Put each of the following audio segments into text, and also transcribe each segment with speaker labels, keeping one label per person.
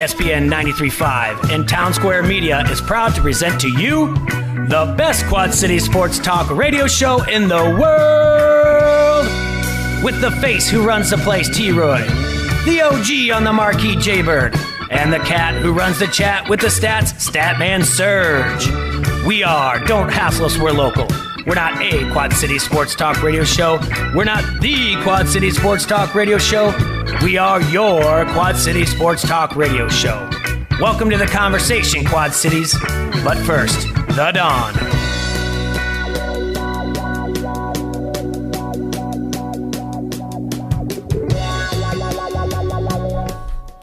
Speaker 1: Espn 93.5 and Town Square Media is proud to present to you the best Quad City sports talk radio show in the world. With the face who runs the place, T-Roy, the OG on the marquee, Jaybird, and the cat who runs the chat with the stats, Statman Surge. We are Don't Hassle Us, We're Local. We're not a Quad City sports talk radio show. We're not the Quad City sports talk radio show. We are your Quad City sports talk radio show. Welcome to the conversation, Quad Cities. But first, the Dawn.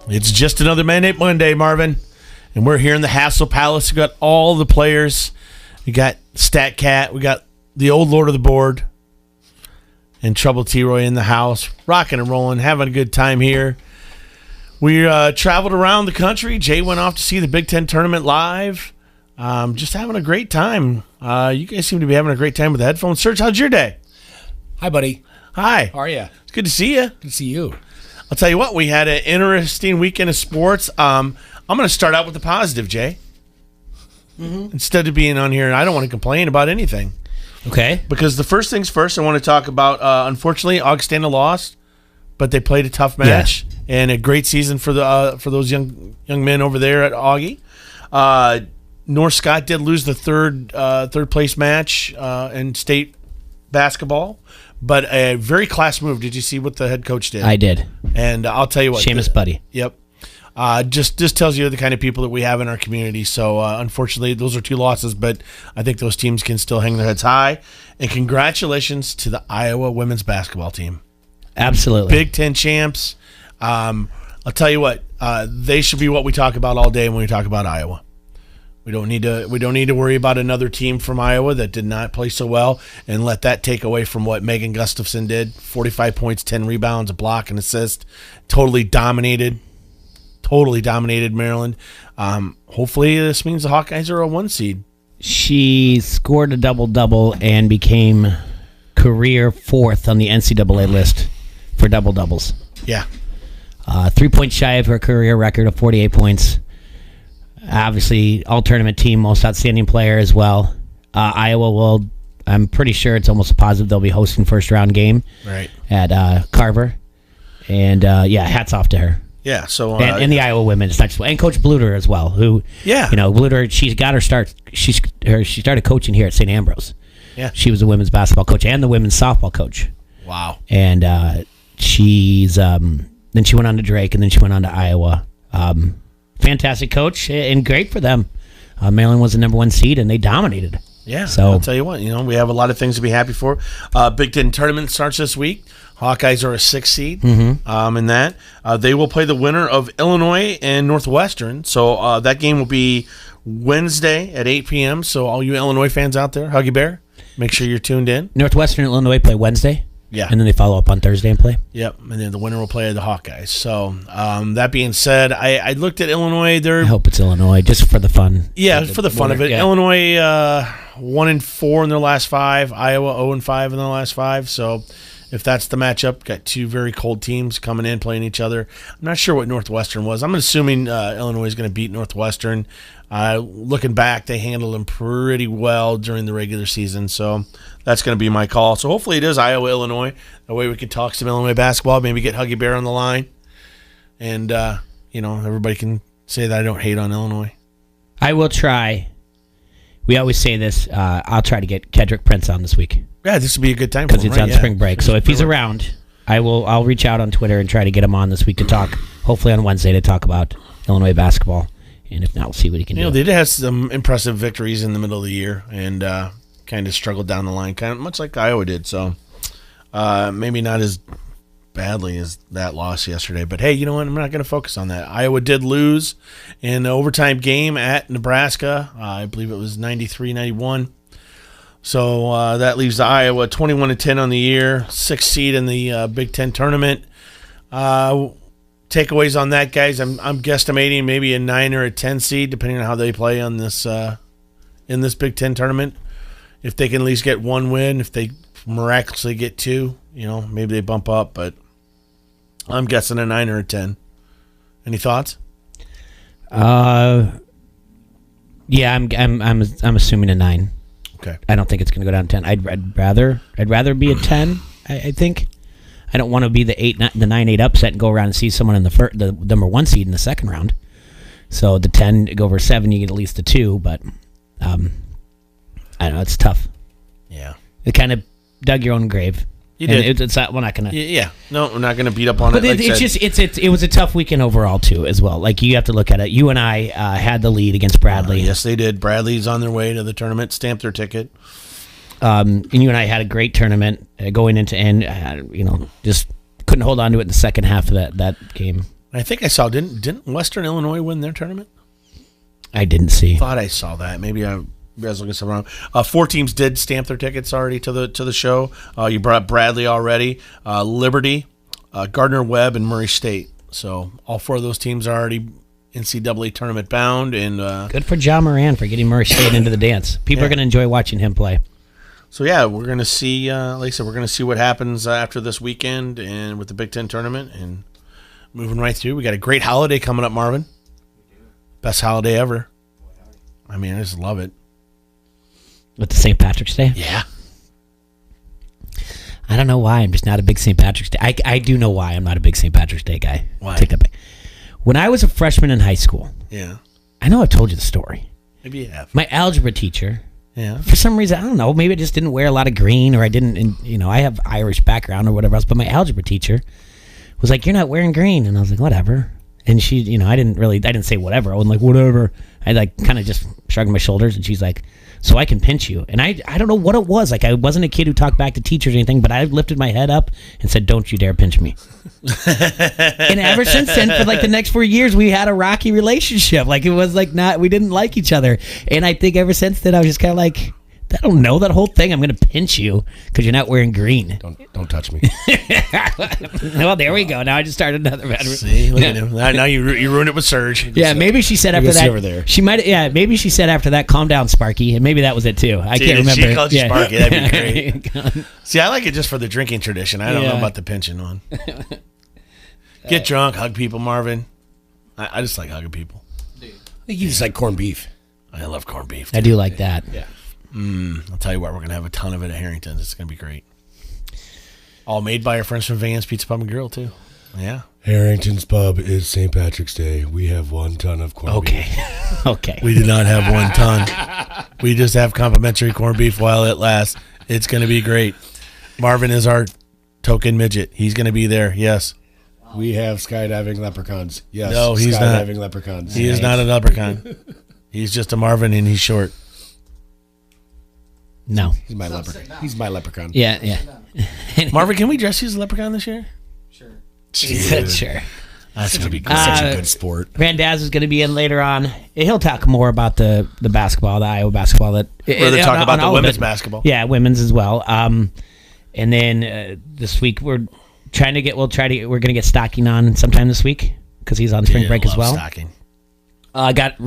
Speaker 2: It's just another Mandate Monday, Marvin. And we're here in the Hassle Palace. We got all the players. We got Stat Cat. We got the old lord of the board. And Trouble T-Roy in the house. Rocking and rolling. Having a good time here. We traveled around the country. Jay went off to see the Big Ten tournament live. Just having a great time. You guys seem to be having a great time with the headphones. Serge, how's your day?
Speaker 3: Hi, buddy.
Speaker 2: Hi.
Speaker 3: How are you?
Speaker 2: It's good to see you.
Speaker 3: Good to see you.
Speaker 2: I'll tell you what, we had an interesting weekend of sports. I'm going to start out with the positive, Jay. Mm-hmm. Instead of being on here, I don't want to complain about anything.
Speaker 3: Okay.
Speaker 2: Because the first things first, I want to talk about, unfortunately, Augustana lost, but they played a tough match and a great season for those young men over there at Augie. North Scott did lose the third place match in state basketball, but a very class move. Did you see what the head coach did?
Speaker 3: I did.
Speaker 2: And I'll tell you what.
Speaker 3: Seamus Buddy.
Speaker 2: Yep. Just tells you the kind of people that we have in our community. So, unfortunately, those are two losses, but I think those teams can still hang their heads high. And congratulations to the Iowa women's basketball team.
Speaker 3: Absolutely.
Speaker 2: Big Ten champs. I'll tell you what, they should be what we talk about all day when we talk about Iowa. We don't need to worry about another team from Iowa that did not play so well and let that take away from what Megan Gustafson did. 45 points, 10 rebounds, a block, an assist. Totally dominated Maryland. Hopefully this means the Hawkeyes are a 1 seed.
Speaker 3: She scored a double-double and became career 4th on the NCAA list for double-doubles.
Speaker 2: Yeah.
Speaker 3: 3 points shy of her career record of 48 points. Obviously, all-tournament team, most outstanding player as well. Iowa will, I'm pretty sure it's almost a positive they'll be hosting first-round game at Carver. And, hats off to her.
Speaker 2: Yeah, so
Speaker 3: and the Iowa women, it's not just, and Coach Bluter as well, who Bluter, she's got her start. She started coaching here at St. Ambrose.
Speaker 2: Yeah,
Speaker 3: she was a women's basketball coach and the women's softball coach.
Speaker 2: Wow.
Speaker 3: And she's then she went on to Drake, and then she went on to Iowa. Fantastic coach and great for them. Maryland was the number 1 seed, and they dominated.
Speaker 2: Yeah,
Speaker 3: so
Speaker 2: I'll tell you what, we have a lot of things to be happy for. Big Ten tournament starts this week. Hawkeyes are a 6 seed in that. They will play the winner of Illinois and Northwestern. So that game will be Wednesday at 8 p.m. So all you Illinois fans out there, Huggy Bear, make sure you're tuned in.
Speaker 3: Northwestern and Illinois play Wednesday.
Speaker 2: Yeah.
Speaker 3: And then they follow up on Thursday and play?
Speaker 2: Yep. And then the winner will play the Hawkeyes. So that being said, I looked at Illinois.
Speaker 3: I hope it's Illinois, just for the fun.
Speaker 2: Yeah, for the fun of it. Yeah. Illinois 1-4 in their last 5. Iowa 0-5 in their last 5. So if that's the matchup, got two very cold teams coming in, playing each other. I'm not sure what Northwestern was. I'm assuming Illinois is going to beat Northwestern. Looking back, they handled them pretty well during the regular season, so that's going to be my call. So hopefully it is Iowa, Illinois. That way we can talk some Illinois basketball, maybe get Huggy Bear on the line, and everybody can say that I don't hate on Illinois.
Speaker 3: I will try. We always say this. I'll try to get Kedrick Prince on this week.
Speaker 2: Yeah, this would be a good time
Speaker 3: because he's on spring break. So if he's around, I'll reach out on Twitter and try to get him on this week to talk. Hopefully on Wednesday to talk about Illinois basketball. And if not, we'll see what he can do.
Speaker 2: They did have some impressive victories in the middle of the year and kind of struggled down the line, kind of much like Iowa did. So maybe not as badly as that loss yesterday. But hey, you know what? I'm not going to focus on that. Iowa did lose in the overtime game at Nebraska. I believe it was 93-91. So that leaves Iowa 21-10 on the year, 6th seed in the Big Ten tournament. Takeaways on that, guys. I'm guesstimating maybe a 9 or a 10 seed, depending on how they play on this in this Big Ten tournament. If they can at least get one win, if they miraculously get 2, maybe they bump up. But I'm guessing a 9 or a 10. Any thoughts?
Speaker 3: Yeah, I'm assuming a 9.
Speaker 2: Okay.
Speaker 3: I don't think it's going to go down to 10. I'd rather be a 10. I think. I don't want to be the 9-8 upset and go around and see someone in the number 1 seed in the second round. So the 10 go over 7, you get at least a 2. But I don't know, it's tough.
Speaker 2: Yeah.
Speaker 3: It kind of dug your own grave.
Speaker 2: You did.
Speaker 3: It's not. We're not gonna.
Speaker 2: Yeah. No, we're not gonna beat up on
Speaker 3: but
Speaker 2: it.
Speaker 3: It was a tough weekend overall too, as well. Like you have to look at it. You and I had the lead against Bradley.
Speaker 2: Yes, they did. Bradley's on their way to the tournament. Stamped their ticket.
Speaker 3: And you and I had a great tournament going into end. Just couldn't hold on to it in the second half of that game.
Speaker 2: I think I saw. Didn't Western Illinois win their tournament?
Speaker 3: I didn't see.
Speaker 2: Thought I saw that. Maybe I was looking something wrong. 4 teams did stamp their tickets already to the show. You brought up Bradley already, Liberty, Gardner Webb, and Murray State. So all 4 of those teams are already NCAA tournament bound. And
Speaker 3: good for John Moran for getting Murray State into the dance. People are going to enjoy watching him play.
Speaker 2: So yeah, we're going to see. Like I said, we're going to see what happens after this weekend and with the Big Ten tournament and moving right through. We got a great holiday coming up, Marvin. Best holiday ever. I mean, I just love it.
Speaker 3: With the St. Patrick's Day?
Speaker 2: Yeah.
Speaker 3: I don't know why. I'm just not a big St. Patrick's Day. I do know why I'm not a big St. Patrick's Day guy.
Speaker 2: Why?
Speaker 3: Take that back. When I was a freshman in high school,
Speaker 2: Yeah.
Speaker 3: I know I've told you the story.
Speaker 2: Maybe you have.
Speaker 3: My algebra teacher,
Speaker 2: Yeah.
Speaker 3: for some reason, I don't know, maybe I just didn't wear a lot of green or I didn't, I have Irish background or whatever else, but my algebra teacher was like, "You're not wearing green." And I was like, "Whatever." And she, I didn't say whatever. I wasn't like, "Whatever." I like kind of just shrugged my shoulders and she's like, "So I can pinch you." And I don't know what it was. Like I wasn't a kid who talked back to teachers or anything, but I lifted my head up and said, "Don't you dare pinch me." And ever since then, for like the next 4 years, we had a rocky relationship. Like it was like we didn't like each other. And I think ever since then, I was just kind of like, I don't know that whole thing. I'm going to pinch you because you're not wearing green.
Speaker 4: Don't touch me.
Speaker 3: Well, there we go. Now I just started another bad.
Speaker 2: See, look at him. Now you ruined it with Serge.
Speaker 3: Yeah, maybe she said after that.
Speaker 4: Over there.
Speaker 3: She might. Yeah, maybe she said after that, "Calm down, Sparky," and maybe that was it too. I can't remember.
Speaker 2: She called you Sparky. That'd be great. See, I like it just for the drinking tradition. I don't know about the pinching one. Get drunk, hug people, Marvin. I just like hugging people.
Speaker 4: I think you just like corned beef.
Speaker 2: I love corned beef.
Speaker 3: I do like that.
Speaker 4: Yeah.
Speaker 2: I'll tell you what, we're going to have a ton of it at Harrington's. It's going to be great. All made by our friends from Van's Pizza Pub and Grill, too. Yeah.
Speaker 4: Harrington's Pub is St. Patrick's Day. We have 1 ton of corned beef.
Speaker 3: Okay.
Speaker 2: We do not have 1 ton. We just have complimentary corned beef while it lasts. It's going to be great. Marvin is our token midget. He's going to be there, yes.
Speaker 4: We have skydiving leprechauns. Yes.
Speaker 2: No, he's not.
Speaker 4: Skydiving leprechauns.
Speaker 2: He is not a leprechaun. He's just a Marvin, and he's short.
Speaker 3: No.
Speaker 4: He's my leprechaun. He's my leprechaun.
Speaker 3: Yeah.
Speaker 2: Marvin, can we dress you as a leprechaun this year?
Speaker 3: Sure. Sure.
Speaker 2: That's going to be
Speaker 4: Such a good sport.
Speaker 3: Van Daz is going to be in later on. He'll talk more about the basketball, the Iowa basketball.
Speaker 2: Further talk about the women's basketball.
Speaker 3: Yeah, women's as well. And then this week we're going to get Stocking on sometime this week because he's on spring break as well.
Speaker 2: Stocking.
Speaker 3: Got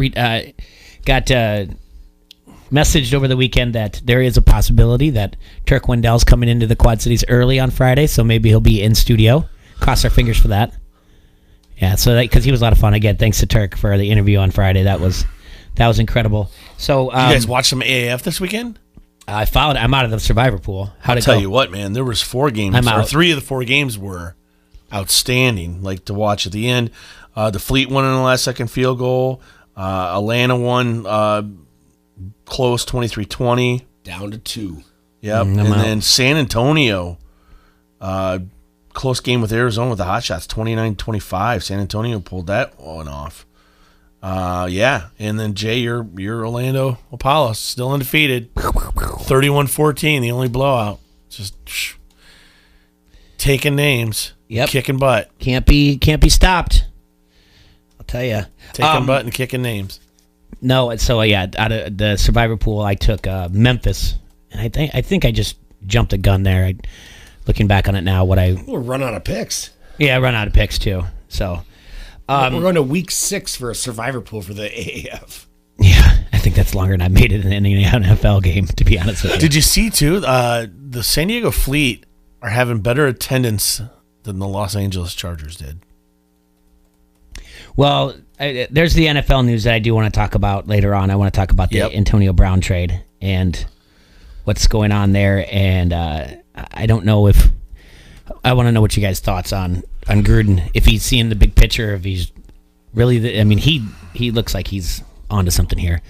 Speaker 3: messaged over the weekend that there is a possibility that Turk Wendell's coming into the Quad Cities early on Friday, so maybe he'll be in studio. Cross our fingers for that. Yeah, so because he was a lot of fun. Again, thanks to Turk for the interview on Friday. That was incredible. So
Speaker 2: you guys watch some AAF this weekend?
Speaker 3: I followed. I'm out of the Survivor pool.
Speaker 2: I'll tell you what, man. There was 4 games.
Speaker 3: I'm out.
Speaker 2: 3 of the 4 games were outstanding, like to watch at the end. The Fleet won in the last second field goal. Atlanta won close 23-20.
Speaker 4: Down to 2.
Speaker 2: Yep. And then San Antonio, close game with Arizona with the Hot Shots, 29-25. San Antonio pulled that one off. Yeah. And then Jay, your Orlando Apollo still undefeated. 31-14, the only blowout. Just taking names.
Speaker 3: Yep.
Speaker 2: Kicking butt.
Speaker 3: Can't be stopped. I'll tell you.
Speaker 2: Taking butt and kicking names.
Speaker 3: No, so out of the Survivor pool, I took Memphis, and I think I just jumped a gun there. Looking back on it now,
Speaker 4: We'll run out of picks.
Speaker 3: Yeah, I run out of picks too. So
Speaker 4: we're going to week 6 for a Survivor pool for the AAF.
Speaker 3: Yeah, I think that's longer than I made it in any NFL game, to be honest with you.
Speaker 2: Did you see too? The San Diego Fleet are having better attendance than the Los Angeles Chargers did.
Speaker 3: Well, there's the NFL news that I do want to talk about later on. I want to talk about the Antonio Brown trade and what's going on there. And I don't know if I want to know what you guys' thoughts on Gruden. If he's seeing the big picture, if he's really, he looks like he's onto something here.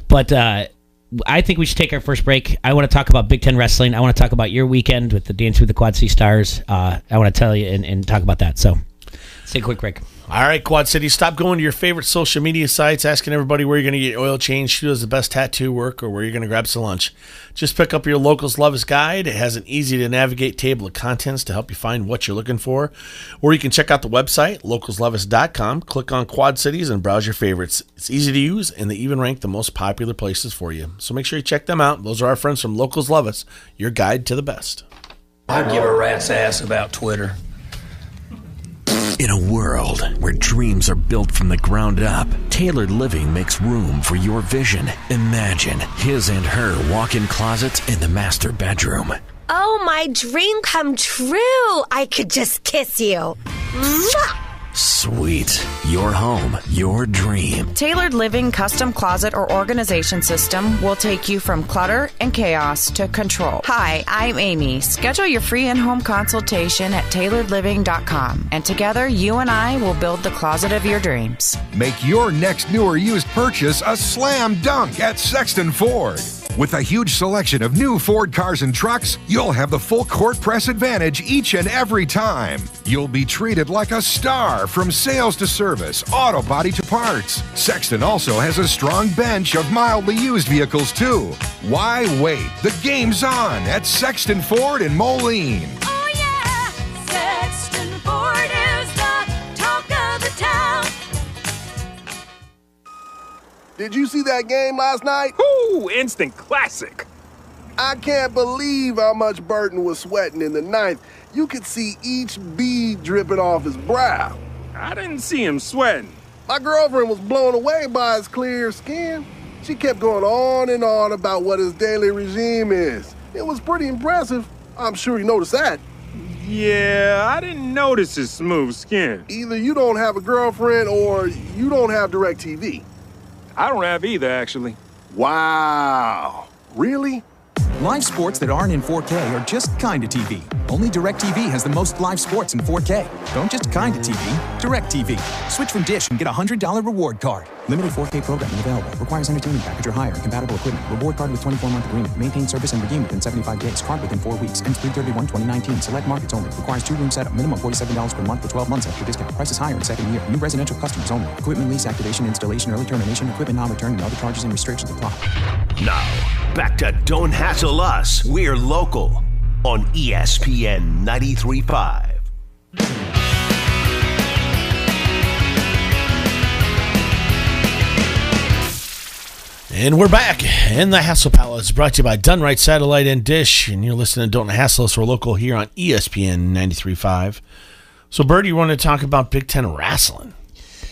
Speaker 3: But I think we should take our first break. I want to talk about Big Ten wrestling. I want to talk about your weekend with the Dance with the Quad City Stars. I want to tell you and talk about that. So let's take a quick break.
Speaker 2: All right, Quad City, stop going to your favorite social media sites, asking everybody where you're going to get your oil changed, who does the best tattoo work, or where you're going to grab some lunch. Just pick up your Locals Lovers Guide. It has an easy-to-navigate table of contents to help you find what you're looking for. Or you can check out the website, localslovers.com, click on Quad Cities, and browse your favorites. It's easy to use, and they even rank the most popular places for you. So make sure you check them out. Those are our friends from Locals Lovers, your guide to the best.
Speaker 1: I give a rat's ass about Twitter.
Speaker 5: In a world where dreams are built from the ground up, Tailored Living makes room for your vision. Imagine his and her walk-in closet in the master bedroom.
Speaker 6: Oh, my dream come true. I could just kiss you. Mwah!
Speaker 5: Sweet. Your home, your dream.
Speaker 7: Tailored Living Custom Closet or Organization System will take you from clutter and chaos to control. Hi, I'm Amy. Schedule your free in-home consultation at tailoredliving.com, and together you and I will build the closet of your dreams.
Speaker 8: Make your next new or used purchase a slam dunk at Sexton Ford. With a huge selection of new Ford cars and trucks, you'll have the full court press advantage each and every time. You'll be treated like a star from sales to service, auto body to parts. Sexton also has a strong bench of mildly used vehicles too. Why wait? The game's on at Sexton Ford in Moline.
Speaker 9: Oh yeah, Sexton Ford is the talk of the town.
Speaker 10: Did you see that game last night?
Speaker 11: Ooh, instant classic.
Speaker 10: I can't believe how much Burton was sweating in the ninth. You could see each bead dripping off his brow.
Speaker 11: I didn't see him sweating.
Speaker 10: My girlfriend was blown away by his clear skin. She kept going on and on about what his daily regime is. It was pretty impressive. I'm sure you noticed that.
Speaker 11: Yeah, I didn't notice his smooth skin.
Speaker 10: Either you don't have a girlfriend or you don't have DirecTV.
Speaker 11: I don't have either, actually.
Speaker 10: Wow. Really?
Speaker 12: Live sports that aren't in 4K are just kinda TV. Only DirecTV has the most live sports in 4K. Don't just kinda TV, DirecTV. Switch from Dish and get a $100 reward card. Limited 4K programming available. Requires entertainment package or higher and compatible equipment. Reward card with 24-month agreement. Maintain service and redeem within 75 days. Card within 4 weeks. Ends 3/31/2019. Select markets only. Requires 2-room setup. Minimum $47 per month for 12 months after discount. Price is higher in second year. New residential customers only. Equipment lease activation, installation, early termination, equipment non-return, and other charges and restrictions apply.
Speaker 5: Now, back to Don't Hassle Us. We're local on ESPN 93.5.
Speaker 2: And we're back. And the Hassle Palace is brought to you by Done Right Satellite and Dish. And you're listening to Don't Hassle Us. We're local here on ESPN 93.5. So, Bert, you want to talk about Big Ten wrestling?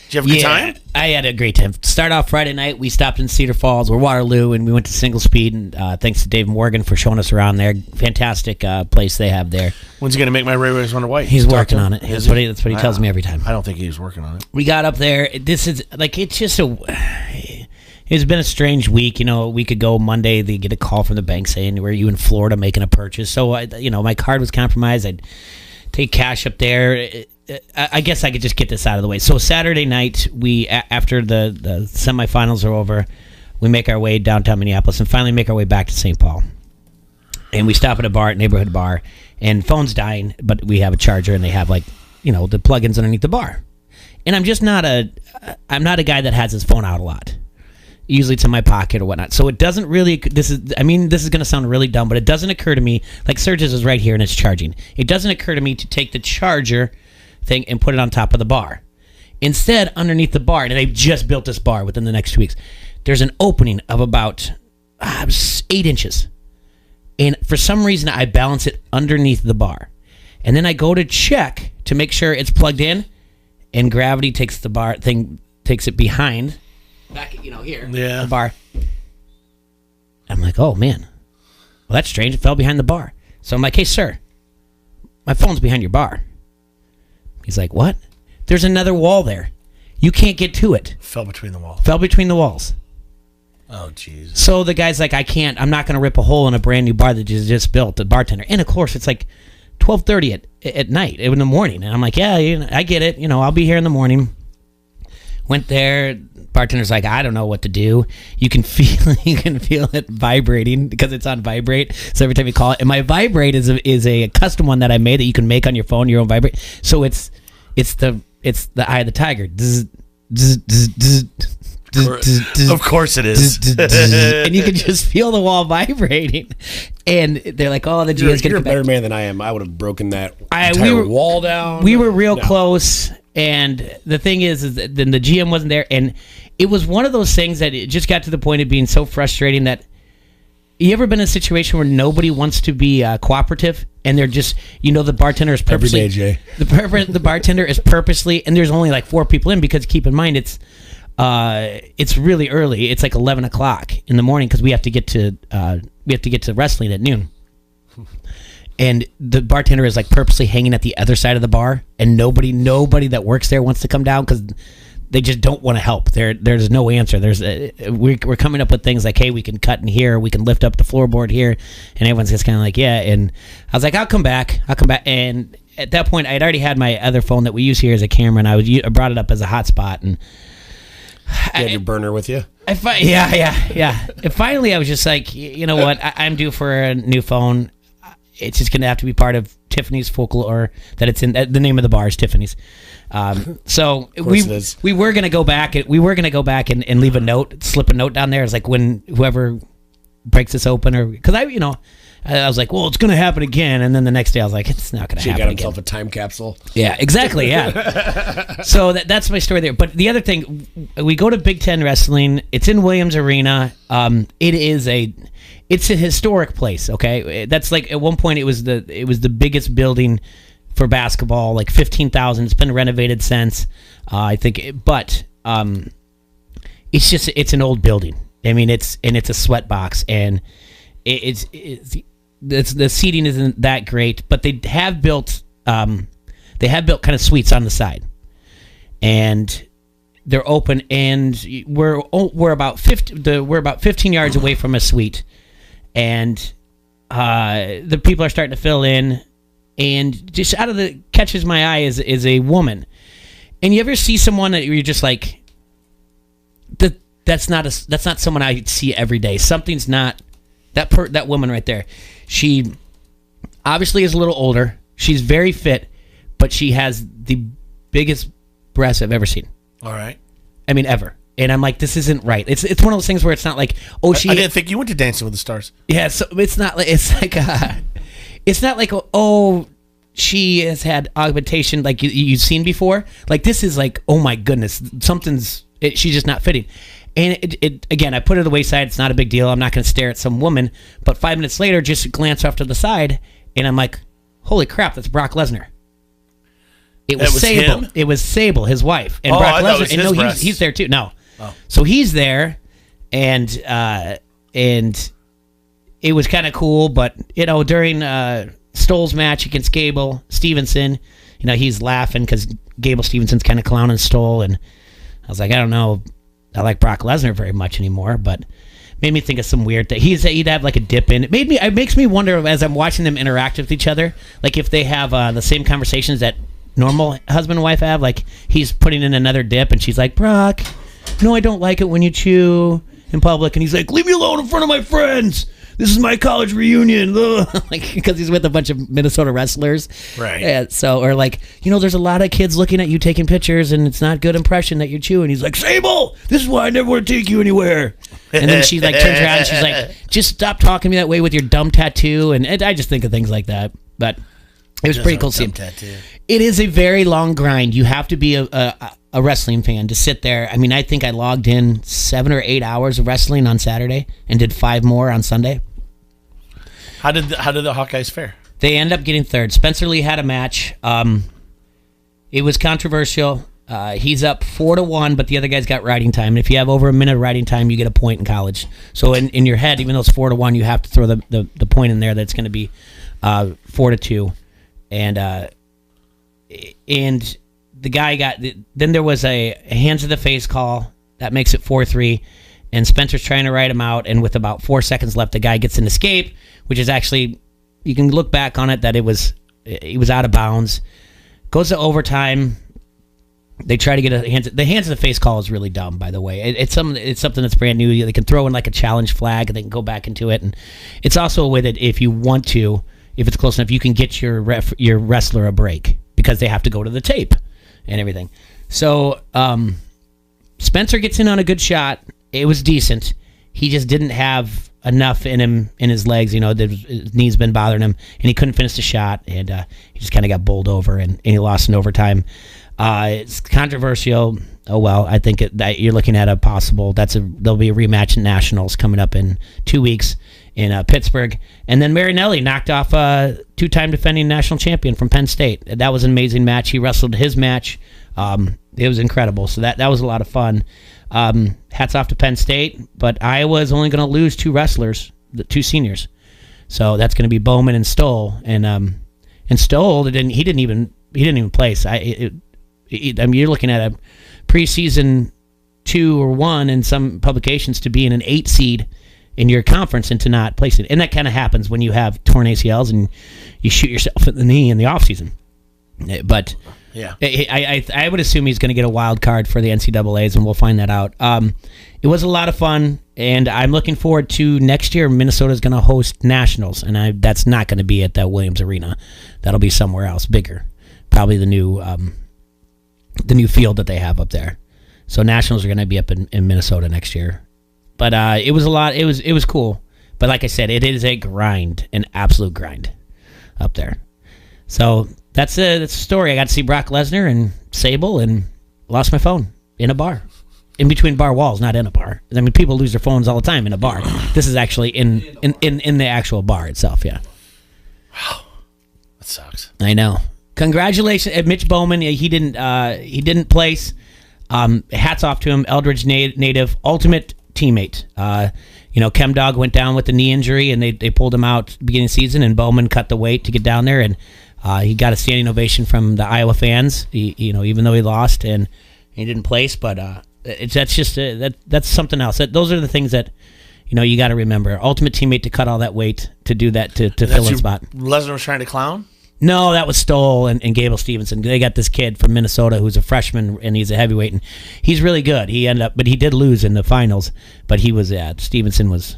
Speaker 2: Did you have a good time?
Speaker 3: I had a great time. Start off Friday night, we stopped in Cedar Falls or Waterloo, and we went to Single Speed. And thanks to Dave Morgan for showing us around there. Fantastic place they have there.
Speaker 2: When's he going to make my Ray Rays Wonder White?
Speaker 3: He's working on it. That's what he tells me every time.
Speaker 2: I don't think he's working on it.
Speaker 3: We got up there. This is like it's just it's been a strange week. You know, a week ago Monday they get a call from the bank saying, "Were you in Florida making a purchase?" So my card was compromised. I'd take cash up there. I guess I could just get this out of the way. So Saturday night, after the semifinals are over, we make our way downtown Minneapolis and finally make our way back to St. Paul. And we stop at a neighborhood bar, and phone's dying, but we have a charger, and they have the plugins underneath the bar. And I'm not a guy that has his phone out a lot. Usually it's in my pocket or whatnot. So it doesn't really, this is going to sound really dumb, but it doesn't occur to me, like Surge's is right here and it's charging. It doesn't occur to me to take the charger thing and put it on top of the bar. Instead, underneath the bar, and they've just built this bar within the next 2 weeks, there's an opening of about 8 inches. And for some reason, I balance it underneath the bar. And then I go to check to make sure it's plugged in, and gravity takes it behind, back here, the bar. I'm like, oh man, well that's strange. It fell behind the bar. So I'm like, hey sir, my phone's behind your bar. He's like, what? There's another wall there. You can't get to it.
Speaker 2: Fell between the walls. Oh, jeez.
Speaker 3: So the guy's like, I'm not going to rip a hole in a brand new bar that just built, the bartender. And of course, it's like 12:30 at night, in the morning. And I'm like, yeah, I get it. I'll be here in the morning. Went there. Bartender's like, I don't know what to do. You can feel it vibrating because it's on vibrate. So every time you call it, and my vibrate is a custom one that I made that you can make on your phone, your own vibrate. So it's the eye of the tiger.
Speaker 2: Of course it is.
Speaker 3: And you can just feel the wall vibrating. And they're like, oh, the GM's
Speaker 13: You're a better man than I am. I would have broken that wall down.
Speaker 3: We were real close. And the thing is that then the GM wasn't there. And it was one of those things that it just got to the point of being so frustrating that you ever been in a situation where nobody wants to be cooperative and they're just, the bartender is purposely...
Speaker 13: Every day, Jay.
Speaker 3: The bartender is purposely... And there's only like 4 people in because keep in mind it's really early. It's like 11 o'clock in the morning because we have to get to wrestling at noon. And the bartender is like purposely hanging at the other side of the bar, and nobody that works there wants to come down because they just don't want to help. There's no answer. We're coming up with things like, hey, we can cut in here, we can lift up the floorboard here, and everyone's just kind of like, yeah. And I was like, I'll come back. And at that point, I'd already had my other phone that we use here as a camera, and I brought it up as a hotspot, and
Speaker 13: you had your burner with you.
Speaker 3: Yeah. And finally, I was just like, you know what? I'm due for a new phone. It's just going to have to be part of Tiffany's folklore that it's in. The name of the bar is Tiffany's. So we were going to go back. We were going to go back and leave a note, slip a note down there. It's like when whoever breaks this open, or because I was like, well, it's going to happen again. And then the next day, I was like, it's not going to happen again.
Speaker 13: He got himself a time capsule.
Speaker 3: Yeah, exactly. Yeah. So that's my story there. But the other thing, we go to Big Ten Wrestling. It's in Williams Arena. It's a historic place. Okay, that's like at one point it was the biggest building for basketball, like 15,000. It's been renovated since, I think. But it's an old building. I mean, it's a sweat box, and it's the seating isn't that great, but they have built kind of suites on the side, and they're open, and we're about 15 yards away from a suite, and the people are starting to fill in, and just out of the catches my eye is a woman, and you ever see someone that you're just like, that's not someone I see every day. Something's not. That woman right there, she obviously is a little older. She's very fit, but she has the biggest breasts I've ever seen.
Speaker 2: All right.
Speaker 3: I mean, ever. And I'm like, this isn't right. It's one of those things where it's not like, oh, she...
Speaker 2: I didn't think you went to Dancing with the Stars.
Speaker 3: Yeah, so it's not like... It's not like, oh, she has had augmentation like you've seen before. Like, this is like, oh my goodness, she's just not fitting. And it again, I put it to the wayside. It's not a big deal. I'm not going to stare at some woman. But 5 minutes later, just glance off to the side, and I'm like, holy crap, that's Brock Lesnar. It was Sable.
Speaker 2: Him?
Speaker 3: It was Sable, his wife, and Brock Lesnar. And no, he's there too. No, so he's there, and it was kind of cool. But during Stoll's match against Gable Stevenson, he's laughing because Gable Stevenson's kind of clowning Stoll, and I was like, I don't know. I like Brock Lesnar very much anymore, but made me think of some weird thing. He'd have like a dip in. It makes me wonder as I'm watching them interact with each other, like if they have the same conversations that normal husband and wife have. Like he's putting in another dip, and she's like, Brock, no, I don't like it when you chew in public, and he's like, leave me alone in front of my friends. This is my college reunion, like because he's with a bunch of Minnesota wrestlers,
Speaker 2: right?
Speaker 3: Yeah, so or like there's a lot of kids looking at you taking pictures, and it's not good impression that you're chewing. He's like, Sable, this is why I never want to take you anywhere. And then she like turns around and she's like, just stop talking to me that way with your dumb tattoo. And I just think of things like that. But it was pretty cool to see. It is a very long grind. You have to be a wrestling fan to sit there. I mean, I think I logged in 7 or 8 hours of wrestling on Saturday and did 5 more on Sunday.
Speaker 2: How did the Hawkeyes fare?
Speaker 3: They end up getting third. Spencer Lee had a match. It was controversial. He's up 4-1, but the other guy's got riding time. And if you have over a minute of riding time, you get a point in college. So in your head, even though it's 4-1, you have to throw the point in there that's going to be 4-2. And the guy got. Then there was a hands to the face call that makes it 4-3, and Spencer's trying to write him out, and with about 4 seconds left, the guy gets an escape, which is actually, you can look back on it that he was out of bounds. Goes to overtime. They try to get the hands to the face call is really dumb, by the way. It's something that's brand new. They can throw in like a challenge flag, and they can go back into it, and it's also a way that if you want to, if it's close enough, you can get your wrestler a break because they have to go to the tape and everything. So Spencer gets in on a good shot. It was decent. He just didn't have enough in him, in his legs. His knee's been bothering him, and he couldn't finish the shot, and he just kind of got bowled over, and he lost in overtime. It's controversial. Oh well, I think that you're looking at a possible. There'll be a rematch in Nationals coming up in 2 weeks in Pittsburgh, and then Marinelli knocked off a 2-time defending national champion from Penn State. That was an amazing match. He wrestled his match. It was incredible. So that was a lot of fun. Hats off to Penn State, but Iowa is only going to lose 2 wrestlers, the 2 seniors. So that's going to be Bowman and Stoll, and Stoll he didn't even place. I mean, you're looking at a preseason 2 or 1 in some publications to be in an 8 seed in your conference and to not place it. And that kind of happens when you have torn ACLs and you shoot yourself in the knee in the offseason. But yeah, I would assume he's going to get a wild card for the NCAAs, and we'll find that out. It was a lot of fun, and I'm looking forward to next year. Minnesota's going to host Nationals, and that's not going to be at that Williams Arena. That'll be somewhere else, bigger. Probably the new field that they have up there. So Nationals are going to be up in Minnesota next year. But it was a lot. It was cool. But like I said, it is a grind, an absolute grind up there. So that's a story. I got to see Brock Lesnar and Sable and lost my phone in a bar. In between bar walls, not in a bar. I mean, people lose their phones all the time in a bar. This is actually in the actual bar itself, yeah.
Speaker 2: Wow. That sucks.
Speaker 3: I know. Congratulations, Mitch Bowman. He didn't place. Hats off to him. Eldridge native, ultimate teammate. Chem Dog went down with a knee injury, and they pulled him out beginning of the season, and Bowman cut the weight to get down there, and he got a standing ovation from the Iowa fans. Even though he lost and he didn't place, but that's something else. Those are the things that you got to remember. Ultimate teammate to cut all that weight to do that to fill a spot.
Speaker 2: Lesnar was trying to clown.
Speaker 3: No, that was Stoll and Gable Stevenson. They got this kid from Minnesota who's a freshman, and he's a heavyweight, and he's really good. But he did lose in the finals. But he was, Stevenson was,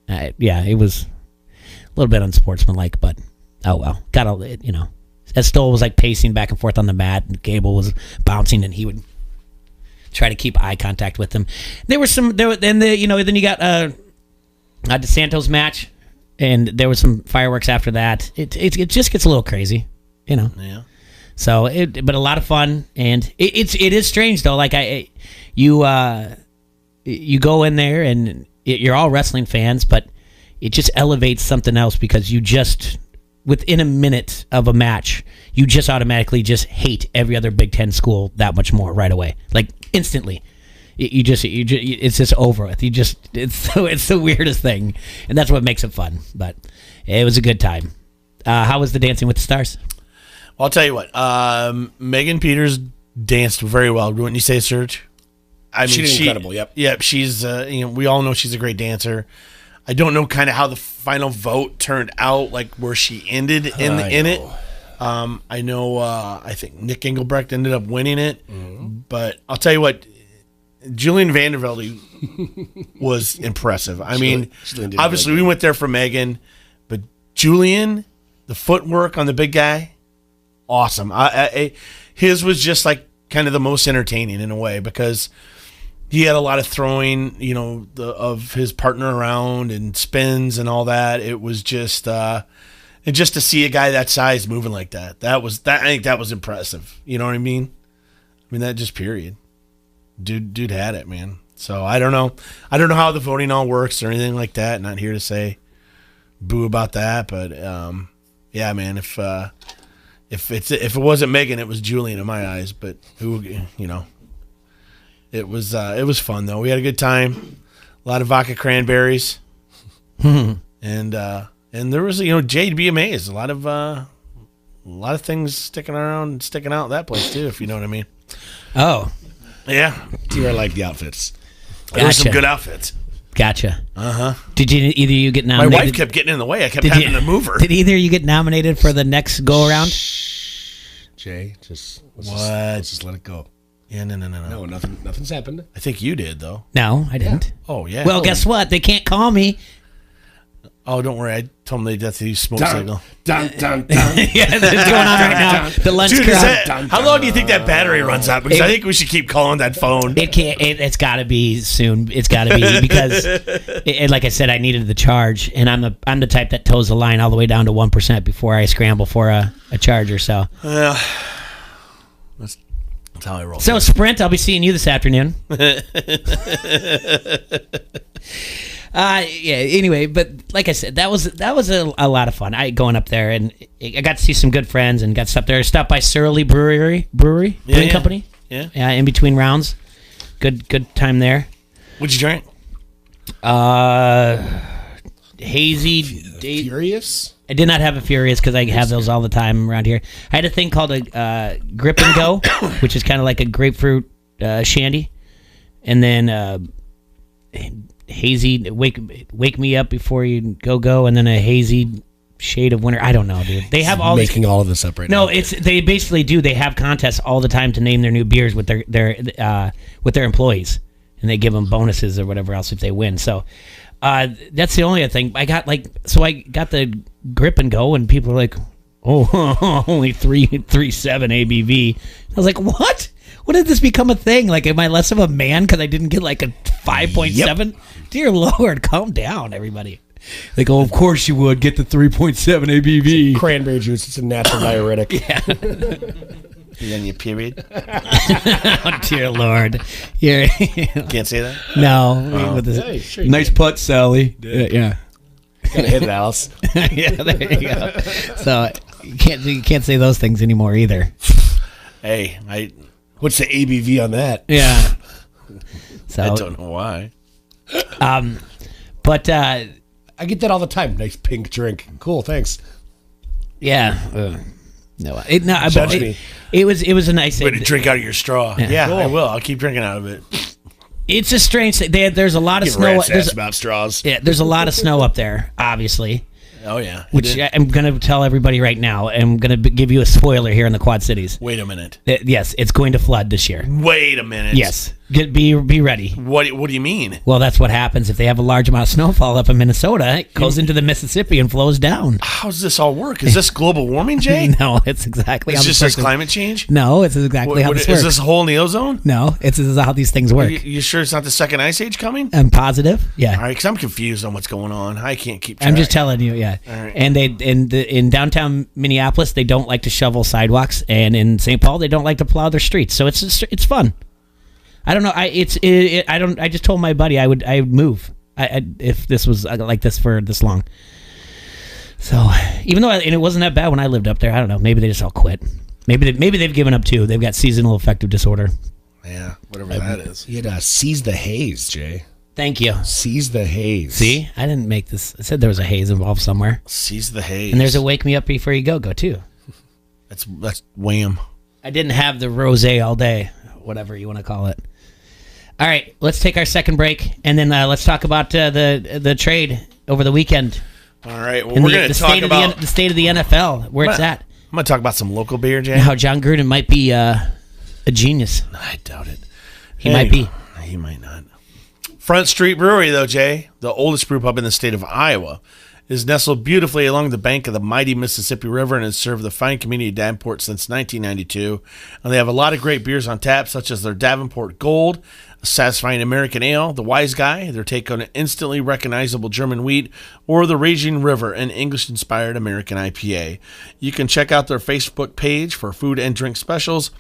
Speaker 3: it was a little bit unsportsmanlike, but oh well. Got all as Stoll was like pacing back and forth on the mat, and Gable was bouncing, and he would try to keep eye contact with him. Then you got a DeSantos match. And there was some fireworks after that. It just gets a little crazy,
Speaker 2: Yeah.
Speaker 3: So, but a lot of fun, and it is strange though. Like you go in there and you're all wrestling fans, but it just elevates something else because you just within a minute of a match, you just automatically just hate every other Big Ten school that much more right away, like instantly. It's just over with. It's the weirdest thing, and that's what makes it fun. But it was a good time. How was the Dancing with the Stars?
Speaker 2: Well, I'll tell you what. Megan Peters danced very well. Wouldn't you say, Serge? I mean,
Speaker 13: she's incredible. Yep.
Speaker 2: Yep. She's. We all know she's a great dancer. I don't know kind of how the final vote turned out, like where she ended in it. I know. I think Nick Engelbrecht ended up winning it, but I'll tell you what. Julian Vandervelde was impressive. I mean, obviously we went there for Megan, but Julian, the footwork on the big guy, awesome. His was just like kind of the most entertaining in a way because he had a lot of throwing, of his partner around and spins and all that. It was just, and just to see a guy that size moving like that, I think that was impressive. You know what I mean? That just period. Dude had it, man. So I don't know how the voting all works or anything like that. Not here to say boo about that, but yeah, man. If it wasn't Megan, it was Julian in my eyes. But it was fun though. We had a good time. A lot of vodka cranberries, and there was Jade be amazed. A lot lot of things sticking out that place too, if you know what I mean.
Speaker 3: Oh.
Speaker 2: Yeah.
Speaker 13: I like the outfits.
Speaker 2: Gotcha. There's some good outfits.
Speaker 3: Gotcha.
Speaker 2: Uh-huh.
Speaker 3: Did either you get nominated?
Speaker 2: My wife kept getting in the way. I kept having to move her.
Speaker 3: Did either of you get nominated for the next go-around?
Speaker 13: Jay, let's just let it go.
Speaker 2: Yeah, no.
Speaker 13: No, nothing's happened.
Speaker 2: I think you did, though.
Speaker 3: No, I didn't.
Speaker 2: Yeah. Oh, yeah.
Speaker 3: Well, guess what? They can't call me.
Speaker 2: Oh, don't worry. I told them they'd have to use smoke signal.
Speaker 13: Dun.
Speaker 3: Yeah, that's going on right now. The lunch crowd.
Speaker 2: How long do you think that battery runs out? Because I think we should keep calling that phone.
Speaker 3: It can't. It's got to be soon. It's got to be because, like I said, I needed the charge, and I'm the type that toes the line all the way down to 1% before I scramble for a charger. So,
Speaker 2: that's how I roll.
Speaker 3: So Sprint, I'll be seeing you this afternoon. Yeah. Anyway, but like I said, that was a lot of fun. Going up there, and I got to see some good friends, and got stopped there. Stopped by Surly Brewing Company.
Speaker 2: Yeah.
Speaker 3: In between rounds, good time there.
Speaker 2: What'd you drink?
Speaker 3: Hazy.
Speaker 13: Furious.
Speaker 3: I did not have a Furious because I have those all the time around here. I had a thing called a Grip and Go, which is kind of like a grapefruit shandy, and then hazy wake me up before you go, and then a hazy shade of winter. I don't know, dude. They have all
Speaker 13: making all of this up right now.
Speaker 3: No, they basically do. They have contests all the time to name their new beers with their employees, and they give them bonuses or whatever else if they win. So that's the only thing I got. I got the Grip and Go, and people are like, "Oh, only 3.7 ABV." I was like, "What? When did this become a thing? Like, am I less of a man because I didn't get like a 5.7? Yep. Dear Lord, calm down, everybody." Like, oh, of course you would get the 3.7 ABV.
Speaker 13: It's cranberry juice. It's a natural diuretic.
Speaker 3: Yeah.
Speaker 2: And then your period.
Speaker 3: Oh, dear Lord. Yeah.
Speaker 2: Can't say that?
Speaker 3: No.
Speaker 2: Oh.
Speaker 3: Yeah, sure nice putt, Sally. Yeah.
Speaker 13: Gotta hit it, Alice.
Speaker 3: Yeah, there you go. So you can't say those things anymore either.
Speaker 2: Hey,
Speaker 13: what's the ABV on that?
Speaker 3: Yeah. So
Speaker 2: I don't know why.
Speaker 3: But
Speaker 13: I get that all the time. Nice pink drink. Cool, thanks.
Speaker 3: Yeah. It was a nice.
Speaker 2: Way to drink out of your straw. Yeah, cool. I will. I'll keep drinking out of it.
Speaker 3: It's a strange thing. There's a lot of snow.
Speaker 2: There's about straws.
Speaker 3: Yeah, there's a lot of snow up there, obviously.
Speaker 2: Oh, yeah.
Speaker 3: Which I'm going to tell everybody right now. I'm going to give you a spoiler here in the Quad Cities.
Speaker 2: Wait a minute.
Speaker 3: Yes, it's going to flood this year.
Speaker 2: Wait a minute.
Speaker 3: Yes. Be ready.
Speaker 2: What do you mean?
Speaker 3: Well, that's what happens if they have a large amount of snowfall up in Minnesota. It goes into the Mississippi and flows down.
Speaker 2: How does this all work? Is this global warming, Jay?
Speaker 3: No, it's exactly how
Speaker 2: this works. Is this climate change?
Speaker 3: No, it's exactly how this works.
Speaker 2: Is this a hole in the ozone?
Speaker 3: No, this is how these things work.
Speaker 2: You sure it's not the second ice age coming?
Speaker 3: I'm positive. Yeah.
Speaker 2: All right, because I'm confused on what's going on. I can't keep track.
Speaker 3: I'm just telling you, yeah.
Speaker 2: All right.
Speaker 3: And in downtown Minneapolis, they don't like to shovel sidewalks, and in St. Paul, they don't like to plow their streets. So it's fun. I don't know. I just told my buddy I would move if this was like this for this long. So even though it wasn't that bad when I lived up there, I don't know. Maybe they just all quit. Maybe they've given up too. They've got seasonal affective disorder.
Speaker 2: Yeah, whatever that is.
Speaker 13: You'd seize the haze, Jay.
Speaker 3: Thank you.
Speaker 13: Seize the haze.
Speaker 3: See, I didn't make this. I said there was a haze involved somewhere.
Speaker 2: Seize the haze.
Speaker 3: And there's a wake me up before you go too.
Speaker 2: That's wham.
Speaker 3: I didn't have the rosé all day, whatever you want to call it. All right, let's take our second break, and then let's talk about the trade over the weekend.
Speaker 2: All right, well, we're going to talk about
Speaker 3: the state of the NFL, where it's at.
Speaker 2: I'm going to talk about some local beer, Jay.
Speaker 3: And how John Gruden might be a genius.
Speaker 2: I doubt it.
Speaker 3: He might be.
Speaker 2: He might not. Front Street Brewery, though, Jay, the oldest brew pub in the state of Iowa, is nestled beautifully along the bank of the mighty Mississippi River and has served the fine community of Davenport since 1992. And they have a lot of great beers on tap, such as their Davenport Gold, a satisfying American Ale, the Wise Guy, their take on an instantly recognizable German wheat, or the Raging River, an English-inspired American IPA. You can check out their Facebook page for food and drink specials.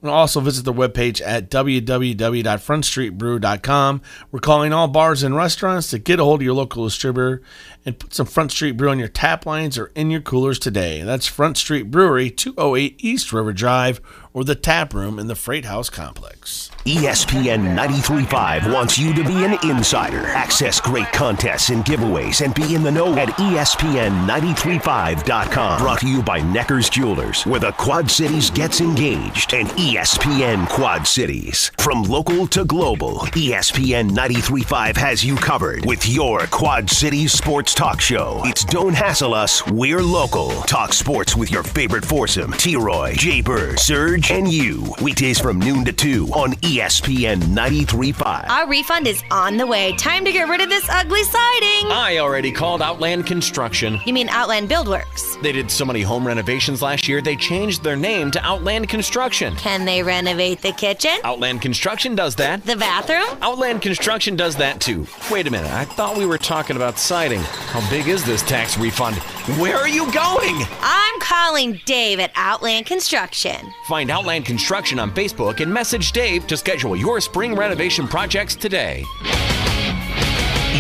Speaker 2: And also visit their webpage at www.frontstreetbrew.com. We're calling all bars and restaurants to get a hold of your local distributor and put some Front Street Brew on your tap lines or in your coolers today. That's Front Street Brewery, 208 East River Drive, or the tap room in the Freight House complex.
Speaker 14: ESPN 93.5 wants you to be an insider. Access great contests and giveaways and be in the know at ESPN935.com. Brought to you by Necker's Jewelers, where the Quad Cities gets engaged, and ESPN Quad Cities. From local to global, ESPN 93.5 has you covered with your Quad Cities sports talk show. It's Don't Hassle Us, We're Local. Talk sports with your favorite foursome, T-Roy, Jay-Bird, Serge, and you. Weekdays from noon to 2 on ESPN 93.5.
Speaker 6: Our refund is on the way. Time to get rid of this ugly siding.
Speaker 15: I already called Outland Construction.
Speaker 6: You mean Outland Buildworks?
Speaker 15: They did so many home renovations last year, they changed their name to Outland Construction.
Speaker 6: Can they renovate the kitchen?
Speaker 15: Outland Construction does that.
Speaker 6: The bathroom?
Speaker 15: Outland Construction does that too. Wait a minute, I thought we were talking about siding. How big is this tax refund? Where are you going?
Speaker 6: I'm calling Dave at Outland Construction.
Speaker 15: Find Outland Construction on Facebook and message Dave to schedule your spring renovation projects today.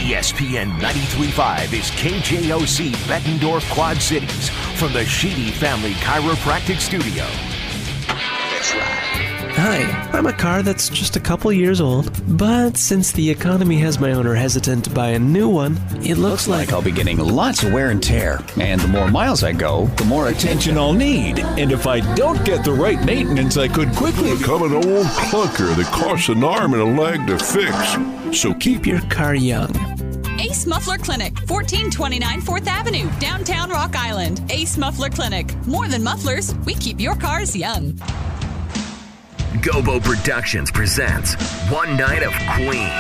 Speaker 14: ESPN 93.5 is KJOC Bettendorf Quad Cities from the Sheedy Family Chiropractic Studio. That's right.
Speaker 16: Hi, I'm a car that's just a couple years old, but since the economy has my owner hesitant to buy a new one, it looks like
Speaker 17: I'll be getting lots of wear and tear. And the more miles I go, the more attention I'll need. And if I don't get the right maintenance, I could quickly
Speaker 18: become an old clunker that costs an arm and a leg to fix. So keep your car young.
Speaker 19: Ace Muffler Clinic, 1429 4th Avenue, downtown Rock Island. Ace Muffler Clinic. More than mufflers, we keep your cars young.
Speaker 5: Gobo Productions presents One Night of Queen.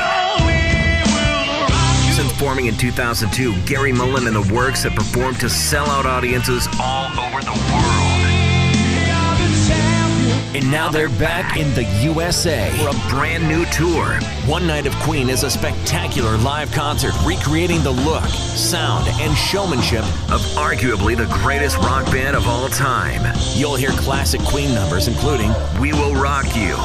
Speaker 5: Since forming in 2002, Gary Mullen and the Works have performed to sellout audiences all over the world. And now they're back in the USA for a brand new tour. One Night of Queen is a spectacular live concert recreating the look, sound, and showmanship of arguably the greatest rock band of all time. You'll hear classic Queen numbers including We Will Rock You,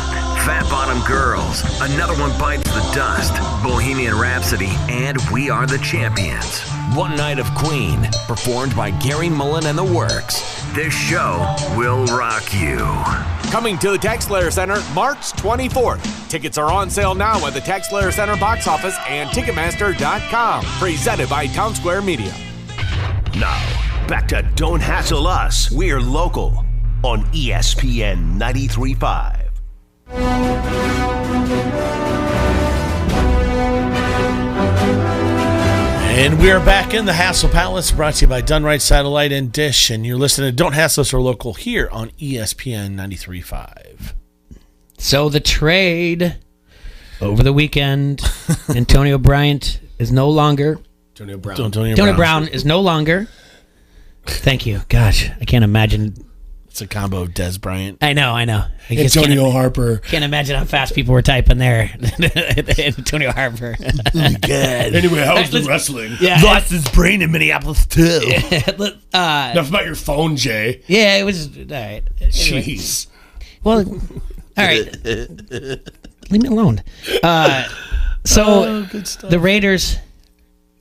Speaker 5: Fat Bottom Girls, Another One Bites the Dust, Bohemian Rhapsody, and We Are the Champions. One Night of Queen, performed by Gary Mullen and the Works. This show will rock you.
Speaker 20: Coming to the TextLayer Center March 24th. Tickets are on sale now at the TextLayer Center box office and Ticketmaster.com. Presented by Town Square Media.
Speaker 14: Now, back to Don't Hassle Us, We're Local on ESPN 93.5.
Speaker 2: And we are back in the Hassle Palace, brought to you by Dunright Satellite and Dish. And you're listening to Don't Hassle Us, We're Local here on ESPN 93.5.
Speaker 3: So the trade over the weekend, Antonio Bryant is no longer.
Speaker 13: Antonio Brown.
Speaker 3: Antonio Brown is no longer. Thank you. Gosh, I can't imagine.
Speaker 2: It's a combo of Des Bryant.
Speaker 3: I know.
Speaker 13: Antonio Harper.
Speaker 3: Can't imagine how fast people were typing there. Antonio Harper.
Speaker 2: Oh my God.
Speaker 13: Anyway, how was the wrestling?
Speaker 3: Yeah,
Speaker 2: lost his brain in Minneapolis too.
Speaker 13: Enough about your phone, Jay.
Speaker 3: Yeah, it was all right. Anyway.
Speaker 13: Jeez.
Speaker 3: Well, all right. Leave me alone. So
Speaker 2: good stuff.
Speaker 3: The Raiders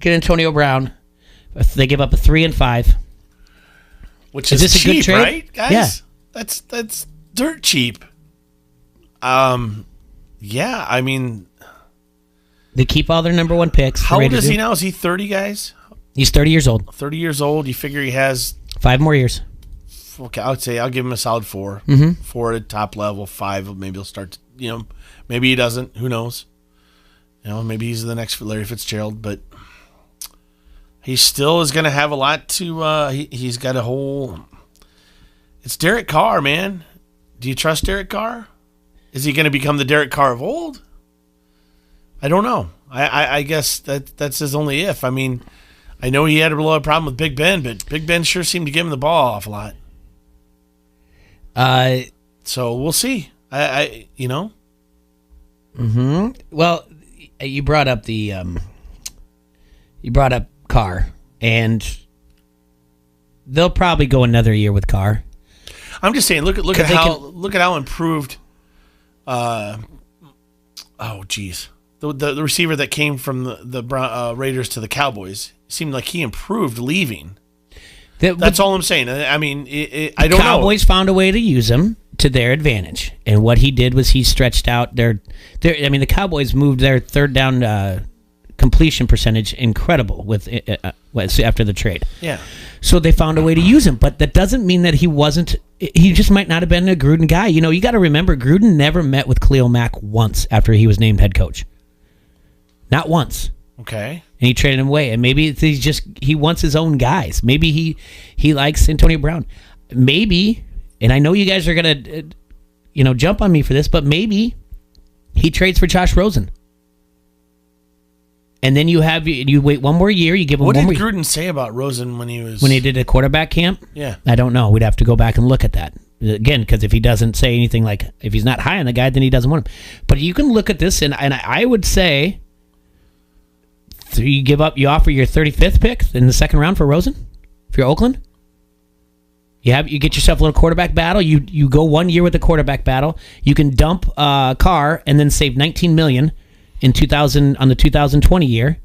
Speaker 3: get Antonio Brown. They give up a 3-5.
Speaker 2: Which is
Speaker 3: this
Speaker 2: cheap,
Speaker 3: a good trade?
Speaker 2: Right, guys?
Speaker 3: Yeah.
Speaker 2: That's dirt cheap. Yeah, I mean,
Speaker 3: they keep all their number one picks.
Speaker 2: How old is he now? Is he 30, guys?
Speaker 3: He's 30 years old.
Speaker 2: 30 years old. You figure he has
Speaker 3: 5 more years.
Speaker 2: Okay, I would say I'll give him a solid 4.
Speaker 3: Mm-hmm.
Speaker 2: 4 at top level. 5, maybe he'll start to, maybe he doesn't. Who knows? Maybe he's the next Larry Fitzgerald, but he still is going to have a lot to. He's got a whole. It's Derek Carr, man. Do you trust Derek Carr? Is he going to become the Derek Carr of old? I don't know. I guess that's his only if. I mean, I know he had a little problem with Big Ben, but Big Ben sure seemed to give him the ball off a lot. So we'll see.
Speaker 3: Mm-hmm. Well, you brought up Carr, and they'll probably go another year with Carr.
Speaker 2: I'm just saying, look at how improved. The receiver that came from the Raiders to the Cowboys seemed like he improved leaving. That's all I'm saying. I mean, I don't know.
Speaker 3: Cowboys found a way to use him to their advantage. And what he did was he stretched out the Cowboys moved their third down completion percentage incredible after the trade.
Speaker 2: Yeah.
Speaker 3: So they found a way to use him, but that doesn't mean that he just might not have been a Gruden guy. You got to remember, Gruden never met with Khalil Mack once after he was named head coach. Not once.
Speaker 2: Okay.
Speaker 3: And he traded him away. And maybe he wants his own guys. Maybe he likes Antonio Brown. Maybe, and I know you guys are going to jump on me for this, but maybe he trades for Josh Rosen. And then you wait one more year. You give him
Speaker 2: What
Speaker 3: one
Speaker 2: did
Speaker 3: more.
Speaker 2: Gruden say about Rosen when he
Speaker 3: did a quarterback camp?
Speaker 2: Yeah.
Speaker 3: I don't know. We'd have to go back and look at that again, because if he doesn't say anything, like if he's not high on the guy, then he doesn't want him. But you can look at this, and I would say you offer your 35th pick in the second round for Rosen if you're Oakland. You get yourself a little quarterback battle. You go 1 year with the quarterback battle. You can dump Carr and then save $19 million in 2000 on the 2020 year.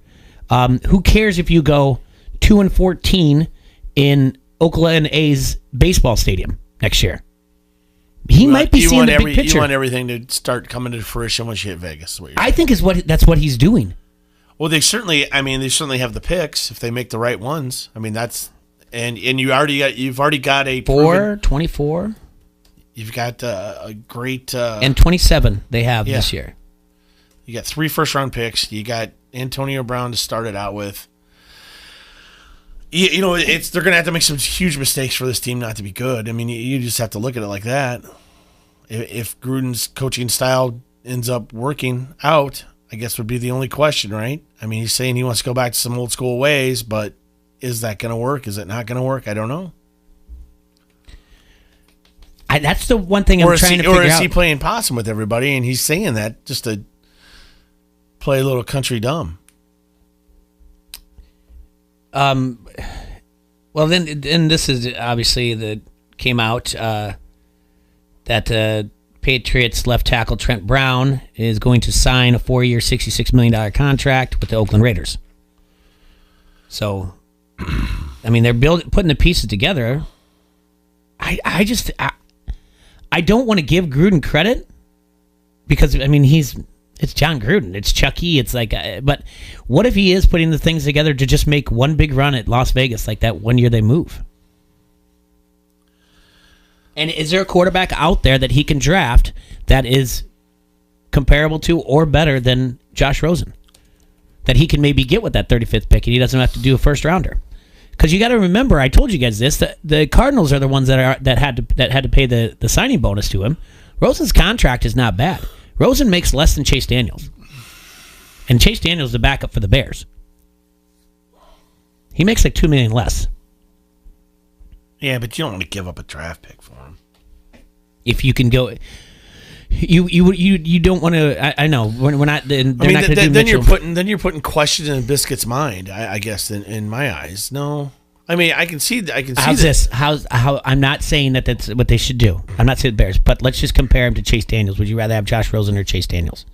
Speaker 3: Who cares if you go 2-14 in Oakland A's baseball stadium next year? He might be seeing the big picture.
Speaker 2: You want everything to start coming to fruition once you hit Vegas.
Speaker 3: I think that's what he's doing.
Speaker 2: Well, they certainly have the picks if they make the right ones. I mean, that's and you've already got a
Speaker 3: 24.
Speaker 2: You've got a great
Speaker 3: and 27 they have this year.
Speaker 2: You got 3 first-round picks. You got Antonio Brown to start it out with. They're going to have to make some huge mistakes for this team not to be good. I mean, you just have to look at it like that. If Gruden's coaching style ends up working out, I guess would be the only question, right? I mean, he's saying he wants to go back to some old school ways, but is that going to work? Is it not going to work? I don't know.
Speaker 3: That's the one thing I'm trying to figure out.
Speaker 2: Or is he playing possum with everybody, and he's saying that just to play a little country dumb?
Speaker 3: Well, then this is obviously came out that Patriots left tackle Trent Brown is going to sign a 4-year, $66 million contract with the Oakland Raiders. So, I mean, they're putting the pieces together. I don't want to give Gruden credit because, I mean, it's John Gruden. It's Chucky. It's like, but what if he is putting the things together to just make one big run at Las Vegas like that 1 year they move? And is there a quarterback out there that he can draft that is comparable to or better than Josh Rosen? That he can maybe get with that 35th pick and he doesn't have to do a first rounder? Because you got to remember, I told you guys this, that the Cardinals are the ones that had to pay the signing bonus to him. Rosen's contract is not bad. Rosen makes less than Chase Daniels. And Chase Daniels is the backup for the Bears. He makes like $2 million less.
Speaker 2: Yeah, but you don't want to give up a draft pick for him.
Speaker 3: If you can go, you don't want to. I know we're not. They're not going to do Mitchell.
Speaker 2: You're putting questions in Biscuit's mind. I guess in my eyes, no. I mean, I can see.
Speaker 3: How's this? How? I'm not saying that that's what they should do. I'm not saying the Bears, but let's just compare him to Chase Daniels. Would you rather have Josh Rosen or Chase Daniels?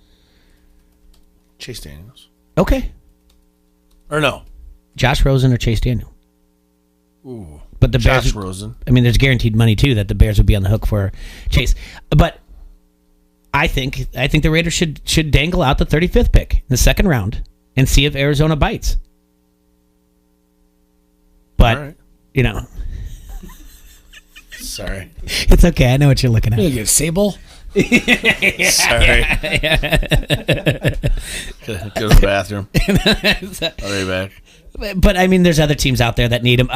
Speaker 2: Chase Daniels.
Speaker 3: Okay.
Speaker 2: Or no?
Speaker 3: Josh Rosen or Chase Daniel?
Speaker 2: Ooh.
Speaker 3: But the Bears,
Speaker 2: Josh Rosen.
Speaker 3: I mean, there's guaranteed money too that the Bears would be on the hook for Chase. But I think the Raiders should dangle out the 35th pick in the second round and see if Arizona bites. But
Speaker 2: Sorry.
Speaker 3: It's okay. I know what you're looking at.
Speaker 13: You get Sable?
Speaker 2: Sorry. Go to the bathroom. I'll be back.
Speaker 3: But I mean, there's other teams out there that need him.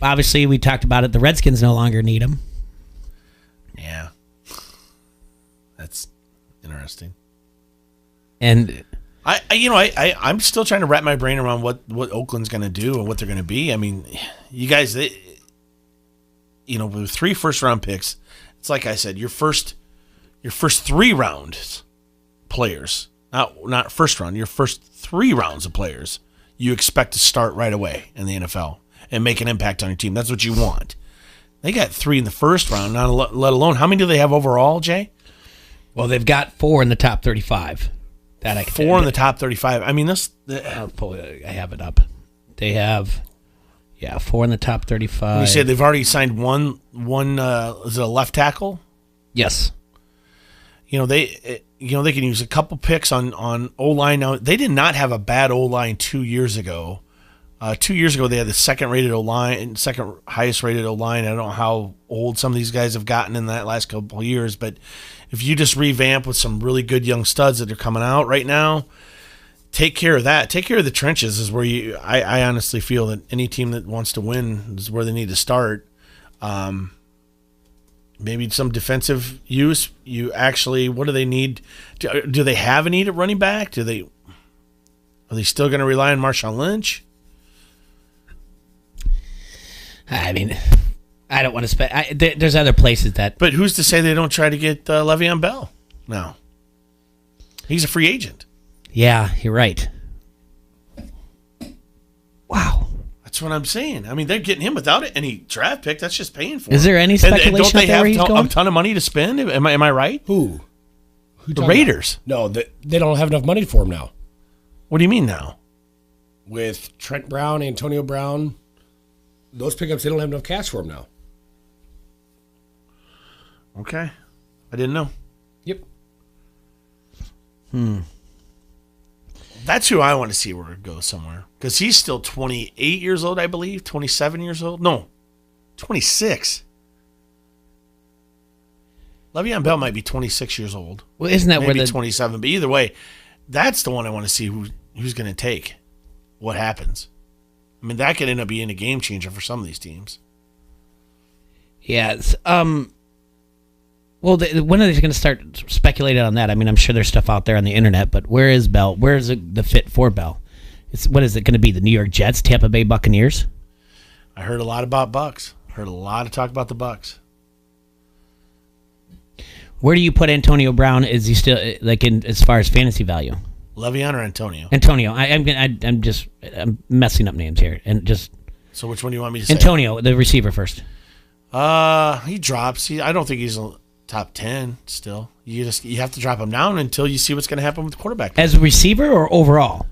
Speaker 3: Obviously, we talked about it. The Redskins no longer need him.
Speaker 2: Yeah, that's interesting.
Speaker 3: And
Speaker 2: I'm still trying to wrap my brain around what Oakland's going to do and what they're going to be. I mean, you guys, with 3 first-round picks, it's like I said, your first 3 rounds players, not first round, your first 3 rounds of players, you expect to start right away in the NFL and make an impact on your team. That's what you want. They got 3 in the first round, not let alone how many do they have overall, Jay?
Speaker 3: Well, they've got 4 in the top 35. That I can
Speaker 2: 4 in the top 35. I mean,
Speaker 3: I have it up. They have, 4 in the top 35.
Speaker 2: You said they've already signed one. Is it a left tackle?
Speaker 3: Yes.
Speaker 2: They can use a couple picks on O-line. Now, they did not have a bad O-line 2 years ago. 2 years ago, they had the second highest rated O-line. I don't know how old some of these guys have gotten in that last couple of years, but if you just revamp with some really good young studs that are coming out right now, take care of that. Take care of the trenches is where I honestly feel that any team that wants to win is where they need to start. Maybe some defensive use. What do they need? Do they have a need at running back? Are they still going to rely on Marshawn Lynch?
Speaker 3: I mean, I don't want to spend. There's other places that.
Speaker 2: But who's to say they don't try to get Le'Veon Bell now? He's a free agent.
Speaker 3: Yeah, you're right. Wow.
Speaker 2: That's what I'm saying. I mean, they're getting him without any draft pick. That's just paying for.
Speaker 3: Is there any speculation
Speaker 2: don't they
Speaker 3: where
Speaker 2: have
Speaker 3: he's going?
Speaker 2: a ton of money to spend? Am I right?
Speaker 13: Who
Speaker 2: The Raiders.
Speaker 13: About? No, they don't have enough money for him now.
Speaker 2: What do you mean now?
Speaker 13: With Trent Brown, Antonio Brown, those pickups, they don't have enough cash for him now.
Speaker 2: Okay. I didn't know.
Speaker 13: Yep.
Speaker 2: That's who I want to see where it goes somewhere. Because he's still 28 years old, I believe. 27 years old? No. 26. Le'Veon Bell might be 26 years old.
Speaker 3: Well, isn't that
Speaker 2: maybe
Speaker 3: where
Speaker 2: 27? But either way, that's the one I want to see who's going to take. What happens? I mean, that could end up being a game changer for some of these teams.
Speaker 3: Yeah. When are they going to start speculating on that? I mean, I'm sure there's stuff out there on the internet, but where is Bell? Where is the fit for Bell? What is it going to be? The New York Jets, Tampa Bay Buccaneers?
Speaker 2: I heard a lot about Bucks. Heard a lot of talk about the Bucks.
Speaker 3: Where do you put Antonio Brown? Is he still as far as fantasy value?
Speaker 2: Le'Veon or Antonio?
Speaker 3: Antonio. I'm messing up names here, and just.
Speaker 2: So which one do you want me to say?
Speaker 3: Antonio, the receiver first.
Speaker 2: He drops. I don't think he's a top 10 still. You have to drop him down until you see what's going to happen with the quarterback.
Speaker 3: As a receiver or overall?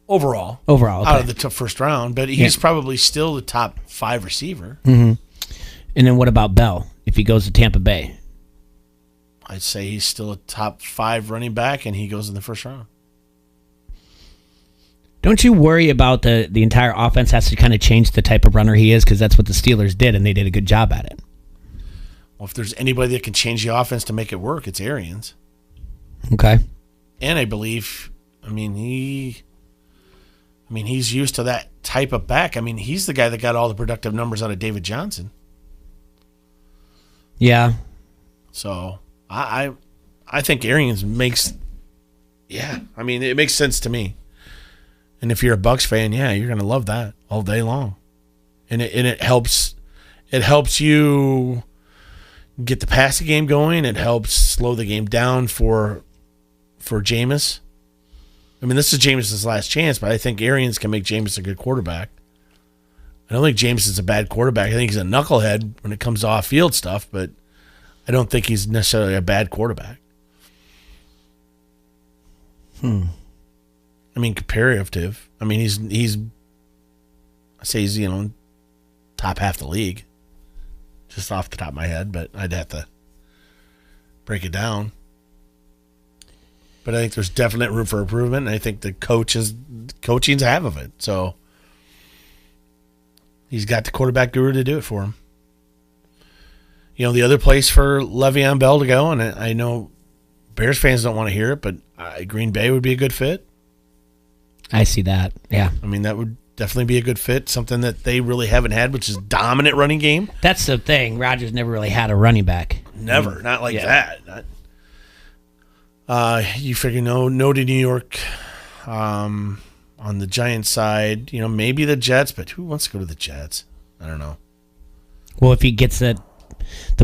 Speaker 2: Overall,
Speaker 3: okay.
Speaker 2: Out of the first round, but he's probably still the top 5 receiver.
Speaker 3: Mm-hmm. And then what about Bell if he goes to Tampa Bay?
Speaker 2: I'd say he's still a top 5 running back, and he goes in the first round.
Speaker 3: Don't you worry about the entire offense has to kind of change the type of runner he is, because that's what the Steelers did, and they did a good job at it.
Speaker 2: Well, if there's anybody that can change the offense to make it work, it's Arians.
Speaker 3: Okay.
Speaker 2: And I believe, he's used to that type of back. I mean, he's the guy that got all the productive numbers out of David Johnson.
Speaker 3: Yeah.
Speaker 2: So I think Arians makes, it makes sense to me. And if you're a Bucs fan, you're going to love that all day long. And it helps you get the passing game going. It helps slow the game down for Jameis. I mean, this is Jameis' last chance, but I think Arians can make Jameis a good quarterback. I don't think Jameis is a bad quarterback. I think he's a knucklehead when it comes to off-field stuff, but I don't think he's necessarily a bad quarterback. I mean, comparative. I mean, he's top half the league, just off the top of my head, but I'd have to break it down. But I think there's definite room for improvement, and I think the coaching's half of it. So he's got the quarterback guru to do it for him. The other place for Le'Veon Bell to go, and I know Bears fans don't want to hear it, but Green Bay would be a good fit.
Speaker 3: I see that, yeah.
Speaker 2: I mean, that would definitely be a good fit, something that they really haven't had, which is dominant running game.
Speaker 3: That's the thing. Rodgers never really had a running back.
Speaker 2: Never, not like that. You figure no to New York on the Giants side. Maybe the Jets, but who wants to go to the Jets? I don't know.
Speaker 3: Well, if he gets the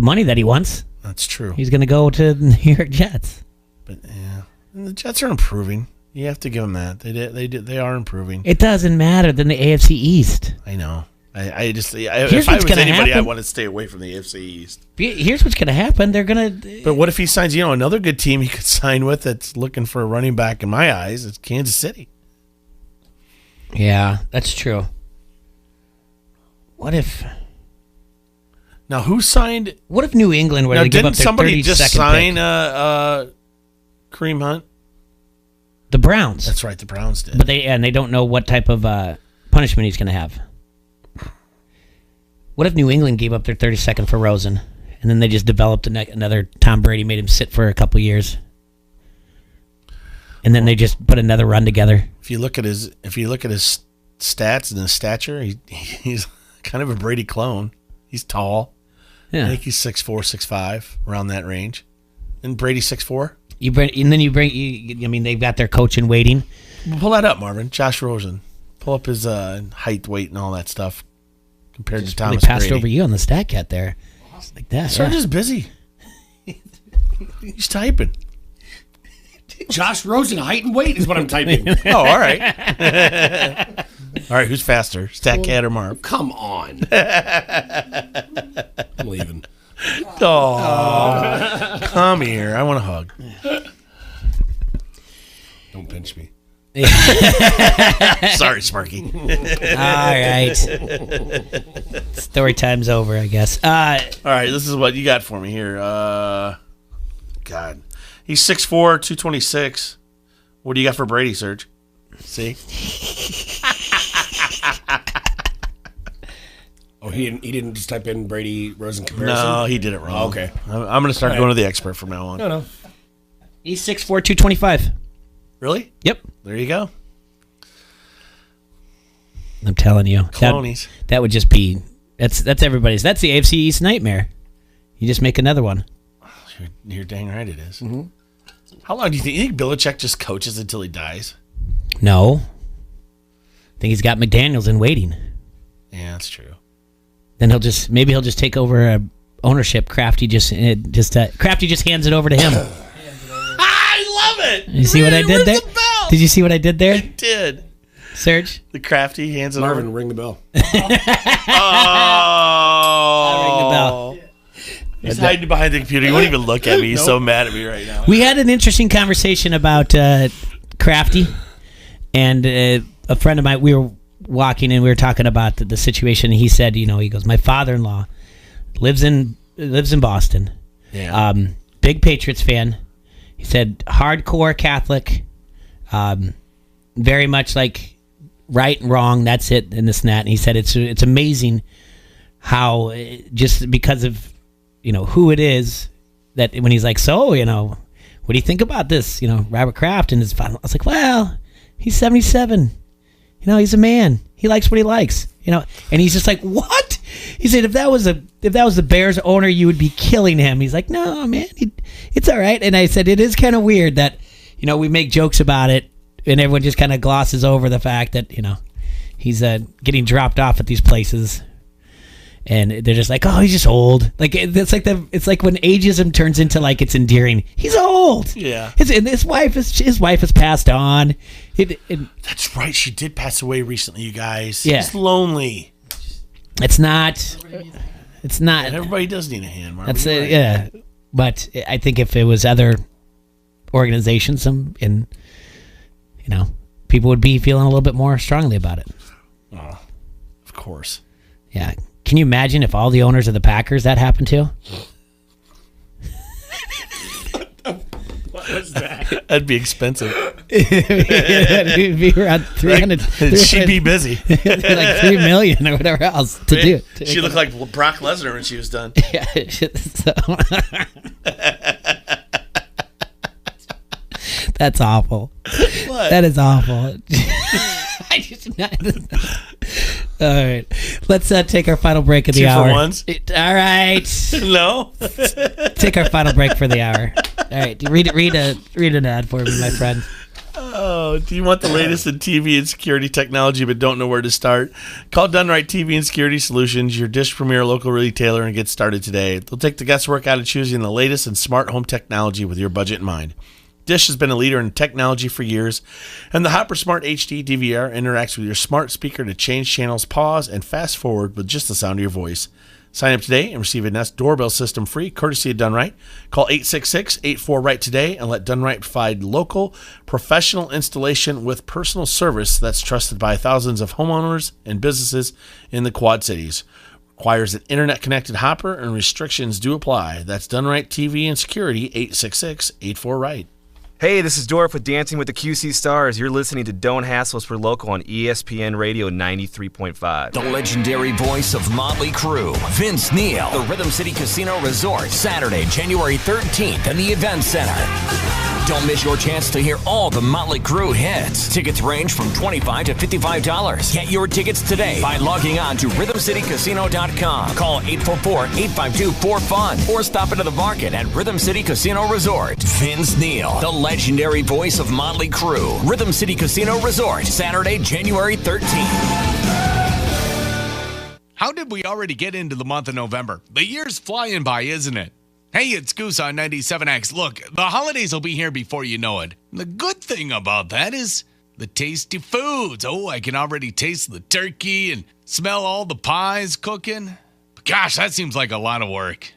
Speaker 3: money that he wants,
Speaker 2: that's true.
Speaker 3: He's going to go to the New York Jets.
Speaker 2: But the Jets are improving. You have to give them that. They are improving.
Speaker 3: It doesn't matter than the AFC East.
Speaker 2: I know. If I was anybody, I want to stay away from the AFC East.
Speaker 3: Here's what's going to happen. They're going to.
Speaker 2: But what if he signs? Another good team he could sign with that's looking for a running back. In my eyes, it's Kansas City.
Speaker 3: Yeah, that's true. What if?
Speaker 2: Now, who signed?
Speaker 3: What if New England were to give up their 32nd pick?
Speaker 2: Didn't somebody just sign Kareem Hunt?
Speaker 3: The Browns.
Speaker 2: That's right, the Browns did.
Speaker 3: But they don't know what type of punishment he's going to have. What if New England gave up their 32nd for Rosen, and then they just developed another Tom Brady, made him sit for a couple years, and then they just put another run together?
Speaker 2: If you look at his stats and his stature, he's kind of a Brady clone. He's tall.
Speaker 3: Yeah.
Speaker 2: I think he's 6'4", 6'5", around that range. And Brady 6'4".
Speaker 3: They've got their coach in waiting.
Speaker 2: Pull that up, Marvin. Josh Rosen. Pull up his height, weight, and all that stuff compared to Thomas
Speaker 3: Brady. They passed
Speaker 2: Brady.
Speaker 3: over you on the stat cat there. Just like that.
Speaker 2: Sarge is busy. He's typing.
Speaker 13: Josh Rosen, height and weight is what I'm typing.
Speaker 2: Oh, all right. All right, who's faster, Stat Cat or Marv?
Speaker 13: Come on. I'm leaving.
Speaker 2: Oh, come here. I want a hug.
Speaker 13: Don't pinch me.
Speaker 2: Sorry, Sparky.
Speaker 3: All right. Story time's over, I guess.
Speaker 2: All right, this is what you got for me here. God. He's 6'4", 226. What do you got for Brady, Serge? See?
Speaker 13: Oh, he didn't just type in Brady Rosen comparison?
Speaker 2: No, he did it wrong.
Speaker 13: Oh, okay.
Speaker 2: I'm going to start going to the expert from now on.
Speaker 13: No.
Speaker 3: He's 6'4", 225.
Speaker 2: Really?
Speaker 3: Yep.
Speaker 2: There you go.
Speaker 3: I'm telling you.
Speaker 2: Clonies.
Speaker 3: That would just be... That's everybody's. That's the AFC East nightmare. You just make another one.
Speaker 2: You're dang right it is. Mm-hmm. How long do you think Belichick just coaches until he dies?
Speaker 3: No. I think he's got McDaniels in waiting.
Speaker 2: Yeah, that's true.
Speaker 3: Then he'll just take over ownership. Crafty just hands it over to him.
Speaker 2: I love it.
Speaker 3: You see what I did there? Did you see what I did there?
Speaker 2: I did.
Speaker 3: Serge?
Speaker 2: The Crafty hands it
Speaker 13: Marvin,
Speaker 2: over.
Speaker 13: ring the bell.
Speaker 2: Oh.
Speaker 3: I'll ring the bell.
Speaker 2: He's hiding behind the computer. He won't even look at me. He's so mad at me right now.
Speaker 3: We had an interesting conversation about Crafty, and a friend of mine, we were walking and we were talking about the situation. He said, he goes, my father-in-law lives in Boston.
Speaker 2: Yeah.
Speaker 3: Big Patriots fan. He said hardcore Catholic, very much like right and wrong, that's it, and this and that. And he said it's amazing how just because of who it is, that when he's like, so, what do you think about this? Robert Kraft and his father. I was like, well, he's 77. He's a man. He likes what he likes. And he's just like, what? He said, if that was the Bears owner, you would be killing him. He's like, no, man, it's all right. And I said, it is kind of weird that, we make jokes about it and everyone just kind of glosses over the fact that, he's getting dropped off at these places. And they're just like, oh, he's just old. Like it's like when ageism turns into like it's endearing. He's old.
Speaker 2: Yeah.
Speaker 3: And his wife has passed on.
Speaker 2: That's right. She did pass away recently, you guys.
Speaker 3: Yeah.
Speaker 2: He's lonely.
Speaker 3: It's not.
Speaker 2: And everybody does need a hand, Mark.
Speaker 3: That's it. Right. Yeah. But I think if it was other organizations, people would be feeling a little bit more strongly about it.
Speaker 2: Oh, of course.
Speaker 3: Yeah. Can you imagine if all the owners of the Packers that happened to?
Speaker 2: What was that? That'd be expensive.
Speaker 3: It'd be around 300.
Speaker 2: She'd be busy.
Speaker 3: Like $3 million or whatever else to do.
Speaker 2: She looked like Brock Lesnar when she was done.
Speaker 3: Yeah. That's awful.
Speaker 2: What?
Speaker 3: That is awful. I just not. All right, let's take our final break of the hour.
Speaker 2: 2 for ones.
Speaker 3: All right.
Speaker 2: No.
Speaker 3: Take our final break for the hour. All right, read an ad for me, my friend.
Speaker 2: Oh, do you want the latest in TV and security technology but don't know where to start? Call Done Right TV and Security Solutions, your Dish Premier local retailer, and get started today. They'll take the guesswork out of choosing the latest in smart home technology with your budget in mind. Dish has been a leader in technology for years, and the Hopper Smart HD DVR interacts with your smart speaker to change channels, pause, and fast forward with just the sound of your voice. Sign up today and receive a Nest doorbell system free, courtesy of Done Right. Call 866-84-RIGHT today and let Done Right provide local, professional installation with personal service that's trusted by thousands of homeowners and businesses in the Quad Cities. Requires an internet-connected hopper, and restrictions do apply. That's Done Right TV and Security, 866-84-RIGHT.
Speaker 21: Hey, this is Dorf with Dancing with the QC Stars. You're listening to Don't Hassle Us, We're Local on ESPN Radio 93.5.
Speaker 5: The legendary voice of Motley Crue, Vince Neil, the Rhythm City Casino Resort, Saturday, January 13th in the Event Center. Don't miss your chance to hear all the Motley Crue hits. Tickets range from $25 to $55. Get your tickets today by logging on to RhythmCityCasino.com. Call 844-852-4FUN or stop into the market at Rhythm City Casino Resort. Vince Neil, the legendary voice of Motley Crue, Rhythm City Casino Resort, Saturday, January 13th.
Speaker 22: How did we already get into the month of November? The year's flying by, isn't it? Hey, it's Goose on 97X. Look, the holidays will be here before you know it. The good thing about that is the tasty foods. Oh, I can already taste the turkey and smell all the pies cooking. But gosh, that seems like a lot of work.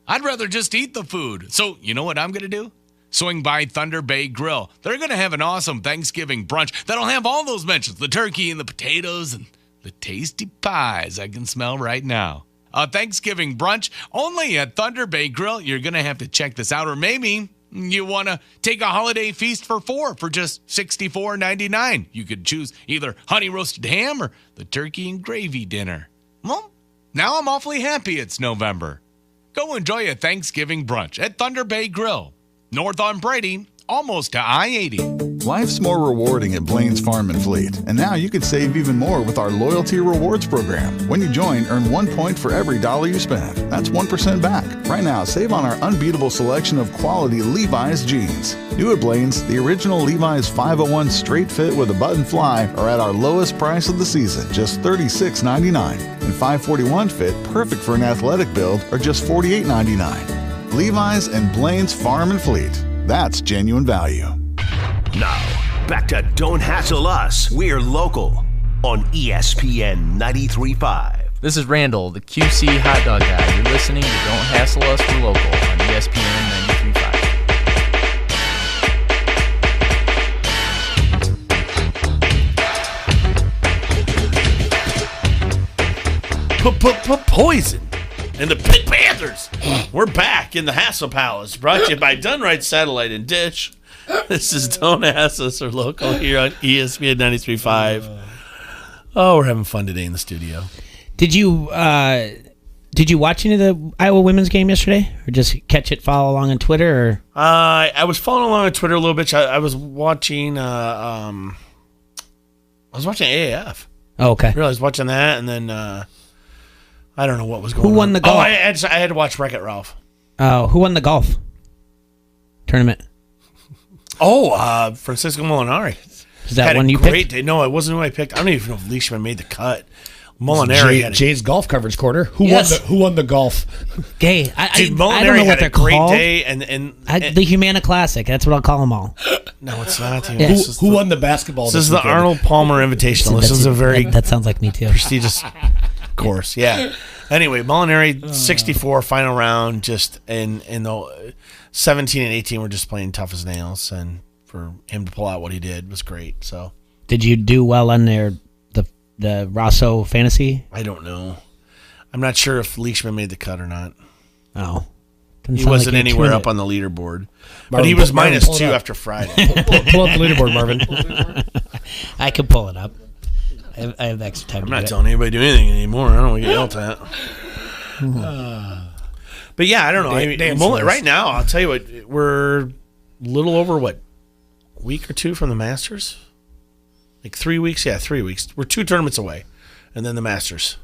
Speaker 22: I'd rather just eat the food. So, you know what I'm going to do? Swing by Thunder Bay Grill. They're going to have an awesome Thanksgiving brunch that'll have all those mentions, the turkey and the potatoes and the tasty pies I can smell right now. A Thanksgiving brunch only at Thunder Bay Grill. You're going to have to check this out. Or maybe you want to take a holiday feast for four for just $64.99. You could choose either honey roasted ham or the turkey and gravy dinner. Well, now I'm awfully happy it's November. Go enjoy a Thanksgiving brunch at Thunder Bay Grill. North on Brady, almost to I-80.
Speaker 23: Life's more rewarding at Blaine's Farm and Fleet, and now you can save even more with our Loyalty Rewards program. When you join, earn 1 point for every dollar you spend. That's 1% back. Right now, save on our unbeatable selection of quality Levi's jeans. New at Blaine's, the original Levi's 501 straight fit with a button fly are at our lowest price of the season, just $36.99. And 541 fit, perfect for an athletic build, are just $48.99. Levi's and Blaine's Farm and Fleet. That's genuine value.
Speaker 14: Now, back to Don't Hassle Us. We're local on ESPN 93.5.
Speaker 24: This is Randall, the QC hot dog guy. You're listening to Don't Hassle Us, We're Local on ESPN
Speaker 2: 93.5. Poison and the Pit Panthers. We're back in the Hassle Palace, brought to you by Done Right Satellite and Dish. This is Don't Hassle Us, We're Local here on ESPN 93.5. Oh, we're having fun today in the studio.
Speaker 3: Did you watch any of the Iowa women's game yesterday, or just catch it, follow along on Twitter? Or?
Speaker 2: I was following along on Twitter a little bit. I was watching. I was watching AAF.
Speaker 3: Oh, okay.
Speaker 2: I was watching that, and then I don't know what was going on.
Speaker 3: Who won the golf?
Speaker 2: Oh, I had to watch Wreck-It Ralph.
Speaker 3: Oh, who won the golf tournament?
Speaker 2: Oh, Francisco Molinari.
Speaker 3: Is that one you picked?
Speaker 2: Great day. No, it wasn't who I picked. I don't even know if Leishman made the cut. Molinari had
Speaker 13: Jay's golf coverage quarter. Who won the golf?
Speaker 3: Gay. I don't know
Speaker 2: Molinari
Speaker 3: what they're
Speaker 2: great
Speaker 3: called.
Speaker 2: Day and
Speaker 3: the Humana Classic. That's what I'll call them all.
Speaker 2: No, it's not.
Speaker 3: Yeah.
Speaker 13: Who won the basketball?
Speaker 2: This is the Arnold Palmer Invitational. This is a very
Speaker 3: that sounds like me too.
Speaker 2: Prestigious course. Yeah. Anyway, Molinari 64 final round. Just in the 17 and 18 were just playing tough as nails, and for him to pull out what he did was great. So,
Speaker 3: did you do well on the Rosso fantasy?
Speaker 2: I don't know. I'm not sure if Leishman made the cut or not.
Speaker 3: Oh.
Speaker 2: He wasn't anywhere up on the leaderboard. But he was -2 after Friday.
Speaker 13: Pull up the leaderboard, Marvin.
Speaker 3: I can pull it up. I have extra time.
Speaker 2: I'm not telling anybody to do anything anymore. I don't want to get yelled at. But yeah, I don't know. Right now, I'll tell you what, we're a little over, week or two from the Masters? Like 3 weeks? Yeah, 3 weeks. We're 2 tournaments away. And then the Masters.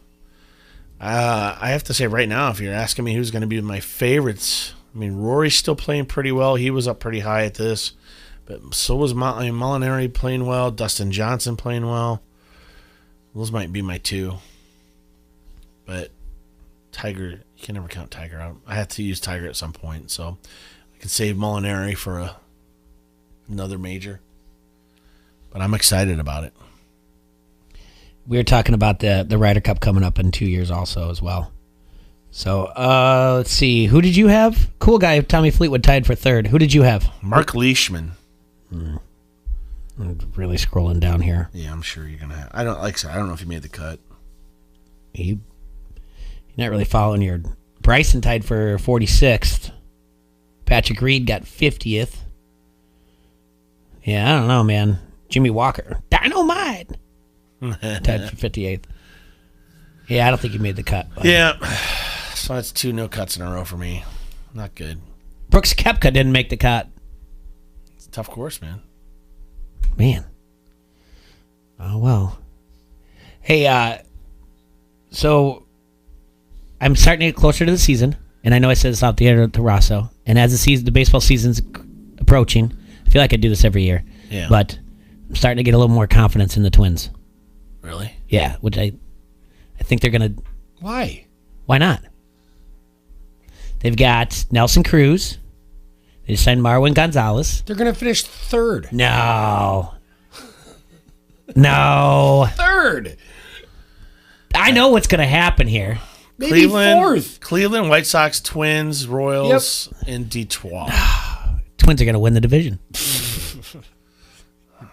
Speaker 2: I have to say right now, if you're asking me who's going to be my favorites, I mean, Rory's still playing pretty well. He was up pretty high at this. But so was Molinari playing well. Dustin Johnson playing well. Those might be my 2. But Tiger, you can never count Tiger out. I have to use Tiger at some point. So I can save Molinari for another major. But I'm excited about it.
Speaker 3: We were talking about the Ryder Cup coming up in 2 years also as well. So let's see. Who did you have? Cool guy, Tommy Fleetwood tied for 3rd. Who did you have?
Speaker 2: Mark Leishman.
Speaker 3: I'm really scrolling down here.
Speaker 2: Yeah, I'm sure you're gonna have. I don't know if he made the cut.
Speaker 3: He Not really following your... Bryson tied for 46th. Patrick Reed got 50th. Yeah, I don't know, man. Jimmy Walker. Dynamite! Tied for 58th. Yeah, I don't think he made the cut. But.
Speaker 2: Yeah. So that's 2 no cuts in a row for me. Not good.
Speaker 3: Brooks Koepka didn't make the cut.
Speaker 2: It's a tough course, man.
Speaker 3: Man. Oh, well. Hey, so I'm starting to get closer to the season, and I know I said this out the air to Rosso, and as the baseball season's approaching, I feel like I do this every year.
Speaker 2: Yeah.
Speaker 3: But I'm starting to get a little more confidence in the Twins.
Speaker 2: Really?
Speaker 3: Yeah, which I think they're going to...
Speaker 13: Why?
Speaker 3: Why not? They've got Nelson Cruz. They just signed Marwin Gonzalez.
Speaker 13: They're going to finish third.
Speaker 3: No. No.
Speaker 13: Third.
Speaker 3: I know what's going to happen here.
Speaker 13: Maybe fourth.
Speaker 2: Cleveland, White Sox, Twins, Royals, and Detroit.
Speaker 3: Twins are going to win the division.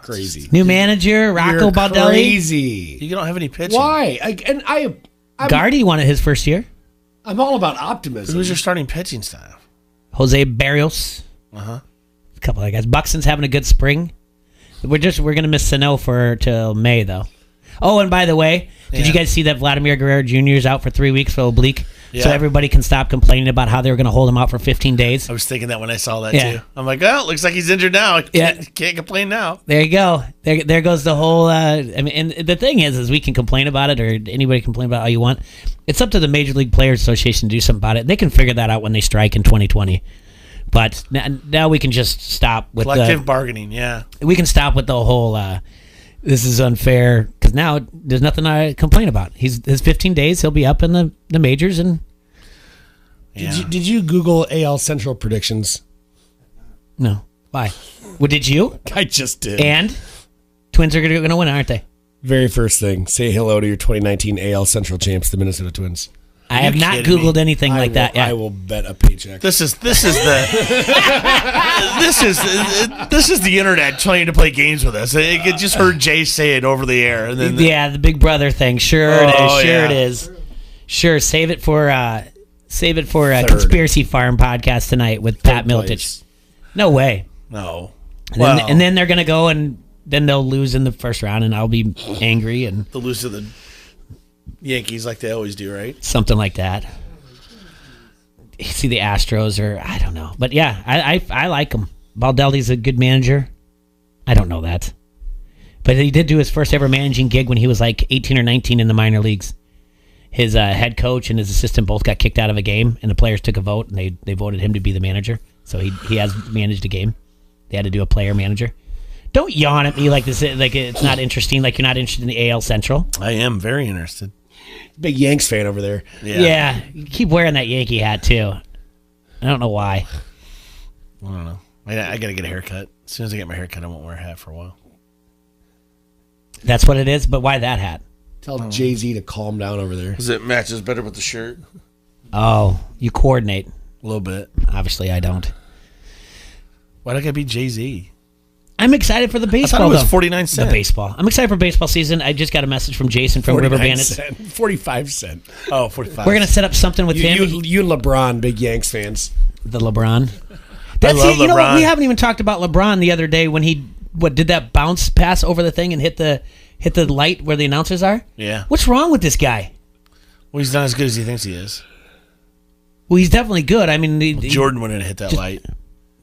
Speaker 13: Crazy.
Speaker 3: New manager, Rocco Baldelli.
Speaker 13: Crazy.
Speaker 2: You don't have any pitching.
Speaker 13: Why? I'm
Speaker 3: Gardy won it his first year.
Speaker 13: I'm all about optimism.
Speaker 2: Who's your starting pitching staff?
Speaker 3: Jose Barrios.
Speaker 2: Uh-huh.
Speaker 3: A couple of guys. Buxton's having a good spring. We're gonna miss Sano till May though. Oh, and by the way, did you guys see that Vladimir Guerrero Jr. is out for 3 weeks for oblique?
Speaker 2: Yeah.
Speaker 3: So everybody can stop complaining about how they were going to hold him out for 15 days.
Speaker 2: I was thinking that when I saw that too. I'm like, oh, looks like he's injured now. Can't complain now.
Speaker 3: There you go. There goes the whole. And the thing is we can complain about it, or anybody can complain about it all you want. It's up to the Major League Players Association to do something about it. They can figure that out when they strike in 2020. But now we can just stop with
Speaker 2: collective bargaining. Yeah,
Speaker 3: we can stop with the whole. This is unfair because now there's nothing I complain about. His 15 days, he'll be up in the majors. And
Speaker 13: did you Google AL Central predictions?
Speaker 3: No. Why? Well, did you?
Speaker 13: I just did.
Speaker 3: And Twins are going to win, aren't they?
Speaker 13: Very first thing, say hello to your 2019 AL Central champs, the Minnesota Twins.
Speaker 3: I have not Googled anything like that yet.
Speaker 13: I will bet a paycheck.
Speaker 2: This is the this is the internet trying to play games with us. I just heard Jay say it over the air, and then
Speaker 3: the Big Brother thing. Sure it is. Sure, save it for a Conspiracy Farm podcast tonight with Pat Miltich. No way.
Speaker 2: No.
Speaker 3: And then they're gonna go and then they'll lose in the first round, and I'll be angry and
Speaker 2: they'll lose to the Yankees like they always do, right?
Speaker 3: Something like that. You see the Astros, or I don't know, but yeah, I like him. Baldelli's a good manager. I don't know that, but he did do his first ever managing gig when he was like 18 or 19 in the minor leagues. His head coach and his assistant both got kicked out of a game, and the players took a vote, and they voted him to be the manager. So he has managed a game. They had to do a player manager. Don't yawn at me like this. Like it's not interesting. Like you're not interested in the AL Central.
Speaker 2: I am very interested.
Speaker 13: Big Yanks fan over there.
Speaker 3: Yeah. You keep wearing that Yankee hat too. I don't know why.
Speaker 2: I don't know. I got to get a haircut. As soon as I get my haircut, I won't wear a hat for a while.
Speaker 3: That's what it is. But why that hat?
Speaker 13: Tell Jay-Z to calm down over there.
Speaker 2: Because it matches better with the shirt.
Speaker 3: Oh, you coordinate.
Speaker 2: A little bit.
Speaker 3: Obviously, I don't.
Speaker 2: Why do I got to be Jay-Z?
Speaker 3: I'm excited for the baseball.
Speaker 2: I thought it was 49 cents.
Speaker 3: The baseball. I'm excited for baseball season. I just got a message from Jason from River Bandits.
Speaker 13: 45 cents.
Speaker 2: Oh, 45.
Speaker 3: We're going to set up something with him.
Speaker 13: You and LeBron, big Yanks fans.
Speaker 3: The LeBron.
Speaker 2: I love LeBron.
Speaker 3: You know what? We haven't even talked about LeBron the other day when he did that bounce pass over the thing and hit the light where the announcers are?
Speaker 2: Yeah.
Speaker 3: What's wrong with this guy?
Speaker 2: Well, he's not as good as he thinks he is.
Speaker 3: Well, he's definitely good. I mean,
Speaker 2: Jordan wouldn't have hit that light.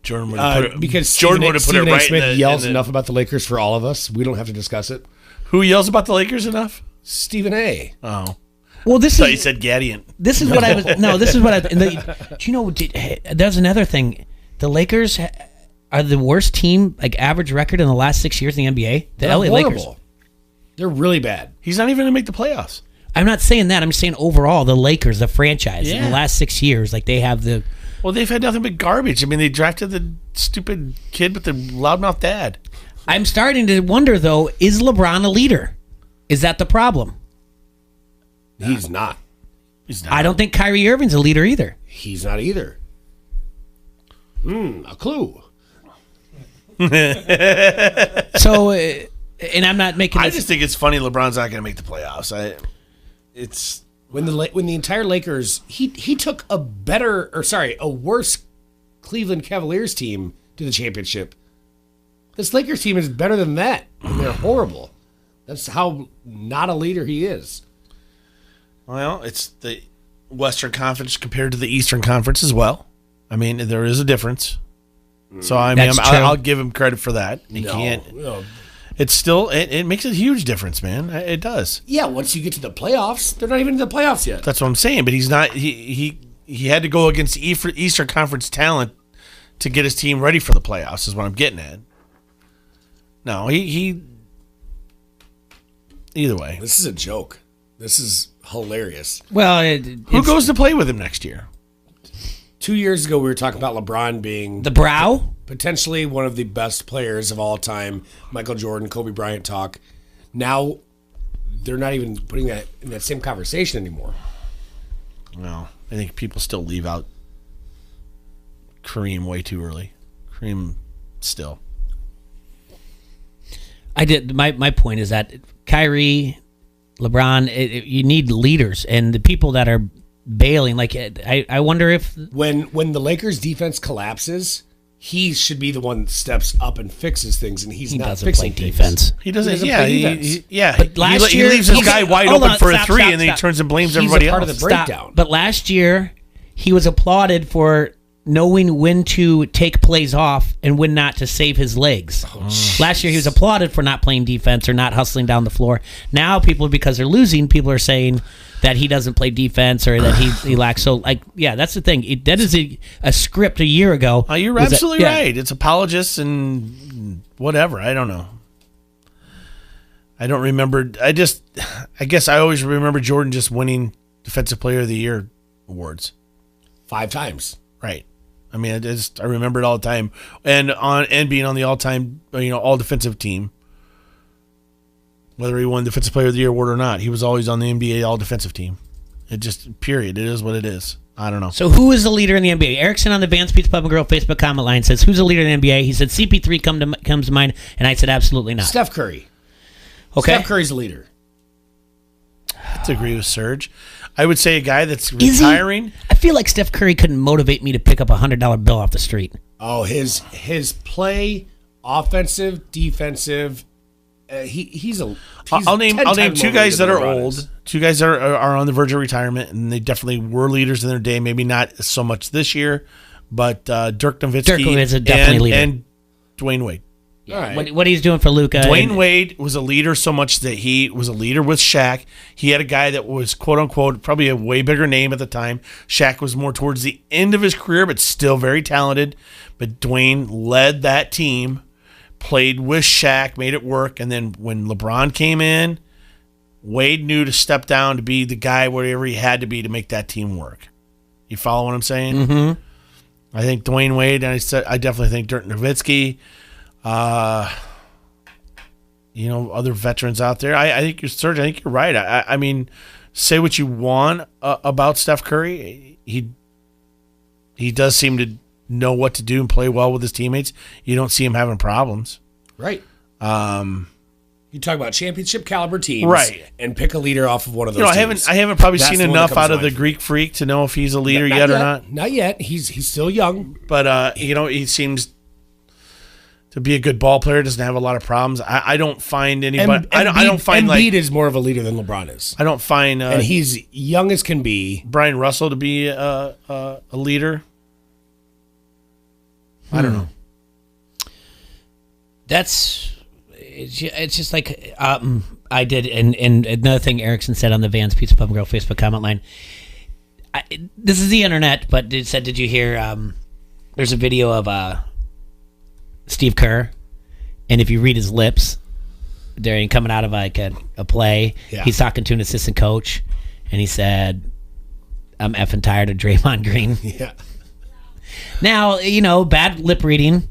Speaker 2: Jordan would have put it
Speaker 13: because
Speaker 2: Jordan would have put it right.
Speaker 13: Smith yells enough about the Lakers for all of us. We don't have to discuss it.
Speaker 2: Who yells about the Lakers enough?
Speaker 13: Stephen A.
Speaker 2: Oh,
Speaker 3: well, this
Speaker 2: I
Speaker 3: is.
Speaker 2: You said Gadiant.
Speaker 3: This is what I was. No, this is what I. Do you know? There's another thing. The Lakers are the worst team, like average record in the last 6 years in the NBA. The LA Lakers.
Speaker 13: They're really bad.
Speaker 2: He's not even going to make the playoffs.
Speaker 3: I'm not saying that. I'm just saying overall, the Lakers, the franchise, in the last 6 years, like they have the.
Speaker 2: Well, they've had nothing but garbage. I mean, they drafted the stupid kid with the loudmouth dad.
Speaker 3: I'm starting to wonder, though, is LeBron a leader? Is that the problem?
Speaker 13: He's not.
Speaker 2: He's not.
Speaker 3: I don't think Kyrie Irving's a leader either.
Speaker 13: He's not either. A clue.
Speaker 3: So, and I'm not making.
Speaker 2: I just think it's funny. LeBron's not going to make the playoffs.
Speaker 13: When the entire Lakers, he took a worse Cleveland Cavaliers team to the championship. This Lakers team is better than that. And they're horrible. That's how not a leader he is.
Speaker 2: Well, it's the Western Conference compared to the Eastern Conference as well. I mean, there is a difference. So I'll give him credit for that. No. It's still it makes a huge difference, man. It does.
Speaker 13: Yeah, once you get to the playoffs, they're not even in the playoffs yet.
Speaker 2: That's what I'm saying. But he's not. He had to go against Eastern Conference talent to get his team ready for the playoffs. Is what I'm getting at. No, he. Either way,
Speaker 13: this is a joke. This is hilarious.
Speaker 3: Well,
Speaker 2: who goes to play with him next year?
Speaker 13: 2 years ago, we were talking about LeBron being
Speaker 3: the brow,
Speaker 13: potentially one of the best players of all time. Michael Jordan, Kobe Bryant talk. Now, they're not even putting that in that same conversation anymore.
Speaker 2: No, I think people still leave out Kareem way too early. Kareem still.
Speaker 3: I did. My point is that Kyrie, LeBron, you need leaders, and the people that are bailing. Like I wonder if
Speaker 13: when the Lakers defense collapses, he should be the one that steps up and fixes things, and he
Speaker 3: not
Speaker 13: fixing
Speaker 3: play defense.
Speaker 2: He doesn't
Speaker 3: play
Speaker 2: defense.
Speaker 3: But last year,
Speaker 2: he leaves this guy wide open for a three, and then he turns and blames everybody else.
Speaker 13: Part of the breakdown.
Speaker 3: But last year, he was applauded for knowing when to take plays off and when not to save his legs. Last year, he was applauded for not playing defense or not hustling down the floor. Now, because they're losing, people are saying that he doesn't play defense or that he lacks. So, that's the thing. That is a script a year ago.
Speaker 2: You're absolutely right. It's apologists and whatever. I don't know. I don't remember. I guess I always remember Jordan just winning Defensive Player of the Year awards
Speaker 13: 5 times.
Speaker 2: Right. I mean, I remember it all the time, and being on the all-time, all defensive team. Whether he won Defensive Player of the Year award or not, he was always on the NBA all defensive team. It just period. It is what it is. I don't know.
Speaker 3: So who is the leader in the NBA? Erickson on the Vance Pizza Pub and Grill Facebook comment line says, "Who's the leader in the NBA?" He said CP3 comes to mind, and I said absolutely not.
Speaker 13: Steph Curry.
Speaker 3: Okay,
Speaker 13: Steph Curry's the leader.
Speaker 2: I have to agree with Serge. I would say a guy that's retiring.
Speaker 3: I feel like Steph Curry couldn't motivate me to pick up a $100 bill off the street.
Speaker 13: Oh, his play, offensive, defensive.
Speaker 2: I'll name 2 guys that are old. 2 guys that are on the verge of retirement, and they definitely were leaders in their day. Maybe not so much this year, but Dirk Nowitzki and Dwayne Wade.
Speaker 3: Yeah. All right. What he's doing for Luka.
Speaker 2: Dwayne Wade was a leader so much that he was a leader with Shaq. He had a guy that was, quote unquote, probably a way bigger name at the time. Shaq was more towards the end of his career, but still very talented. But Dwayne led that team, played with Shaq, made it work. And then when LeBron came in, Wade knew to step down to be the guy wherever he had to be to make that team work. You follow what I'm saying?
Speaker 3: Mm-hmm.
Speaker 2: I think Dwayne Wade, and I definitely think Dirk Nowitzki. Other veterans out there. I think you're Serge. I think you're right. I mean, say what you want about Steph Curry. He does seem to know what to do and play well with his teammates. You don't see him having problems.
Speaker 13: Right. You talk about championship caliber teams,
Speaker 2: right?
Speaker 13: And pick a leader off of one of those. teams.
Speaker 2: I haven't probably seen enough out of the Greek Freak to know if he's a leader yet or not.
Speaker 13: Not yet. He's still young,
Speaker 2: but he seems to be a good ball player. Doesn't have a lot of problems. I don't find anybody. I don't find
Speaker 13: Embiid is more of a leader than LeBron is.
Speaker 2: I don't find
Speaker 13: and he's young as can be.
Speaker 2: Brian Russell to be a leader. I don't know.
Speaker 3: It's just like I did, and another thing Erickson said on the Vans Pizza Pub and Grill Facebook comment line. This is the internet, but it said, did you hear? There's a video of Steve Kerr, and if you read his lips during coming out of like a play, he's talking to an assistant coach, and he said, "I'm effing tired of Draymond Green."
Speaker 13: Yeah.
Speaker 3: Now, bad lip reading.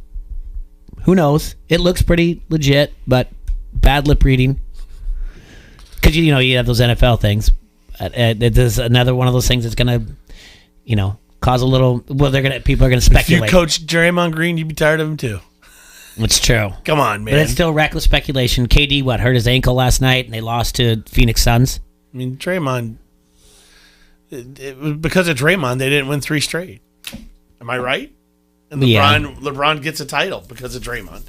Speaker 3: Who knows? It looks pretty legit, but bad lip reading. Because, you have those NFL things. There's another one of those things that's going to, cause a little... Well, people are going to speculate.
Speaker 2: If you coach Draymond Green, you'd be tired of him too.
Speaker 3: It's true.
Speaker 2: Come on, man.
Speaker 3: But it's still reckless speculation. KD, hurt his ankle last night, and they lost to Phoenix Suns?
Speaker 2: I mean, Draymond... It was because of Draymond, they didn't win 3 straight. Am I right? And LeBron gets a title because of Draymond.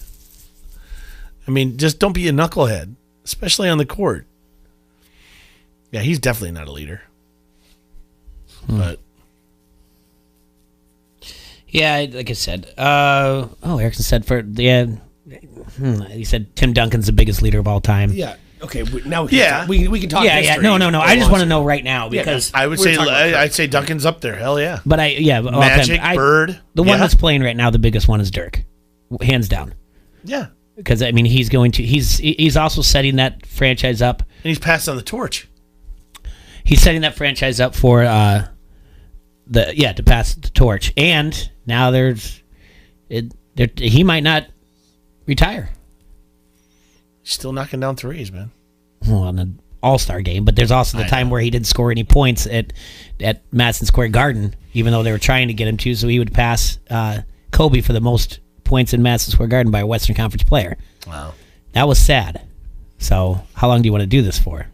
Speaker 2: I mean, just don't be a knucklehead, especially on the court. Yeah, he's definitely not a leader. But
Speaker 3: yeah, like I said, Erickson said he said Tim Duncan's the biggest leader of all time.
Speaker 13: Yeah. Okay. Now we can talk.
Speaker 3: Yeah.
Speaker 13: History.
Speaker 3: No. I just want to know right now because
Speaker 2: I would say I'd say Duncan's up there. Hell yeah.
Speaker 3: But
Speaker 2: Magic, Bird.
Speaker 3: The one that's playing right now, the biggest one is Dirk, hands down.
Speaker 2: Yeah.
Speaker 3: Because I mean, he's also setting that franchise up,
Speaker 2: and he's passed on the torch.
Speaker 3: He's setting that franchise up for to pass the torch, and now he might not retire.
Speaker 2: Still knocking down threes, man.
Speaker 3: Well, in an All-Star game, but there's also the time where he didn't score any points at Madison Square Garden, even though they were trying to get him to, so he would pass Kobe for the most points in Madison Square Garden by a Western Conference player.
Speaker 2: Wow.
Speaker 3: That was sad. So how long do you want to do this for?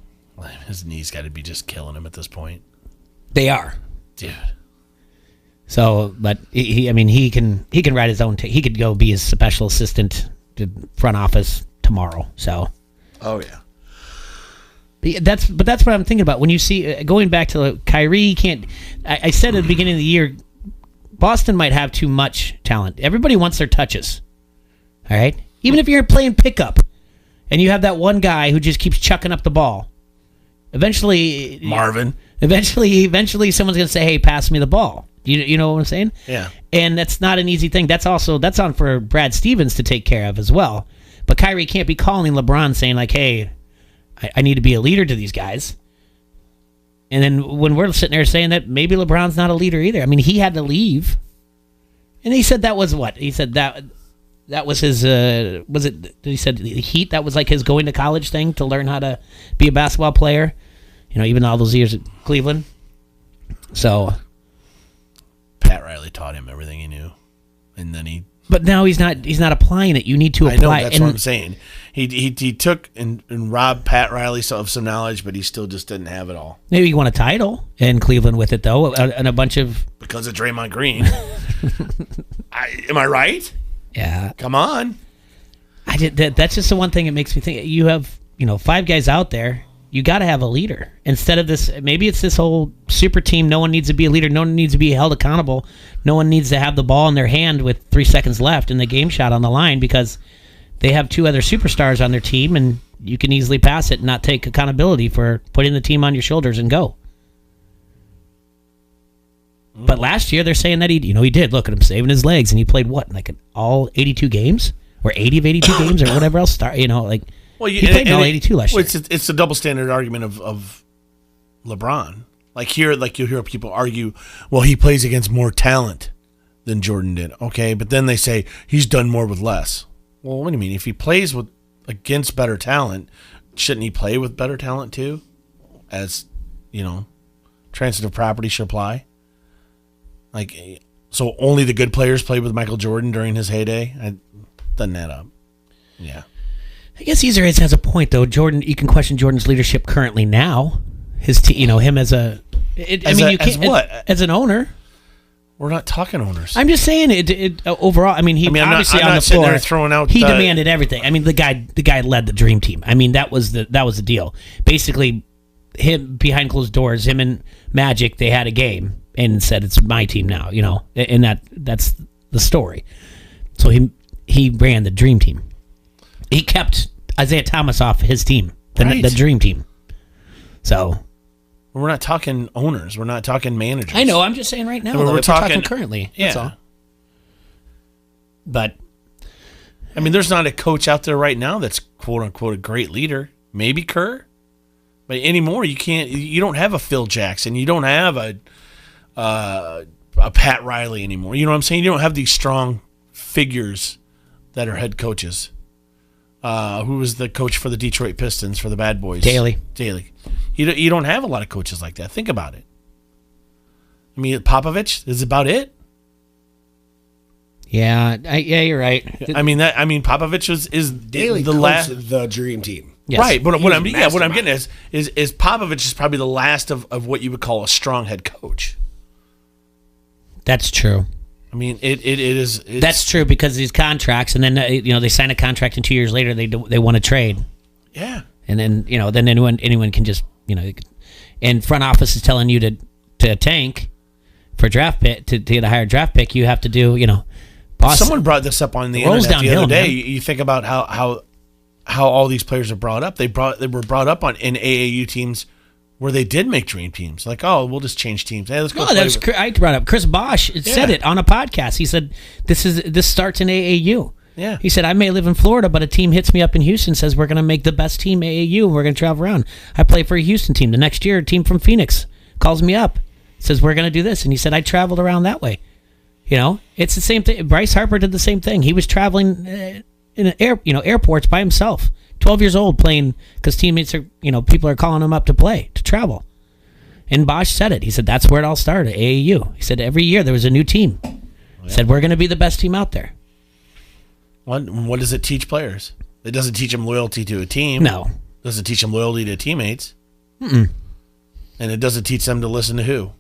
Speaker 2: His knees got to be just killing him at this point.
Speaker 3: They are.
Speaker 2: Dude.
Speaker 3: So, but he can write his own. He could go be his special assistant to front office tomorrow. So.
Speaker 2: Oh yeah.
Speaker 3: But that's what I'm thinking about when you see going back to Kyrie. Can't. I said at the beginning of the year, Boston might have too much talent. Everybody wants their touches. All right, even if you're playing pickup, and you have that one guy who just keeps chucking up the ball. Eventually,
Speaker 2: Marvin.
Speaker 3: Eventually, someone's going to say, "Hey, pass me the ball." You know what I'm saying?
Speaker 2: Yeah.
Speaker 3: And that's not an easy thing. That's on for Brad Stevens to take care of as well. But Kyrie can't be calling LeBron saying like, "Hey, I need to be a leader to these guys." And then when we're sitting there saying that maybe LeBron's not a leader either. I mean, he had to leave, and he said that was what he said that was his. Was it? He said the Heat. That was like his going to college thing to learn how to be a basketball player. You know, even all those years at Cleveland. So,
Speaker 2: Pat Riley taught him everything he knew, and then he.
Speaker 3: But now he's not applying it. You need to apply.
Speaker 2: I know, that's what I'm saying. He took and robbed Pat Riley of some knowledge, but he still just didn't have it all.
Speaker 3: Maybe he won a title in Cleveland with it though, and a bunch of
Speaker 2: because of Draymond Green. Am I right?
Speaker 3: Yeah.
Speaker 2: Come on.
Speaker 3: That's just the one thing that makes me think. You have 5 guys out there. You got to have a leader instead of this. Maybe it's this whole super team. No one needs to be a leader. No one needs to be held accountable. No one needs to have the ball in their hand with 3 seconds left and the game shot on the line because they have 2 other superstars on their team, and you can easily pass it and not take accountability for putting the team on your shoulders and go. But last year they're saying that he did. Look at him saving his legs, and he played like all 82 games or 80 of 82 games or whatever else. Well, he played all 82 last year.
Speaker 2: It's the double standard argument of LeBron. Like you'll hear people argue, well, he plays against more talent than Jordan did. Okay, but then they say he's done more with less. Well, what do you mean? If he plays against better talent, shouldn't he play with better talent too? As transitive property should apply. Like, so only the good players played with Michael Jordan during his heyday? Doesn't add up. Yeah.
Speaker 3: I guess Easer has a point, though. Jordan, you can question Jordan's leadership currently now. His him as a... As an owner.
Speaker 2: We're not talking owners.
Speaker 3: I'm just saying it overall. I mean, obviously
Speaker 2: I'm
Speaker 3: on
Speaker 2: not
Speaker 3: the floor,
Speaker 2: there throwing out
Speaker 3: he demanded everything. I mean, the guy led the dream team. I mean, that was the deal. Basically, him behind closed doors, him and Magic, they had a game and said it's my team now. And that's the story. So he ran the dream team. He kept Isaiah Thomas off his team, the dream team. So
Speaker 2: we're not talking owners. We're not talking managers.
Speaker 3: I know. I'm just saying right now. We're talking currently.
Speaker 2: Yeah.
Speaker 3: That's all. But
Speaker 2: I mean, there's not a coach out there right now that's quote unquote a great leader. Maybe Kerr, but anymore you can't. You don't have a Phil Jackson. You don't have a Pat Riley anymore. You know what I'm saying? You don't have these strong figures that are head coaches. Who was the coach for the Detroit Pistons for the Bad Boys?
Speaker 3: Daly.
Speaker 2: You don't have a lot of coaches like that. Think about it. I mean, Popovich is about it.
Speaker 3: Yeah, you're right.
Speaker 2: I mean Popovich is
Speaker 13: Daly
Speaker 2: the last
Speaker 13: the dream team.
Speaker 3: Yes.
Speaker 2: Right, but what I'm
Speaker 21: mastermind.
Speaker 2: getting at is Popovich is probably the last of what you would call a strong head coach.
Speaker 3: That's true.
Speaker 2: I mean, it is.
Speaker 3: That's true because of these contracts, and then they sign a contract, and 2 years later they want to trade.
Speaker 2: Yeah,
Speaker 3: and then then anyone can just and front office is telling you to tank for draft pick to get a higher draft pick. You have to do boss.
Speaker 2: Someone brought this up on the
Speaker 3: rolls
Speaker 2: internet the
Speaker 3: downhill,
Speaker 2: other day.
Speaker 3: man.
Speaker 2: You think about how all these players are brought up. They were brought up in AAU teams where they did make dream teams. Like, oh, we'll just change teams. Hey, let's go.
Speaker 3: I brought up Chris Bosch. Said it on a podcast. He said this starts in AAU.
Speaker 2: Yeah.
Speaker 3: He said, I may live in Florida, but a team hits me up in Houston, says we're going to make the best team AAU, and we're going to travel around. I play for a Houston team. The next year, a team from Phoenix calls me up, says we're going to do this. And he said, I traveled around that way. It's the same thing. Bryce Harper did the same thing. He was traveling in airports by himself, 12 years old, playing because teammates are, people are calling him up to play, to travel. And Bosch said it. He said, that's where it all started, AAU. He said, every year there was a new team. He said, we're going to be the best team out there.
Speaker 2: What does it teach players? It doesn't teach them loyalty to a team.
Speaker 3: No.
Speaker 2: It doesn't teach them loyalty to teammates.
Speaker 3: Mm-mm.
Speaker 2: And it doesn't teach them to listen to who?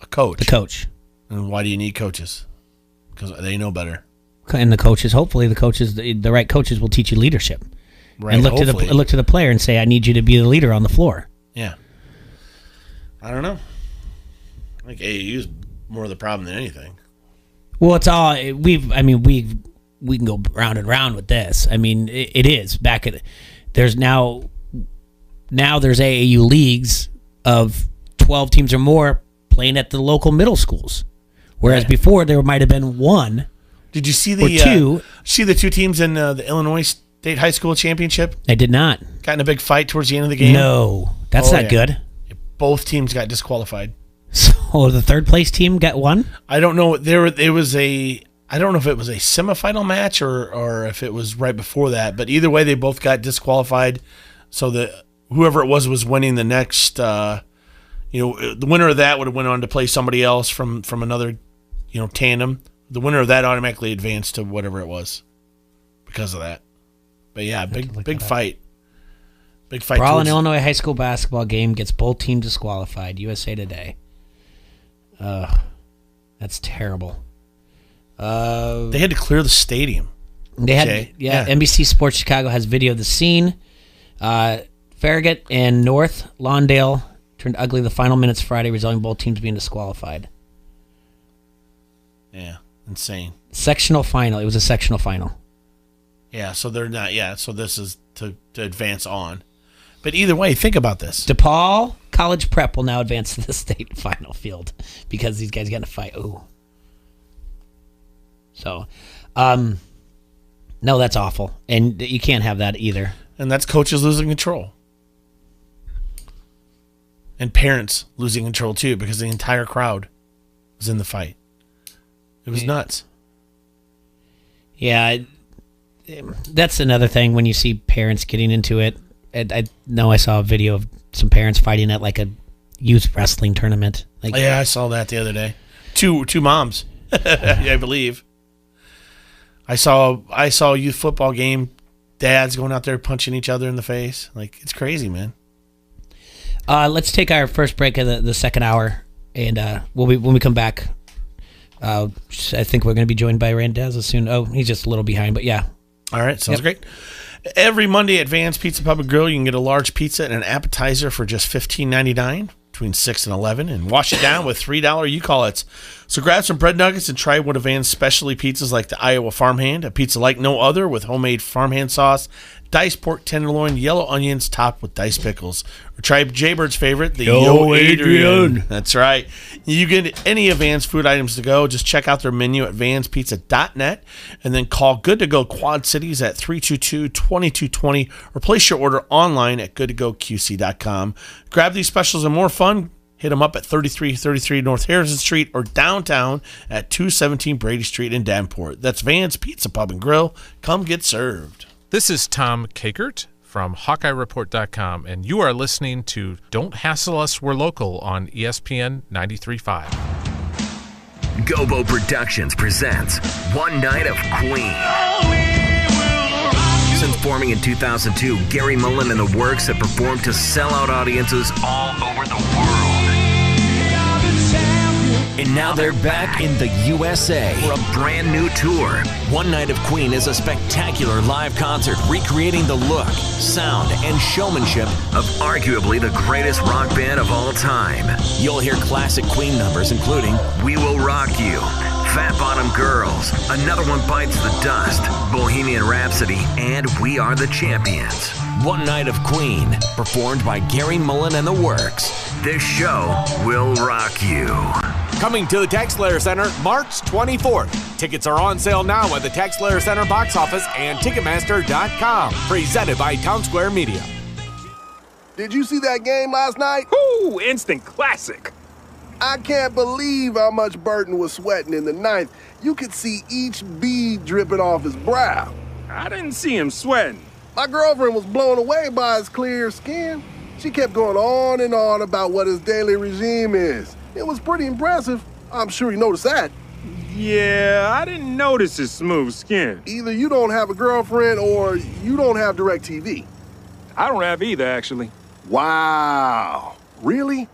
Speaker 2: A coach.
Speaker 3: The coach.
Speaker 2: And why do you need coaches? Because they know better.
Speaker 3: And the coaches, hopefully the right coaches will teach you leadership.
Speaker 2: Right,
Speaker 3: and look
Speaker 2: hopefully.
Speaker 3: to the player and say, I need you to be the leader on the floor.
Speaker 2: Yeah. I don't know. I think AAU is more of the problem than anything.
Speaker 3: Well, it's all we can go round and round with this. I mean, it is there's now there's AAU leagues of 12 teams or more playing at the local middle schools, whereas before there might have been one.
Speaker 2: Did you see
Speaker 3: two?
Speaker 2: See the two teams in the Illinois State High School Championship?
Speaker 3: I did not.
Speaker 2: Got in a big fight towards the end of the game.
Speaker 3: No, that's not good.
Speaker 2: Both teams got disqualified.
Speaker 3: So the third place team got one?
Speaker 2: I don't know. I don't know if it was a semifinal match or if it was right before that, but either way, they both got disqualified. So whoever it was winning the next. The winner of that would have went on to play somebody else from another, tandem. The winner of that automatically advanced to whatever it was because of that. But yeah, big fight. Big fight.
Speaker 3: Brawl in Illinois high school basketball game gets both teams disqualified. USA Today. That's terrible.
Speaker 2: They had to clear the stadium.
Speaker 3: They had, NBC Sports Chicago has video of the scene. Farragut and North Lawndale turned ugly the final minutes Friday, resulting in both teams being disqualified.
Speaker 2: Yeah, insane.
Speaker 3: Sectional final. It was a sectional final.
Speaker 2: Yeah, so they're not. Yeah, so this is to advance on. But either way, think about this.
Speaker 3: DePaul College Prep will now advance to the state final field because these guys got in a fight. Ooh. So, no, that's awful. And you can't have that either.
Speaker 2: And that's coaches losing control. And parents losing control too because the entire crowd was in the fight. It was nuts.
Speaker 3: Yeah, that's another thing when you see parents getting into it. I know I saw a video of some parents fighting at like a youth wrestling tournament.
Speaker 2: Yeah, I saw that the other day. Two moms, yeah, I believe. I saw a youth football game. Dads going out there punching each other in the face. Like, it's crazy, man.
Speaker 3: Let's take our first break of the second hour, and when we come back, I think we're going to be joined by Randazza soon. Oh, he's just a little behind, but yeah.
Speaker 2: All right, sounds great. Every Monday at Van's Pizza Pub and Grill, you can get a large pizza and an appetizer for just $15.99 between 6 and 11 and wash it down with $3 you-call-its. So grab some bread nuggets and try one of Van's specialty pizzas like the Iowa Farmhand, a pizza like no other with homemade farmhand sauce, diced pork tenderloin, yellow onions topped with diced pickles. Or try Jaybird's favorite, the Yo Adrian. That's right. You get any of Van's food items to go. Just check out their menu at vanspizza.net and then call Good To Go Quad Cities at 322-2220 or place your order online at goodtogoqc.com. Grab these specials and more fun. Hit them up at 3333 North Harrison Street or downtown at 217 Brady Street in Davenport. That's Van's Pizza Pub and Grill. Come get served.
Speaker 1: This is Tom Kakert from HawkeyeReport.com, and you are listening to Don't Hassle Us, We're Local on ESPN 93.5.
Speaker 14: Gobo Productions presents One Night of Queen.
Speaker 5: Since forming in 2002, Gary Mullen and the Works have performed to sellout audiences all over the world. And now they're back in the USA for a brand new tour. One Night of Queen is a spectacular live concert recreating the look, sound, and showmanship of arguably the greatest rock band of all time. You'll hear classic Queen numbers including We Will Rock You, Fat Bottom Girls, Another One Bites the Dust, Bohemian Rhapsody, and We Are the Champions. One Night of Queen, performed by Gary Mullen and the Works. This show will rock you.
Speaker 20: Coming to the TextLayer Center March 24th. Tickets are on sale now at the TextLayer Center box office and Ticketmaster.com. Presented by Town Square Media.
Speaker 10: Did you see that game last night?
Speaker 11: Ooh, instant classic.
Speaker 10: I can't believe how much Burton was sweating in the ninth. You could see each bead dripping off his brow.
Speaker 11: I didn't see him sweating.
Speaker 10: My girlfriend was blown away by his clear skin. She kept going on and on about what his daily regime is. It was pretty impressive. I'm sure you noticed that.
Speaker 11: Yeah, I didn't notice his smooth skin.
Speaker 10: Either you don't have a girlfriend or you don't have DirecTV.
Speaker 11: I don't have either, actually.
Speaker 10: Wow. Really?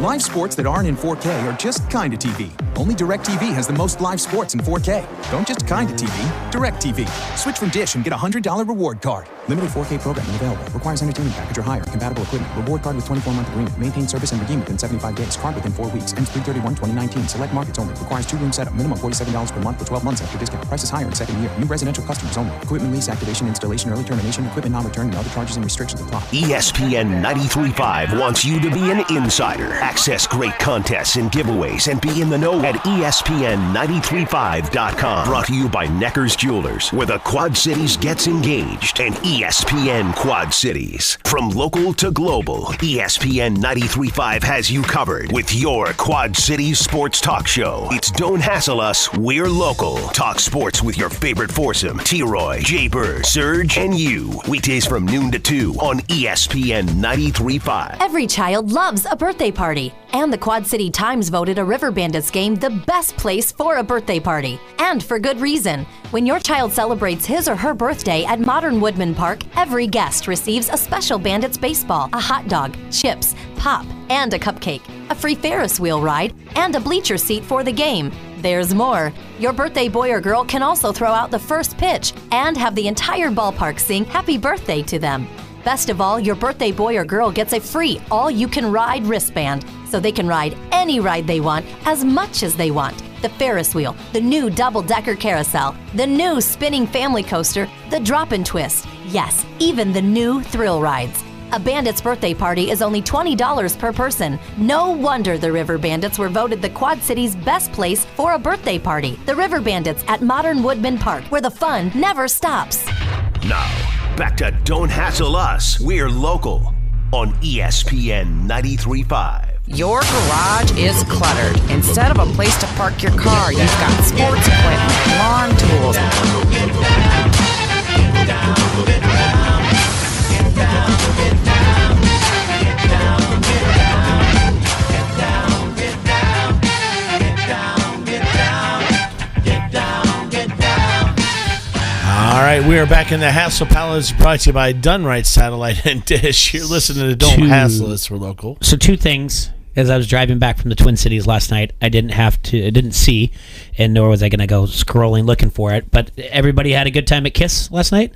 Speaker 12: Live sports that aren't in 4K are just kinda TV. Only DirecTV has the most live sports in 4K. Don't just kinda TV, DirecTV. Switch from Dish and get a $100 reward card. Limited 4K programming available. Requires entertainment package or higher. Compatible equipment. Reward card with 24-month agreement. Maintain service and redeem within 75 days. Card within 4 weeks. Ends 3/31/2019. Select markets only. Requires 2-room setup. Minimum $47 per month for 12 months after discount. Price is higher in second year. New residential customers only. Equipment lease, activation, installation, early termination, equipment non-return, and other charges and restrictions apply.
Speaker 14: ESPN 93.5 wants you to be an insider. Access great contests and giveaways and be in the know at ESPN935.com. Brought to you by Necker's Jewelers, where the Quad Cities gets engaged, and ESPN Quad Cities. From local to global, ESPN 93.5 has you covered with your Quad Cities sports talk show. It's Don't Hassle Us, We're Local. Talk sports with your favorite foursome, T-Roy, Jay-Bird, Serge, and you. Weekdays from noon to 2 on ESPN 93.5.
Speaker 4: Every child loves a birthday party. And the Quad City Times voted a River Bandits game the best place for a birthday party. And for good reason. When your child celebrates his or her birthday at Modern Woodman Park, every guest receives a special Bandits baseball, a hot dog, chips, pop, and a cupcake, a free Ferris wheel ride, and a bleacher seat for the game. There's more. Your birthday boy or girl can also throw out the first pitch and have the entire ballpark sing happy birthday to them. Best of all, your birthday boy or girl gets a free all-you-can-ride wristband, so they can ride any ride they want as much as they want. The Ferris wheel, the new double-decker carousel, the new spinning family coaster, the drop and twist. Yes, even the new thrill rides. A Bandits birthday party is only $20 per person. No wonder the River Bandits were voted the Quad City's best place for a birthday party. The River Bandits at Modern Woodman Park, where the fun never stops.
Speaker 14: Now, back to Don't Hassle Us, We're Local on ESPN 93.5.
Speaker 7: Your garage is cluttered. Instead of a place to park your car, you've got sports equipment, lawn tools.
Speaker 2: All right, we are back in the Hassle Palace, brought to you by Done Right Satellite and Dish. You're listening to Don't Hassle Us, We're Local.
Speaker 3: So two things. As I was driving back from the Twin Cities last night, I didn't see, and nor was I going to go scrolling looking for it, but everybody had a good time at KISS last night?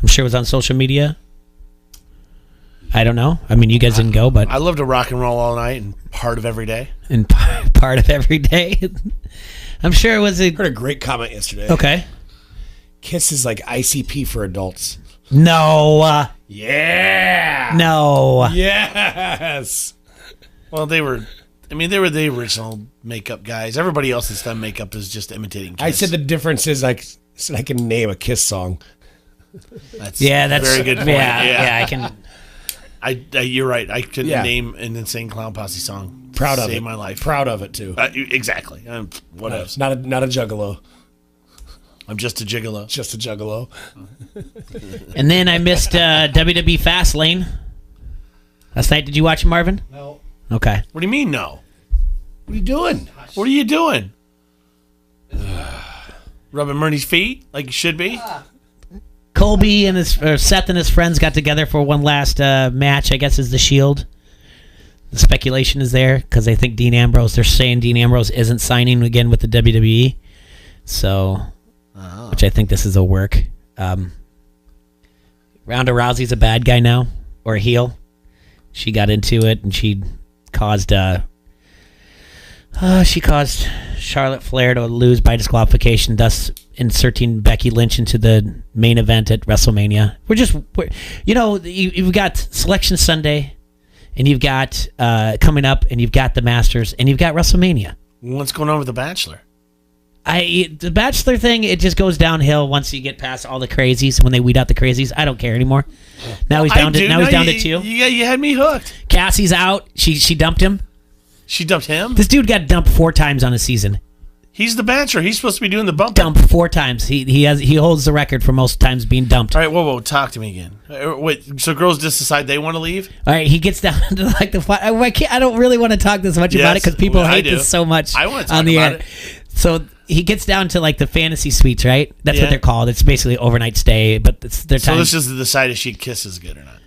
Speaker 3: I'm sure it was on social media. I don't know. I mean, you guys didn't go, but...
Speaker 2: I love to rock and roll all night and part of every day.
Speaker 3: And part of every day? I'm sure it was a...
Speaker 13: Heard a great comment yesterday.
Speaker 3: Okay.
Speaker 13: KISS is like ICP for adults.
Speaker 3: No.
Speaker 13: Yeah.
Speaker 3: No.
Speaker 13: Yes.
Speaker 2: Well, they were the original makeup guys. Everybody else that's done makeup is just imitating KISS.
Speaker 13: I said the difference is I can name a KISS song.
Speaker 2: That's
Speaker 3: a
Speaker 2: very good point.
Speaker 3: Yeah, I can.
Speaker 2: You're right. I couldn't name an Insane Clown Posse song.
Speaker 13: Proud of it.
Speaker 2: Save my life.
Speaker 13: Proud of it too.
Speaker 2: Exactly. What else?
Speaker 13: Not a juggalo.
Speaker 2: I'm just a gigolo.
Speaker 13: Just a juggalo.
Speaker 3: And then I missed WWE Fastlane last night. Did you watch it, Marvin?
Speaker 13: No.
Speaker 3: Okay.
Speaker 2: What do you mean no?
Speaker 13: What are you doing?
Speaker 2: What are you doing? Rubbing Murney's feet like you should be?
Speaker 3: Colby and Seth and his friends got together for one last match, I guess, is the Shield. The speculation is there because they think they're saying Dean Ambrose isn't signing again with the WWE. So, which I think this is a work. Ronda Rousey's a bad guy now, or a heel. She got into it and she caused Charlotte Flair to lose by disqualification, thus inserting Becky Lynch into the main event at WrestleMania. You've got Selection Sunday. And you've got coming up, and you've got the Masters, and you've got WrestleMania.
Speaker 2: What's going on with The Bachelor?
Speaker 3: The Bachelor thing, it just goes downhill once you get past all the crazies. When they weed out the crazies, I don't care anymore. Now he's down to down to 2.
Speaker 2: Yeah, you had me hooked.
Speaker 3: Cassie's out. She dumped him.
Speaker 2: She dumped him?
Speaker 3: This dude got dumped 4 times on a season.
Speaker 2: He's the Bachelor. He's supposed to be doing the bump.
Speaker 3: Dumped 4 times. He holds the record for most times being dumped.
Speaker 2: All right, whoa, talk to me again. Wait, so girls just decide they want to leave?
Speaker 3: All right, he gets down to like I don't really want to talk this much about it because people hate this so much.
Speaker 2: I want to talk
Speaker 3: on the
Speaker 2: about
Speaker 3: air.
Speaker 2: it.
Speaker 3: So he gets down to like the fantasy suites, right? That's what they're called. It's basically overnight stay, but it's their time.
Speaker 2: So this is to decide if she kisses good or not.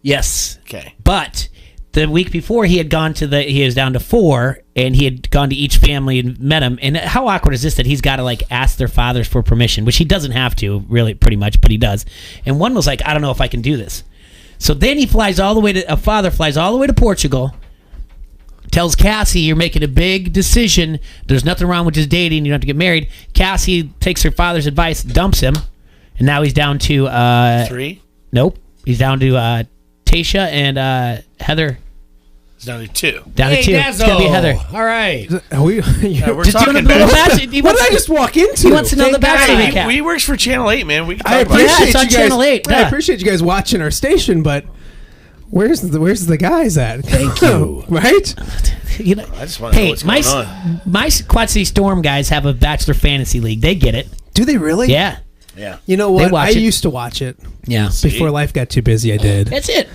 Speaker 3: Yes.
Speaker 2: Okay.
Speaker 3: But the week before, he was down to 4, and he had gone to each family and met them. And how awkward is this that he's got to like ask their fathers for permission, which he doesn't have to, really, pretty much, but he does. And one was like, I don't know if I can do this. So then a father flies all the way to Portugal, tells Cassie, you're making a big decision. There's nothing wrong with just dating. You don't have to get married. Cassie takes her father's advice, dumps him, and now he's down to
Speaker 2: 3?
Speaker 3: Nope. He's down to Tasha and Heather.
Speaker 2: It's down to 2.
Speaker 3: Down to 2. It's going to be Heather.
Speaker 13: All right.
Speaker 2: We're talking
Speaker 3: what did
Speaker 6: I just walk into?
Speaker 3: He wants to know the Bachelor recap.
Speaker 2: He works for Channel 8, man. We can
Speaker 6: I
Speaker 2: talk about it.
Speaker 6: appreciate
Speaker 3: it's on
Speaker 6: you guys.
Speaker 3: Channel 8.
Speaker 6: I appreciate you guys watching our station, but where's the guys at?
Speaker 13: Thank you.
Speaker 6: Right?
Speaker 3: You know,
Speaker 2: I just want to know what's going on.
Speaker 3: My Quad City Storm guys have a Bachelor Fantasy League. They get it.
Speaker 6: Do they really?
Speaker 3: Yeah.
Speaker 2: Yeah.
Speaker 6: You know
Speaker 3: They
Speaker 6: what?
Speaker 3: watch
Speaker 6: I
Speaker 3: it.
Speaker 6: used to watch it.
Speaker 3: Yeah.
Speaker 6: Before life got too busy, I did.
Speaker 3: That's it.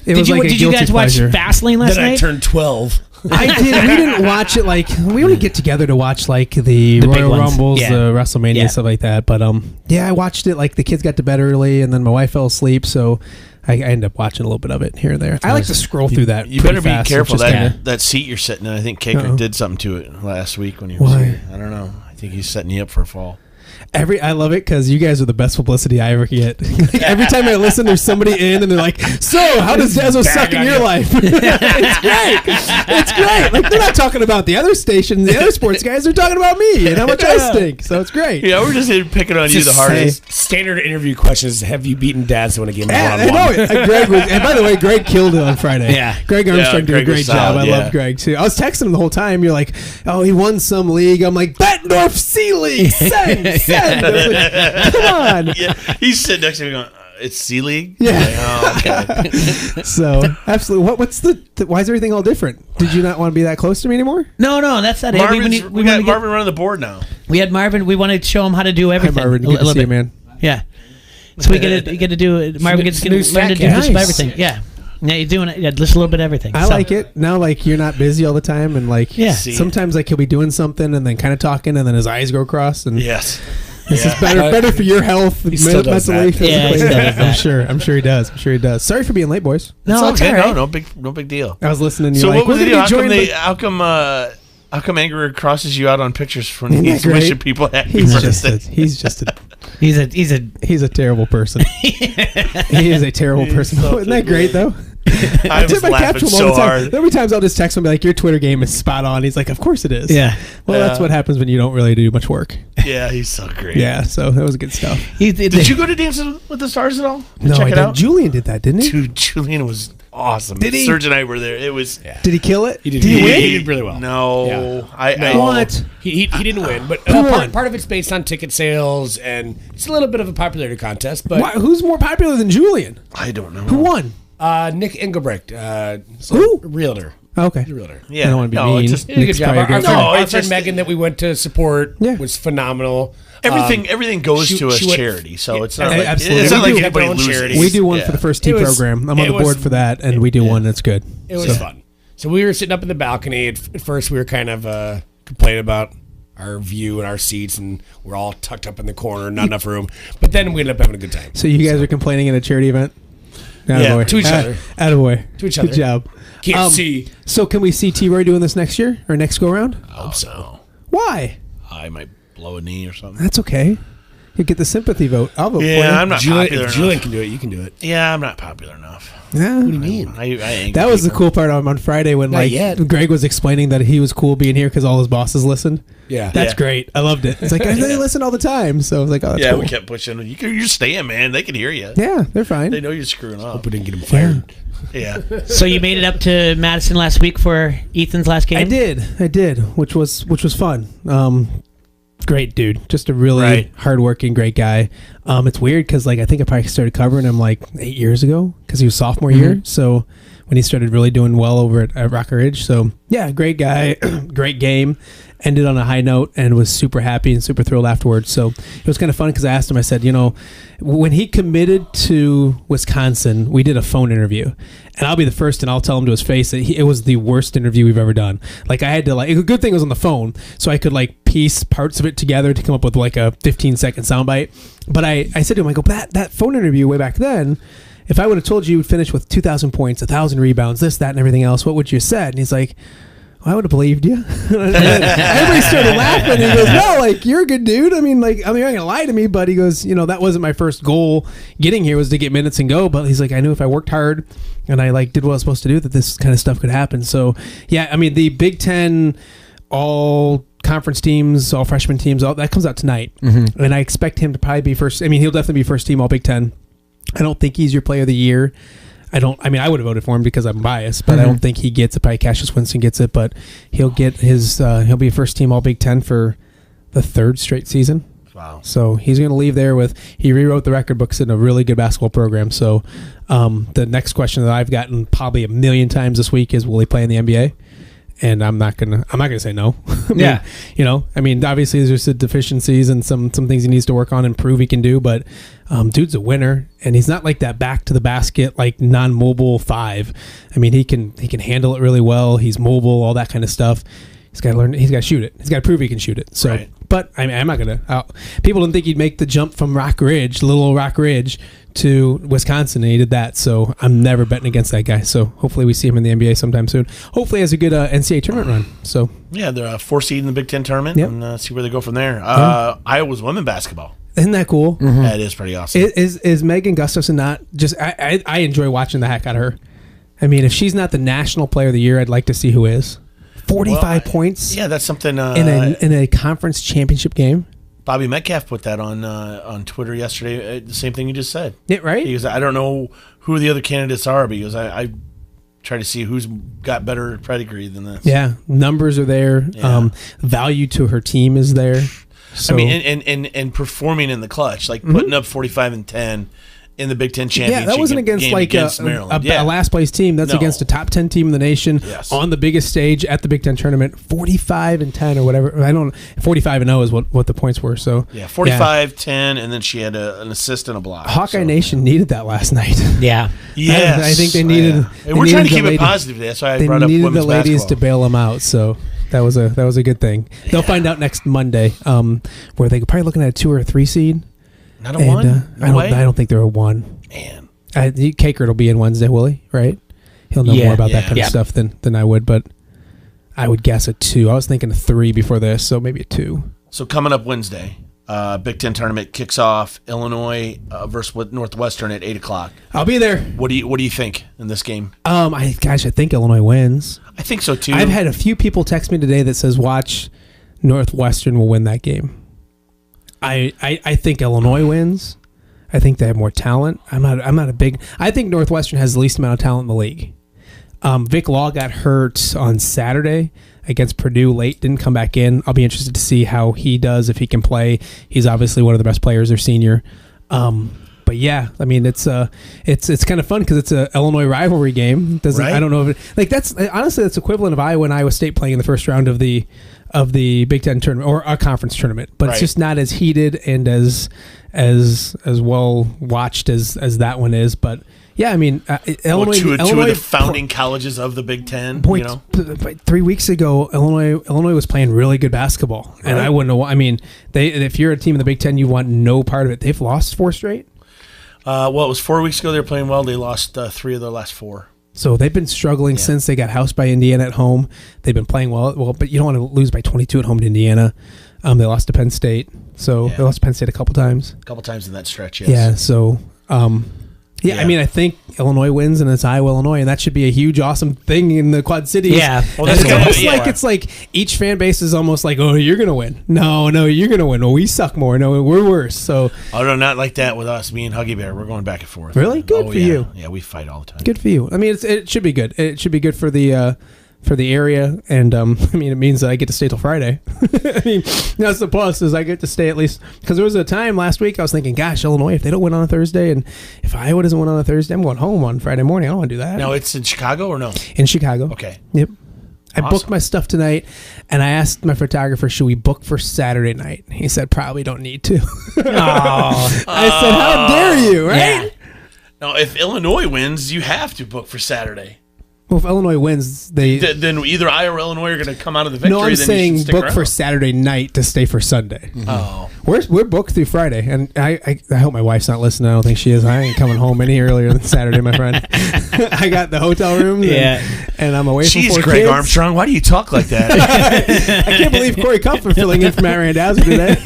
Speaker 6: It was like a
Speaker 3: Did you
Speaker 6: guilty
Speaker 3: guys watch
Speaker 6: pleasure.
Speaker 3: Fastlane last
Speaker 13: Then
Speaker 3: night?
Speaker 13: I turned 12.
Speaker 6: I did. We didn't watch it like we only get together to watch like the
Speaker 3: big
Speaker 6: Royal
Speaker 3: ones.
Speaker 6: Rumbles,
Speaker 3: Yeah.
Speaker 6: the WrestleMania,
Speaker 3: Yeah.
Speaker 6: stuff like that. But I watched it like the kids got to bed early, and then my wife fell asleep, so I ended up watching a little bit of it here and there. I like to scroll through that.
Speaker 2: You
Speaker 6: pretty
Speaker 2: better be
Speaker 6: fast,
Speaker 2: careful.
Speaker 6: which is kinda-
Speaker 2: That seat you're sitting in, I think Kaker
Speaker 6: Uh-oh.
Speaker 2: did something to it last week when he was
Speaker 6: Why?
Speaker 2: here. I don't know. I think he's setting you up for a fall.
Speaker 6: I love it because you guys are the best publicity I ever get. Like, every time I listen, there's somebody in and they're like, "So, how does Dazzo suck in your life?" It's great. It's great. Like they're not talking about the other stations, the other sports guys. They're talking about me and how much I stink. So it's great.
Speaker 2: Yeah, we're just here picking on you the hardest.
Speaker 13: Standard interview questions. Have you beaten Dazzo in a game of
Speaker 6: Yeah, I
Speaker 13: one-on-one?
Speaker 6: know it. Greg was, and by the way, Greg killed it on Friday.
Speaker 3: Yeah.
Speaker 6: Greg Armstrong did a
Speaker 2: Greg was
Speaker 6: great job.
Speaker 2: solid,
Speaker 6: I
Speaker 2: yeah.
Speaker 6: love Greg too. I was texting him the whole time. You're like, "Oh, he won some league." I'm like, "Bettendorf C League, send." I was like, come on.
Speaker 2: Yeah, he's sitting next to me going, "It's C League."
Speaker 6: Yeah.
Speaker 2: Like, oh, okay.
Speaker 6: So absolutely. What's why is everything all different? Did you not want to be that close to me anymore?
Speaker 3: No, that's not it.
Speaker 2: We got Marvin running the board now.
Speaker 3: We had Marvin. We wanted to show him how to do everything.
Speaker 6: Hi, Marvin.
Speaker 3: a
Speaker 6: Good to
Speaker 3: little
Speaker 6: see you,
Speaker 3: bit.
Speaker 6: man.
Speaker 3: Yeah. So we get to do. Marvin gets to learn to do just about everything. Yeah. Yeah, you're doing it. Yeah, just a little bit of everything.
Speaker 6: I like it now. Like you're not busy all the time, and like sometimes like he'll be doing something and then kind of talking, and then his eyes go across. And
Speaker 2: yes,
Speaker 6: this is better for your health,
Speaker 13: still does
Speaker 6: mentally.
Speaker 13: that.
Speaker 3: Yeah, he still does that.
Speaker 6: I'm sure he does. Sorry for being late, boys.
Speaker 3: No, it's all
Speaker 2: okay.
Speaker 3: right.
Speaker 2: No big deal.
Speaker 6: I was listening. To
Speaker 2: So
Speaker 6: you
Speaker 2: what
Speaker 6: like,
Speaker 2: was the
Speaker 6: we're
Speaker 2: deal?
Speaker 6: gonna be joined
Speaker 2: How come Anger crosses you out on pictures when
Speaker 6: Isn't that
Speaker 2: he's
Speaker 6: great?
Speaker 2: wishing people happy
Speaker 6: He's
Speaker 2: birthday?
Speaker 3: He's
Speaker 6: a terrible person. He is a terrible person. Isn't that great though?
Speaker 2: I was laughing so hard.
Speaker 6: There were times I'll just text him and be like, "Your Twitter game is spot on." He's like, "Of course it is."
Speaker 3: Yeah.
Speaker 6: Well, that's what happens when you don't really do much work.
Speaker 2: Yeah, he's so great.
Speaker 6: Yeah. So that was good stuff.
Speaker 2: Did you go to Dancing with the Stars at all?
Speaker 6: No,
Speaker 2: Check
Speaker 6: I
Speaker 2: it
Speaker 6: didn't.
Speaker 2: out.
Speaker 6: Julian did that, didn't he?
Speaker 2: Dude, Julian was awesome.
Speaker 6: Did he?
Speaker 2: Serge and I were there. It was. Yeah.
Speaker 6: Did he kill it?
Speaker 13: He did.
Speaker 6: He win?
Speaker 13: He did really well.
Speaker 2: No,
Speaker 13: Yeah.
Speaker 6: What?
Speaker 13: He didn't win, but
Speaker 6: Who won?
Speaker 13: part of it's based on ticket sales, and it's a little bit of a popularity contest. But
Speaker 6: Who's more popular than Julian?
Speaker 2: I don't know.
Speaker 6: Who won?
Speaker 13: Nick Engelbrecht,
Speaker 6: Who?
Speaker 13: realtor.
Speaker 6: Okay.
Speaker 13: He's a realtor.
Speaker 6: I don't want to be mean.
Speaker 13: He did a good
Speaker 6: Nick's
Speaker 13: job.
Speaker 6: probably a
Speaker 13: Our
Speaker 6: great
Speaker 13: friend,
Speaker 6: guy.
Speaker 13: our friend Megan that we went to support was phenomenal.
Speaker 2: Everything goes to a
Speaker 13: she went-
Speaker 2: charity, so it's not like
Speaker 6: Absolutely.
Speaker 2: it's not
Speaker 6: We
Speaker 2: like
Speaker 6: do-
Speaker 2: anybody loses.
Speaker 6: We do one for the first T
Speaker 13: It was-
Speaker 6: program. I'm on
Speaker 13: it
Speaker 6: the board
Speaker 13: was-
Speaker 6: for that, and we do one that's good.
Speaker 13: It was fun. So we were sitting up in the balcony. At first, we were kind of complaining about our view and our seats, and we're all tucked up in the corner, not enough room. But then we end up having a good time.
Speaker 6: So you guys are complaining at a charity event?
Speaker 13: Yeah, to each other.
Speaker 6: Attaboy.
Speaker 13: To each other.
Speaker 6: Good job.
Speaker 13: Can't see.
Speaker 6: So can we see T-Roy doing this next year or next go-around?
Speaker 13: I hope so.
Speaker 6: Why?
Speaker 2: I might blow a knee or something.
Speaker 6: That's okay. You get the sympathy vote. I'll vote for you.
Speaker 2: Yeah, I'm not popular
Speaker 13: If
Speaker 2: enough.
Speaker 13: Julian can do it, you can do it.
Speaker 2: Yeah, I'm not popular enough.
Speaker 6: Yeah.
Speaker 13: What do you mean?
Speaker 2: I ain't
Speaker 6: That was the cool part on Friday when
Speaker 13: Not yet.
Speaker 6: Greg was explaining that he was cool being here because all his bosses listened.
Speaker 13: Yeah.
Speaker 6: That's
Speaker 2: Yeah.
Speaker 6: great. I loved it. It's like, they listen all the time. So I was like, oh, that's
Speaker 2: Yeah,
Speaker 6: cool.
Speaker 2: we kept pushing. You're staying, man. They can hear you.
Speaker 6: Yeah, they're fine.
Speaker 2: They know you're screwing up.
Speaker 13: Hope we didn't get him fired.
Speaker 2: Yeah.
Speaker 3: So you made it up to Madison last week for Ethan's last game?
Speaker 6: I did, which was fun. Great dude, just a really hardworking, great guy. It's weird because I think I probably started covering him 8 years ago because he was sophomore year. So when he started really doing well over at Rocker Ridge. So yeah, great guy, great game. Ended on a high note and was super happy and super thrilled afterwards. So it was kind of fun because I asked him, I said, when he committed to Wisconsin, we did a phone interview. And I'll be the first and I'll tell him to his face that it was the worst interview we've ever done. I had to a good thing it was on the phone, so I could piece parts of it together to come up with a 15-second soundbite. But I said to him, I go, that phone interview way back then, if I would have told you you'd finish with 2,000 points, 1,000 rebounds, this, that, and everything else, what would you have said? And he's like, well, I would have believed you. Everybody started laughing. He goes, no, you're a good dude. You're not going to lie to me, but he goes, that wasn't my first goal getting here was to get minutes and go. But he's like, I knew if I worked hard and I did what I was supposed to do, that this kind of stuff could happen. So, yeah, the Big Ten all conference teams, all freshman teams, all that comes out tonight. Mm-hmm. And I expect him to probably be first. He'll definitely be first team all Big Ten. I don't think he's your player of the year. I would have voted for him because I'm biased, but I don't think he gets it. Probably Cassius Winston gets it, but he'll get his. He'll be first team all Big Ten for the third straight season.
Speaker 2: Wow!
Speaker 6: So he's going to leave there with. He rewrote the record books in a really good basketball program. So the next question that I've gotten probably a million times this week is, will he play in the NBA? And I'm not gonna say no. Obviously there's just deficiencies and some things he needs to work on and prove he can do. But dude's a winner, and he's not that back to the basket non-mobile 5. He can handle it really well. He's mobile, all that kind of stuff. He's got to learn. He's got to shoot it. He's got to prove he can shoot it. So, right. But I'm not gonna. People didn't think he'd make the jump from little old Rock Ridge, to Wisconsin, and he did that. So I'm never betting against that guy. So hopefully we see him in the NBA sometime soon. Hopefully he has a good NCAA tournament run. So
Speaker 2: yeah, they're a 4 seed in the Big Ten tournament, and see where they go from there. Iowa's women basketball.
Speaker 6: Isn't that cool?
Speaker 2: Mm-hmm. That is pretty awesome.
Speaker 6: Is Megan Gustafson not just? I enjoy watching the heck out of her. If she's not the national player of the year, I'd like to see who is. 45 points.
Speaker 2: Yeah, that's something
Speaker 6: in a conference championship game.
Speaker 2: Bobby Metcalf put that on Twitter yesterday. The same thing you just said.
Speaker 6: Yeah, right.
Speaker 2: He goes, I don't know who the other candidates are, but he goes, I try to see who's got better pedigree than this.
Speaker 6: Yeah, numbers are there. Yeah. Value to her team is there. So,
Speaker 2: and performing in the clutch, putting up 45 and 10. In the Big Ten championship,
Speaker 6: that wasn't against
Speaker 2: Maryland.
Speaker 6: A last place team. That's against a top 10 team in the nation on the biggest stage at the Big Ten tournament. 45 and 10 or whatever. 45 and 0 is what the points were. So
Speaker 2: 45, 10, and then she had an assist and a block.
Speaker 6: Hawkeye Nation needed that last night.
Speaker 3: Yeah,
Speaker 2: yes,
Speaker 6: I think they needed.
Speaker 2: We're trying to keep it positive today. That's why I brought up women's basketball. They needed the ladies
Speaker 6: to bail them out. So that was a good thing. They'll find out next Monday. Where they probably looking at a 2 or a 3 seed.
Speaker 2: Not a 1?
Speaker 6: I don't think they're a 1.
Speaker 2: Man.
Speaker 6: Kakert will be in Wednesday, will he? Right? He'll know more about that kind of stuff than I would, but I would guess a 2. I was thinking a 3 before this, so maybe a 2.
Speaker 2: So coming up Wednesday, Big Ten tournament kicks off. Illinois versus Northwestern at 8 o'clock.
Speaker 6: I'll be there.
Speaker 2: What do you think in this game?
Speaker 6: I think Illinois wins.
Speaker 2: I think so too.
Speaker 6: I've had a few people text me today that says watch Northwestern will win that game. I think Illinois wins. I think they have more talent. I'm not a big. I think Northwestern has the least amount of talent in the league. Vic Law got hurt on Saturday against Purdue late, didn't come back in. I'll be interested to see how he does, if he can play. He's obviously one of the best players, their senior. But yeah, it's kind of fun because it's a Illinois rivalry game. I don't know if that's honestly that's equivalent of Iowa and Iowa State playing in the first round of the Big Ten tournament or a conference tournament, but it's just not as heated and as well watched as that one is. But Yeah, I mean, Illinois.
Speaker 2: Two of
Speaker 6: Illinois
Speaker 2: the founding colleges of the Big Ten.
Speaker 6: Boy,
Speaker 2: You know,
Speaker 6: 3 weeks ago, Illinois was playing really good basketball, and I wouldn't know. I mean, if you're a team in the Big Ten, you want no part of it. They've lost 4 straight.
Speaker 2: well, it was 4 weeks ago. They were playing well. They lost 3 of their last 4.
Speaker 6: So they've been struggling since they got housed by Indiana at home. They've been playing well, but you don't want to lose by 22 at home to Indiana. They lost to Penn State, so they lost to Penn State a couple times.
Speaker 2: A couple times in that stretch, yes.
Speaker 6: Yeah, so I mean, I think Illinois wins, and it's Iowa, Illinois, and that should be a huge, awesome thing in the Quad Cities.
Speaker 3: Yeah,
Speaker 2: well,
Speaker 6: it's almost like it's like each fan base is almost like, oh, you're gonna win. No, you're gonna win. Well, we suck more. No, we're worse. So,
Speaker 2: no, not like that with us. Me and Huggy Bear, we're going back and forth.
Speaker 6: Really good for you.
Speaker 2: Yeah, we fight all the time.
Speaker 6: Good for you. I mean, it should be good. It should be good for the area, and I mean, it means that I get to stay till Friday. I mean, that's the plus, is I get to stay at least, because there was a time last week I was thinking, gosh, Illinois, if they don't win on a Thursday, and if Iowa doesn't win on a Thursday, I'm going home on Friday morning. I don't want to do that.
Speaker 2: No, it's in Chicago or no?
Speaker 6: In Chicago.
Speaker 2: Okay.
Speaker 6: Yep. I
Speaker 2: Awesome.
Speaker 6: booked my stuff tonight, and I asked my photographer, should we book for Saturday night? He said, probably don't need to. I said, how dare you, right?
Speaker 3: Yeah.
Speaker 2: No, if Illinois wins, you have to book for Saturday.
Speaker 6: Well, if Illinois wins,
Speaker 2: then either Iowa or Illinois are going to come out of the victory.
Speaker 6: No, I'm
Speaker 2: then you
Speaker 6: saying
Speaker 2: should stick
Speaker 6: book
Speaker 2: around.
Speaker 6: for Saturday night to stay for Sunday.
Speaker 2: Oh.
Speaker 6: We're booked through Friday, and I hope my wife's not listening. I don't think she is. I ain't coming home any earlier than Saturday, my friend. I got the hotel rooms, and I'm away from 4
Speaker 2: Greg
Speaker 6: kids.
Speaker 2: Armstrong, why do you talk like that?
Speaker 6: I can't believe Corey Kupfer filling in for Matt Randazzo today.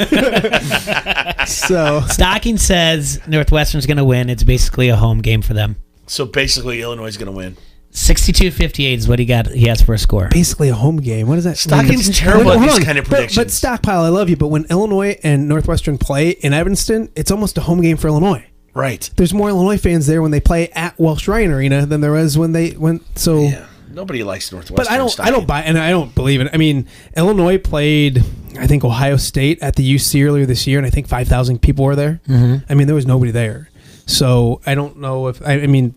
Speaker 6: So
Speaker 3: Stocking says Northwestern's going to win. It's basically a home game for them.
Speaker 2: So basically, Illinois is going to win.
Speaker 3: 62-58 is what he has for a score.
Speaker 6: basically a home game. What is that?
Speaker 2: Stocking's terrible at these kind of
Speaker 6: But
Speaker 2: predictions.
Speaker 6: Stockpile, I love you, but when Illinois and Northwestern play in Evanston, it's almost a home game for Illinois.
Speaker 2: Right.
Speaker 6: There's more Illinois fans there when they play at Welsh Ryan Arena than there was when they went. So,
Speaker 2: Yeah. Nobody likes Northwestern.
Speaker 6: but I
Speaker 2: Stocking.
Speaker 6: don't buy, and I don't believe it. I mean, Illinois played, I think, Ohio State at the UC earlier this year, and I think 5,000 people were there. I mean, there was nobody there. So I don't know if I mean,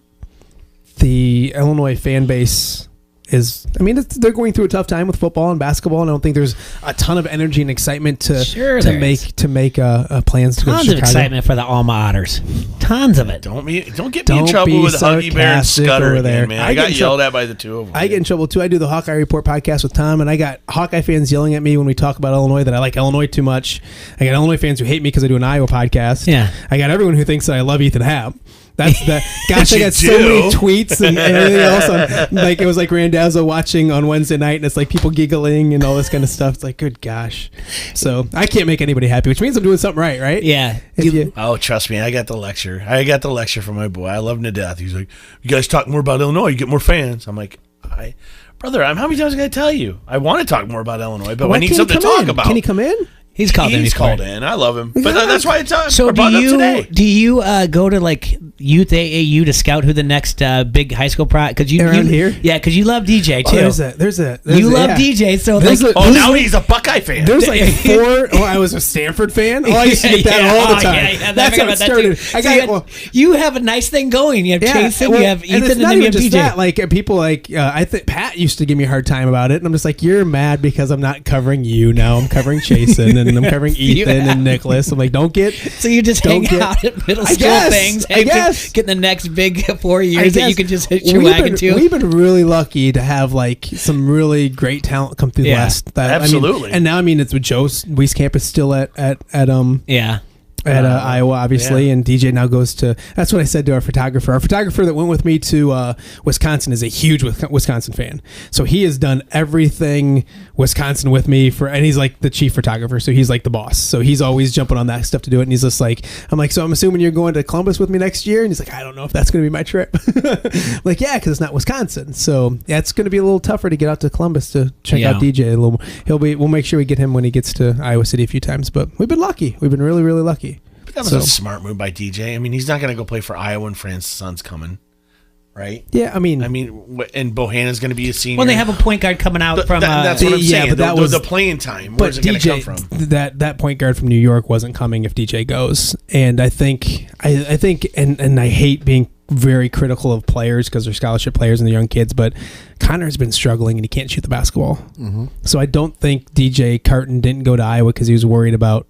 Speaker 6: the Illinois fan base is, I mean, they're going through a tough time with football and basketball, and I don't think there's a ton of energy and excitement to make plans to go to
Speaker 3: Tons
Speaker 6: Chicago.
Speaker 3: of excitement for the Alma Otters. Tons of it.
Speaker 2: Don't get me in trouble with Huggy Bear and
Speaker 6: sarcastic
Speaker 2: Scudder
Speaker 6: over there.
Speaker 2: again, man. I got yelled at by the two of them.
Speaker 6: I get in trouble too. I do the Hawkeye Report podcast with Tom, and I got Hawkeye fans yelling at me when we talk about Illinois that I like Illinois too much. I got Illinois fans who hate me because I do an Iowa podcast.
Speaker 3: Yeah.
Speaker 6: I got everyone who thinks that I love Ethan Happ. That's the gosh. I
Speaker 2: You
Speaker 6: got so
Speaker 2: do?
Speaker 6: many tweets and everything else. Like it was like Randazzo watching on Wednesday night, and it's like people giggling and all this kind of stuff. It's like, good gosh. So I can't make anybody happy, which means I'm doing something right?
Speaker 3: Yeah.
Speaker 2: Oh, trust me, I got the lecture. I got the lecture from my boy. I love him to death. He's like, you guys talk more about Illinois, you get more fans. I'm like, brother, how many times I got to tell you? I want to talk more about Illinois, but
Speaker 6: Why
Speaker 2: I need
Speaker 6: can't he
Speaker 2: something to
Speaker 6: come
Speaker 2: talk
Speaker 6: in?
Speaker 2: about.
Speaker 6: Can he come in?
Speaker 3: He's called in.
Speaker 2: He's
Speaker 3: before.
Speaker 2: called in. I love him, but that's why I
Speaker 3: So
Speaker 2: brought it up today.
Speaker 3: do you go to like youth AAU to scout who the next big high school pro? Because you
Speaker 6: Around here?
Speaker 3: Yeah, because you love DJ too.
Speaker 6: There's a
Speaker 3: you love DJ, so like,
Speaker 2: Now he's a Buckeye fan.
Speaker 6: There's like 4. Oh, I was a Stanford fan. Oh, I used to get that all the time. That's how it started.
Speaker 3: You have a nice thing going. You have Jason, you have
Speaker 6: and
Speaker 3: Ethan,
Speaker 6: it's
Speaker 3: and
Speaker 6: not
Speaker 3: then you
Speaker 6: even
Speaker 3: have
Speaker 6: just
Speaker 3: DJ.
Speaker 6: that. Like people, like I think Pat used to give me a hard time about it, and I'm just like, you're mad because I'm not covering you now. I'm covering Jason, and I'm covering Ethan and Nicholas. I'm like, don't get.
Speaker 3: So you just hang out at middle school things.
Speaker 6: I guess.
Speaker 3: Get the next big 4 years that you can just hit your wagon to.
Speaker 6: We've been really lucky to have like some really great talent come through the last.
Speaker 2: Absolutely.
Speaker 6: And now it's with Joe Wieskamp is still at Iowa, obviously, and DJ now goes to. That's what I said to our photographer. Our photographer that went with me to Wisconsin is a huge Wisconsin fan, so he has done everything Wisconsin with me and he's like the chief photographer, so he's like the boss. So he's always jumping on that stuff to do it, and he's just like, I'm like, so I'm assuming you're going to Columbus with me next year, and he's like, I don't know if that's going to be my trip. I'm like, yeah, because it's not Wisconsin, so yeah, it's going to be a little tougher to get out to Columbus to check out DJ a little. We'll make sure we get him when he gets to Iowa City a few times, but we've been lucky. We've been really, really lucky.
Speaker 2: But that was a smart move by DJ. I mean, he's not going to go play for Iowa when Fran's son's coming, right?
Speaker 6: Yeah, I mean,
Speaker 2: and Bohannon's going to be a senior.
Speaker 3: Well, they have a point guard coming out from.
Speaker 2: That's what I'm saying.
Speaker 6: But that was
Speaker 2: the playing time.
Speaker 6: But
Speaker 2: Where's it going to come
Speaker 6: DJ,
Speaker 2: from?
Speaker 6: that point guard from New York wasn't coming if DJ goes, and I think, and I hate being very critical of players because they're scholarship players and they're young kids, but Connor's been struggling and he can't shoot the basketball. Mm-hmm. So I don't think DJ Carton didn't go to Iowa because he was worried about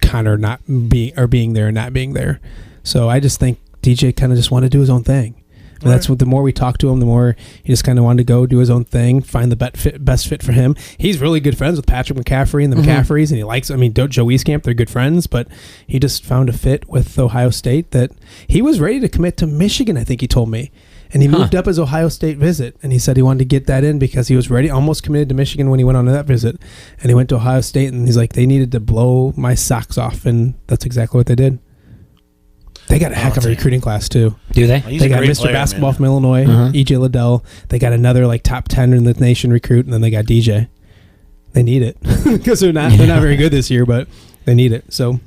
Speaker 6: Connor not being there and not being there. So I just think DJ kind of just wanted to do his own thing. And that's what, the more we talked to him, the more he just kind of wanted to go do his own thing, find the best fit for him. He's really good friends with Patrick McCaffrey and the McCaffreys, and he likes, Joe Wieskamp, they're good friends, but he just found a fit with Ohio State that he was ready to commit to Michigan, I think he told me. And he moved up his Ohio State visit, and he said he wanted to get that in because he was ready, almost committed to Michigan when he went on that visit. And he went to Ohio State, and he's like, they needed to blow my socks off, and that's exactly what they did. They got a heck of a recruiting class, too.
Speaker 3: Do they?
Speaker 6: They got Mr. Basketball from Illinois, E.J. Liddell. They got another top 10 in the nation recruit, and then they got DJ. They need it because they're not very good this year, but they need it. So,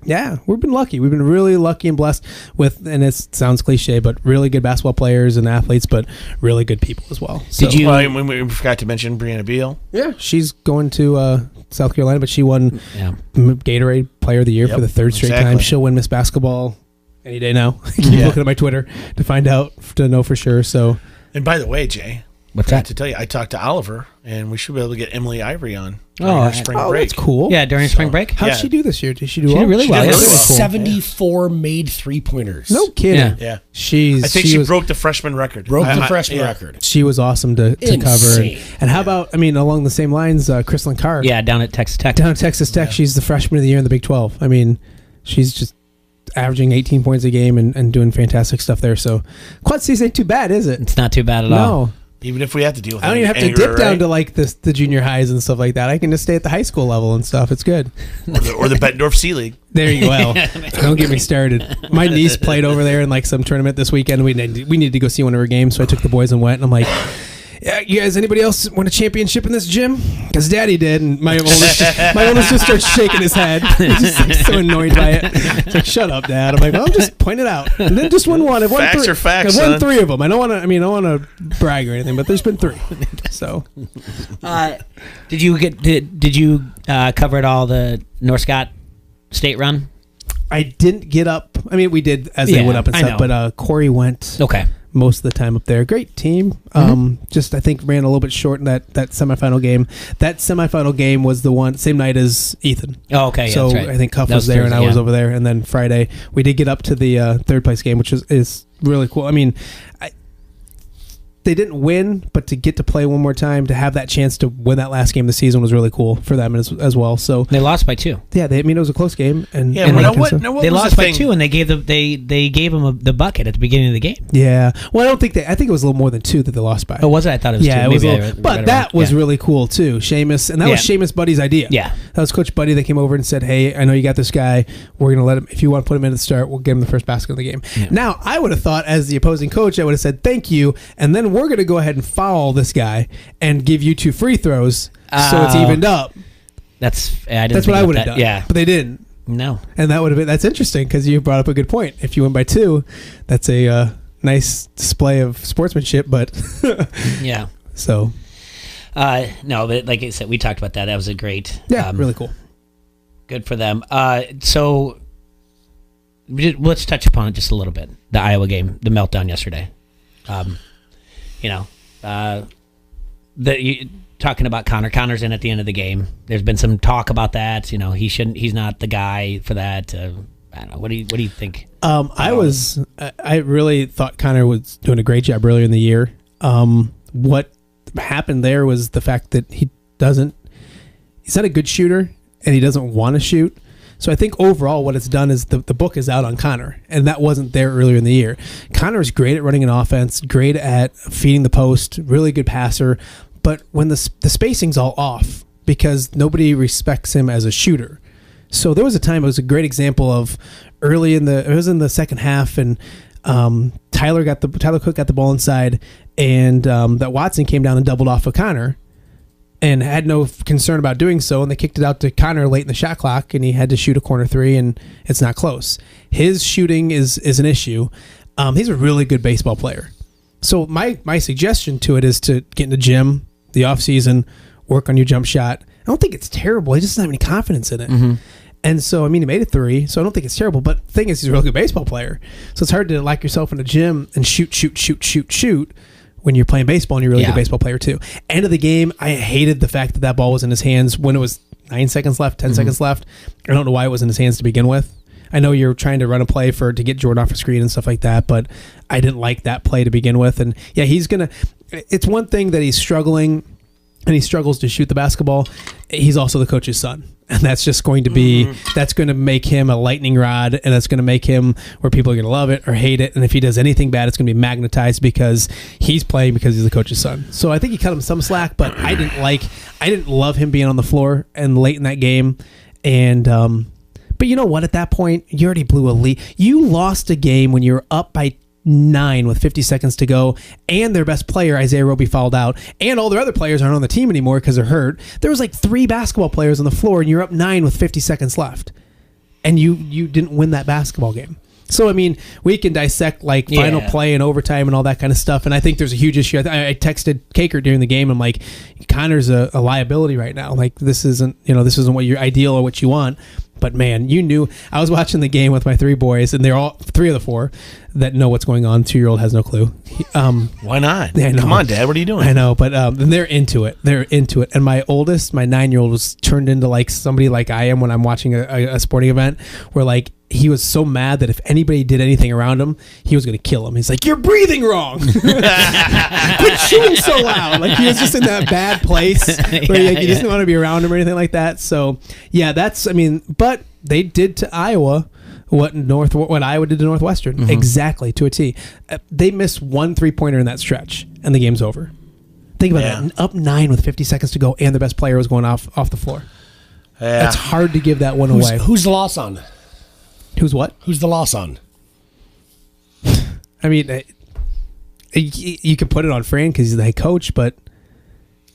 Speaker 6: yeah, we've been lucky. We've been really lucky and blessed with, and it sounds cliche, but really good basketball players and athletes, but really good people as well.
Speaker 2: So, we forgot to mention Brianna Beal.
Speaker 6: Yeah, she's going to South Carolina, but she won Gatorade Player of the Year for the third straight time. She'll win Miss Basketball any day now. I keep looking at my Twitter to know for sure. So,
Speaker 2: and by the way, Jay,
Speaker 3: what's that?
Speaker 2: To tell you, I talked to Oliver, and we should be able to get Emily Ivory on during spring break.
Speaker 6: That's cool.
Speaker 3: Yeah, during spring break.
Speaker 6: How'd she do this year? Did she do
Speaker 3: She
Speaker 6: well?
Speaker 3: did really well.
Speaker 2: She did
Speaker 3: Really
Speaker 2: really
Speaker 3: well.
Speaker 2: 74 made 3-pointers.
Speaker 6: No kidding.
Speaker 2: Yeah.
Speaker 6: I think
Speaker 2: she broke the freshman record. Record.
Speaker 6: She was awesome to cover. And how about, along the same lines, Kristlyn Carr.
Speaker 3: Yeah, down at Texas Tech.
Speaker 6: Down at Texas Tech. She's the freshman of the year in the Big 12. She's just averaging 18 points a game and doing fantastic stuff there. So Quad Cities ain't too bad, is it?
Speaker 3: It's not too bad at all.
Speaker 6: No.
Speaker 2: Even if we have to deal with
Speaker 6: I don't even have to dip down to the junior highs and stuff like that. I can just stay at the high school level and stuff. It's good.
Speaker 2: Or the Bettendorf C League.
Speaker 6: There you go. Well, don't get me started. My niece played over there in some tournament this weekend. We needed to go see one of her games, so I took the boys and went. And I'm like, yeah, you guys, anybody else win a championship in this gym? Because Daddy did. And my oldest just starts shaking his head. He's just so annoyed by it. It's like, shut up, Dad. I'm like, well, just point it out. And then just won one. I've won
Speaker 2: facts
Speaker 6: three.
Speaker 2: are facts.
Speaker 6: I've won three of them. I don't want to brag or anything, but there's been three. So,
Speaker 3: did you cover it all, the North Scott State run?
Speaker 6: I didn't get up. We did as they went up and stuff, but Corey went.
Speaker 3: Okay.
Speaker 6: Most of the time up there. Great team. Just I think ran a little bit short in that semifinal game. That semifinal game was the one same night as Ethan.
Speaker 3: Oh, okay.
Speaker 6: So
Speaker 3: that's right.
Speaker 6: I think Cuff was there and I was over there. And then Friday we did get up to the third place game, which is really cool. They didn't win, but to get to play one more time, to have that chance to win that last game of the season was really cool for them as well. So
Speaker 3: they lost by 2.
Speaker 6: Yeah, it was a close game, and
Speaker 3: they lost by 2, and they gave them the bucket at the beginning of the game.
Speaker 6: Yeah, well, I think it was a little more than 2 that they lost by.
Speaker 3: Oh, was it? I thought it was 2.
Speaker 6: Yeah, but that was really cool too. Seamus, and that was Seamus Buddy's idea.
Speaker 3: Yeah,
Speaker 6: that was Coach Buddy that came over and said, "Hey, I know you got this guy. We're gonna let him. If you want to put him in at the start, we'll give him the first basket of the game." Yeah. Now, I would have thought, as the opposing coach, I would have said, "Thank you," and then we're gonna go ahead and foul this guy and give you 2 free throws so it's evened up.
Speaker 3: That's
Speaker 6: what I would have done.
Speaker 3: Yeah,
Speaker 6: but they didn't.
Speaker 3: No,
Speaker 6: and that would have been that's interesting because you brought up a good point. If you win by 2, that's a nice display of sportsmanship. But
Speaker 3: yeah,
Speaker 6: so
Speaker 3: no, but like I said, we talked about that. That was a great,
Speaker 6: really cool.
Speaker 3: Good for them. So let's touch upon it just a little bit. The Iowa game, the meltdown yesterday. Talking about Connor. Connor's in at the end of the game. There's been some talk about that. He's not the guy for that. I don't know. What do you think?
Speaker 6: I really thought Connor was doing a great job earlier in the year. What happened there was the fact that he's not a good shooter and he doesn't want to shoot. So I think overall what it's done is the book is out on Connor, and that wasn't there earlier in the year. Connor is great at running an offense, great at feeding the post, really good passer, but when the spacing's all off because nobody respects him as a shooter. So there was a time, it was a great example of it was in the second half, and Tyler Cook got the ball inside, and that Watson came down and doubled off of Connor, and had no concern about doing so, and they kicked it out to Connor late in the shot clock, and he had to shoot a corner 3, and it's not close. His shooting is an issue. He's a really good baseball player. So my suggestion to it is to get in the gym, the off season, work on your jump shot. I don't think it's terrible. He just doesn't have any confidence in it. Mm-hmm. And so, he made a 3, so I don't think it's terrible. But the thing is, he's a really good baseball player. So it's hard to lock yourself in the gym and shoot when you're playing baseball and you're a really good baseball player too. End of the game, I hated the fact that ball was in his hands when it was 9 seconds left, 10 seconds left. I don't know why it was in his hands to begin with. I know you're trying to run a play to get Jordan off a screen and stuff like that, but I didn't like that play to begin with. And yeah, it's one thing that he's struggling and he struggles to shoot the basketball. He's also the coach's son. And that's just going to be, that's going to make him a lightning rod, and that's going to make him where people are going to love it or hate it. And if he does anything bad, it's going to be magnetized because he's playing because he's the coach's son. So I think he cut him some slack, but I didn't love him being on the floor and late in that game. And, but you know what? At that point, you already blew a lead. You lost a game when you were up by 9 with 50 seconds to go, and their best player, Isaiah Roby, fouled out, and all their other players aren't on the team anymore because they're hurt. There was like 3 basketball players on the floor, and you're up 9 with 50 seconds left, and you didn't win that basketball game. So, I mean, we can dissect like final play and overtime and all that kind of stuff, and I think there's a huge issue. I texted Kaker during the game. I'm like, Connor's a liability right now. Like, this isn't what your ideal or what you want. But man, you knew. I was watching the game with my 3 boys, and they're all 3 of the 4 that know what's going on. 2-year-old has no clue.
Speaker 2: Why not?
Speaker 6: Yeah,
Speaker 2: come on, Dad. What are you doing?
Speaker 6: I know, but they're into it. They're into it. And my oldest, my 9-year-old, was turned into like somebody like I am when I'm watching a sporting event, where like he was so mad that if anybody did anything around him, he was going to kill him. He's like, "You're breathing wrong. Quit chewing so loud." Like he was just in that bad place where he just didn't want to be around him or anything like that. So yeah, but they did to Iowa what Iowa did to Northwestern, exactly to a T. They missed 1 3-pointer in that stretch, and the game's over. Think about that. Up 9 with 50 seconds to go, and the best player was going off the floor. Yeah. That's hard to give that one away.
Speaker 13: Who's the loss on?
Speaker 6: Who's what?
Speaker 13: Who's the loss on?
Speaker 6: I mean, you could put it on Fran because he's the head coach, but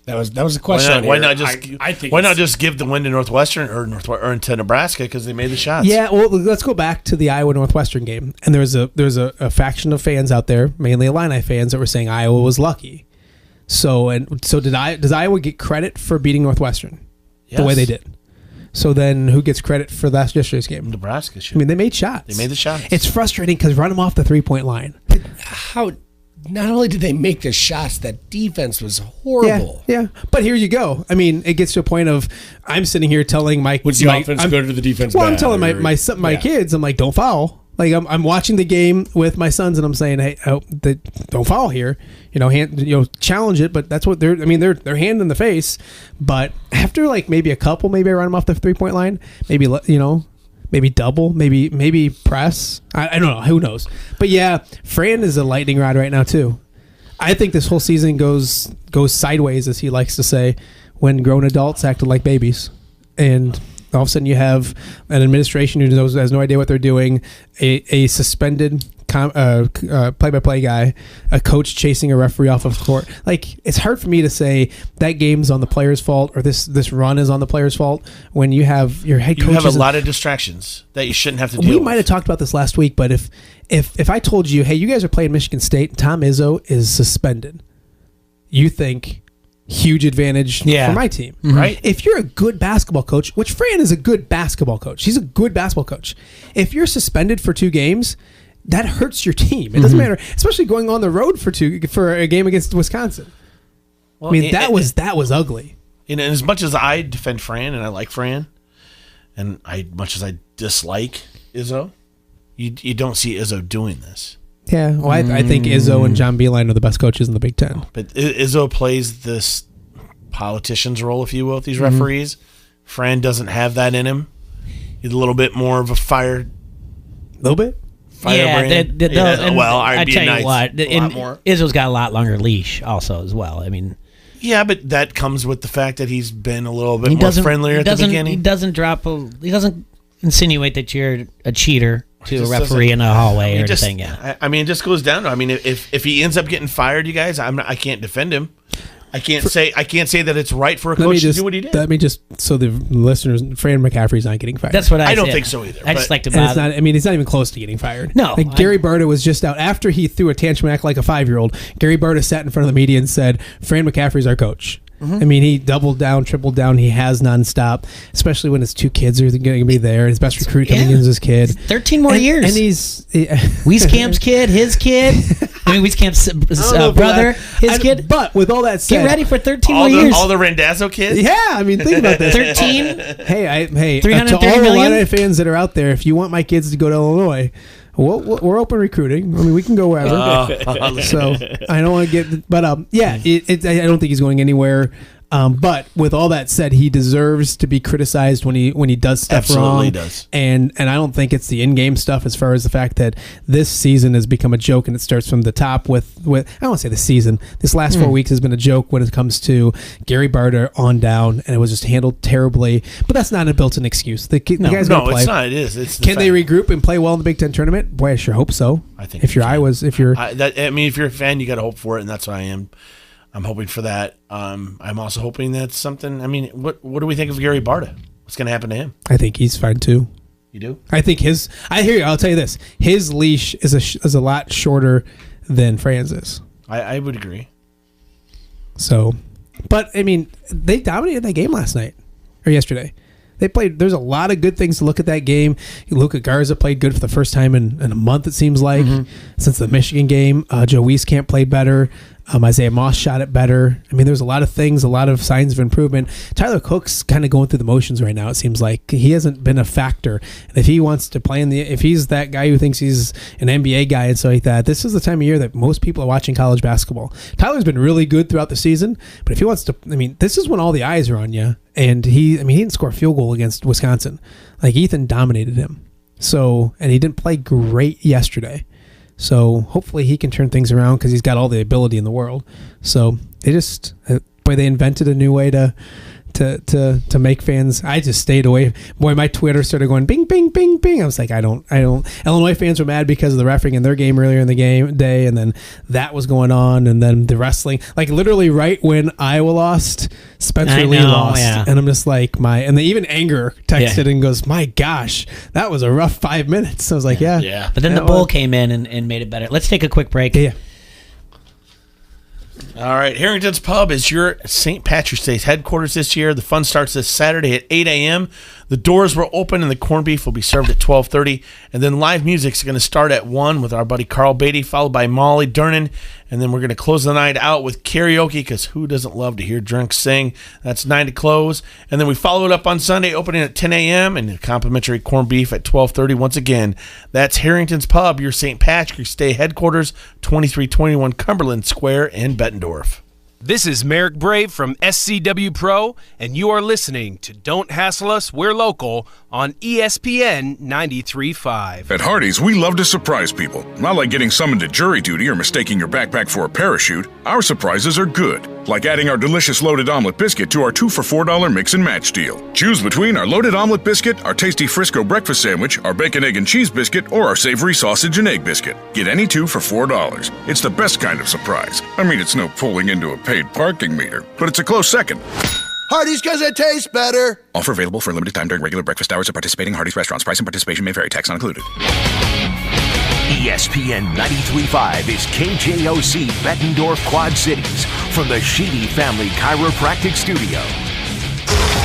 Speaker 13: that was the question.
Speaker 2: Why not just give the win to Northwestern or to Nebraska because they made the shots?
Speaker 6: Yeah, well, let's go back to the Iowa Northwestern game, and there's a faction of fans out there, mainly Illini fans, that were saying Iowa was lucky. So does Iowa get credit for beating Northwestern the way they did? So then who gets credit for yesterday's game?
Speaker 2: Nebraska should.
Speaker 6: I mean, they made shots.
Speaker 2: They made the shots.
Speaker 6: It's frustrating because run them off the 3-point line.
Speaker 13: But not only did they make the shots, that defense was horrible.
Speaker 6: Yeah. But here you go. I mean, it gets to a point of I'm sitting here telling my
Speaker 13: was the offense good or the defense
Speaker 6: bad?
Speaker 13: I'm
Speaker 6: telling my kids, I'm like, don't foul. Like I'm watching the game with my sons, and I'm saying, hey, don't foul here. Challenge it. But that's what they're hand in the face. But after like maybe a couple, maybe I run them off the 3-point line. Maybe maybe double, maybe press. I don't know. Who knows? But yeah, Fran is a lightning rod right now too. I think this whole season goes sideways, as he likes to say, when grown adults acted like babies, and all of a sudden you have an administration who has no idea what they're doing, a suspended play-by-play guy, a coach chasing a referee off of court. Like, it's hard for me to say that game's on the player's fault or this run is on the player's fault when you have your head coach.
Speaker 2: You have a lot of distractions that you shouldn't have to deal with.
Speaker 6: We might have talked about this last week, but if I told you, hey, you guys are playing Michigan State and Tom Izzo is suspended, you think huge advantage for my team, right? If you're a good basketball coach, which Fran is a good basketball coach, he's a good basketball coach. If you're suspended for 2 games, that hurts your team. It doesn't matter, especially going on the road for a game against Wisconsin. Well, I mean, that was ugly.
Speaker 2: And as much as I defend Fran and I like Fran, and much as I dislike Izzo, you don't see Izzo doing this.
Speaker 6: Yeah, well, I think Izzo and John Beilein are the best coaches in the Big Ten.
Speaker 2: But Izzo plays this politician's role, if you will, with these referees. Fran doesn't have that in him. He's a little bit more of a fire.
Speaker 6: A little bit?
Speaker 2: Firebrand.
Speaker 3: I tell you what, Izzo's got a lot longer leash also as well. I mean,
Speaker 2: yeah, but that comes with the fact that he's been a little bit more friendlier at the beginning.
Speaker 3: He doesn't insinuate that you're a cheater to a referee in a hallway or anything. Yeah,
Speaker 2: I mean, it just goes down to, I mean, if he ends up getting fired, you guys, I can't defend him. I can't say that it's right for a coach to do what he did.
Speaker 6: Let me just, so the listeners, Fran McCaffrey's not getting fired.
Speaker 3: That's what I
Speaker 2: don't think so either.
Speaker 3: I just like to bother.
Speaker 6: He's not even close to getting fired.
Speaker 3: No.
Speaker 6: Like Gary Berta was just out after he threw a tantrum act like a 5-year-old. Gary Berta sat in front of the media and said, Fran McCaffrey's our coach. I mean, he doubled down, tripled down. He has nonstop, especially when his two kids are going to be there. His best recruit coming in is his kid.
Speaker 3: 13 more years.
Speaker 6: And he's...
Speaker 3: Wieskamp's kid, his kid. I mean, Wieskamp's brother, his kid.
Speaker 6: But with all that said...
Speaker 3: Get ready for 13 more years.
Speaker 2: All the Randazzo kids?
Speaker 6: Yeah, I mean, think about this.
Speaker 3: 13?
Speaker 6: Hey,
Speaker 3: 330
Speaker 6: to all the
Speaker 3: million?
Speaker 6: Illini fans that are out there, if you want my kids to go to Illinois... we're open recruiting. I mean, we can go wherever. So I don't want to get, but yeah, I don't think he's going anywhere. But with all that said, he deserves to be criticized when he does stuff wrong.
Speaker 2: Absolutely does.
Speaker 6: And I don't think it's the in-game stuff as far as the fact that this season has become a joke, and it starts from the top with I don't want to say the season. This last 4 weeks has been a joke when it comes to Gary Barta on down, and it was just handled terribly. But that's not a built-in excuse. The guys gonna play.
Speaker 2: It's not. It is. It's
Speaker 6: Can they regroup and play well in the Big Ten tournament? Boy, I sure hope so. I think if if you're I think he's fine too.
Speaker 2: You do?
Speaker 6: I think I hear you. I'll tell you this: his leash is a lot shorter than Franz's.
Speaker 2: I would agree.
Speaker 6: So, but I mean, they dominated that game last night or yesterday. They played. There's a lot of good things to look at that game. Luka Garza played good for the first time in a month. It seems like since the Michigan game. Joe Wieskamp played better. Isaiah Moss shot it better. I mean, there's a lot of things, a lot of signs of improvement. Tyler Cook's kind of going through the motions right now. It seems like he hasn't been a factor. And if he wants to play if he's that guy who thinks he's an NBA guy and stuff like that, this is the time of year that most people are watching college basketball. Tyler's been really good throughout the season, but if he wants to, I mean, this is when all the eyes are on you. And he didn't score a field goal against Wisconsin. Like, Ethan dominated him. So, and he didn't play great yesterday. So hopefully he can turn things around because he's got all the ability in the world. So they invented a new way to make fans. I just stayed away. Boy, my Twitter started going bing, bing, bing, bing. I was like, I don't. Illinois fans were mad because of the refereeing in their game earlier in the game day, and then that was going on, and then the wrestling. Like literally right when Iowa lost, Spencer Lee lost, and I'm just like and then even Anger texted and goes, "My gosh, that was a rough 5 minutes." So I was like, yeah.
Speaker 3: But then the bowl came in and made it better. Let's take a quick break.
Speaker 6: Yeah.
Speaker 2: All right, Harrington's Pub is your St. Patrick's Day headquarters this year. The fun starts this Saturday at 8 a.m. The doors will open and the corned beef will be served at 12:30. And then live music is going to start at 1 with our buddy Carl Beatty, followed by Molly Durnan. And then we're going to close the night out with karaoke, because who doesn't love to hear drunks sing? That's 9 to close. And then we follow it up on Sunday, opening at 10 a.m. and complimentary corned beef at 12:30. Once again, that's Harrington's Pub, your St. Patrick's Day headquarters, 2321 Cumberland Square in Bettendorf.
Speaker 8: This is Merrick Brave from SCW Pro, and you are listening to Don't Hassle Us, We're Local on ESPN 93.5.
Speaker 9: At Hardee's, we love to surprise people. Not like getting summoned to jury duty or mistaking your backpack for a parachute. Our surprises are good, like adding our delicious loaded omelet biscuit to our 2 for $4 mix and match deal. Choose between our loaded omelet biscuit, our tasty Frisco breakfast sandwich, our bacon, egg, and cheese biscuit, or our savory sausage and egg biscuit. Get any 2 for $4. It's the best kind of surprise. I mean, it's no pulling into a paid parking meter, but it's a close second.
Speaker 10: Hardee's, because it tastes better.
Speaker 9: Offer available for a limited time during regular breakfast hours at participating Hardee's restaurants. Price and participation may vary. Tax not included.
Speaker 14: ESPN 93.5 is KJOC Bettendorf Quad Cities from the Sheedy Family Chiropractic Studio.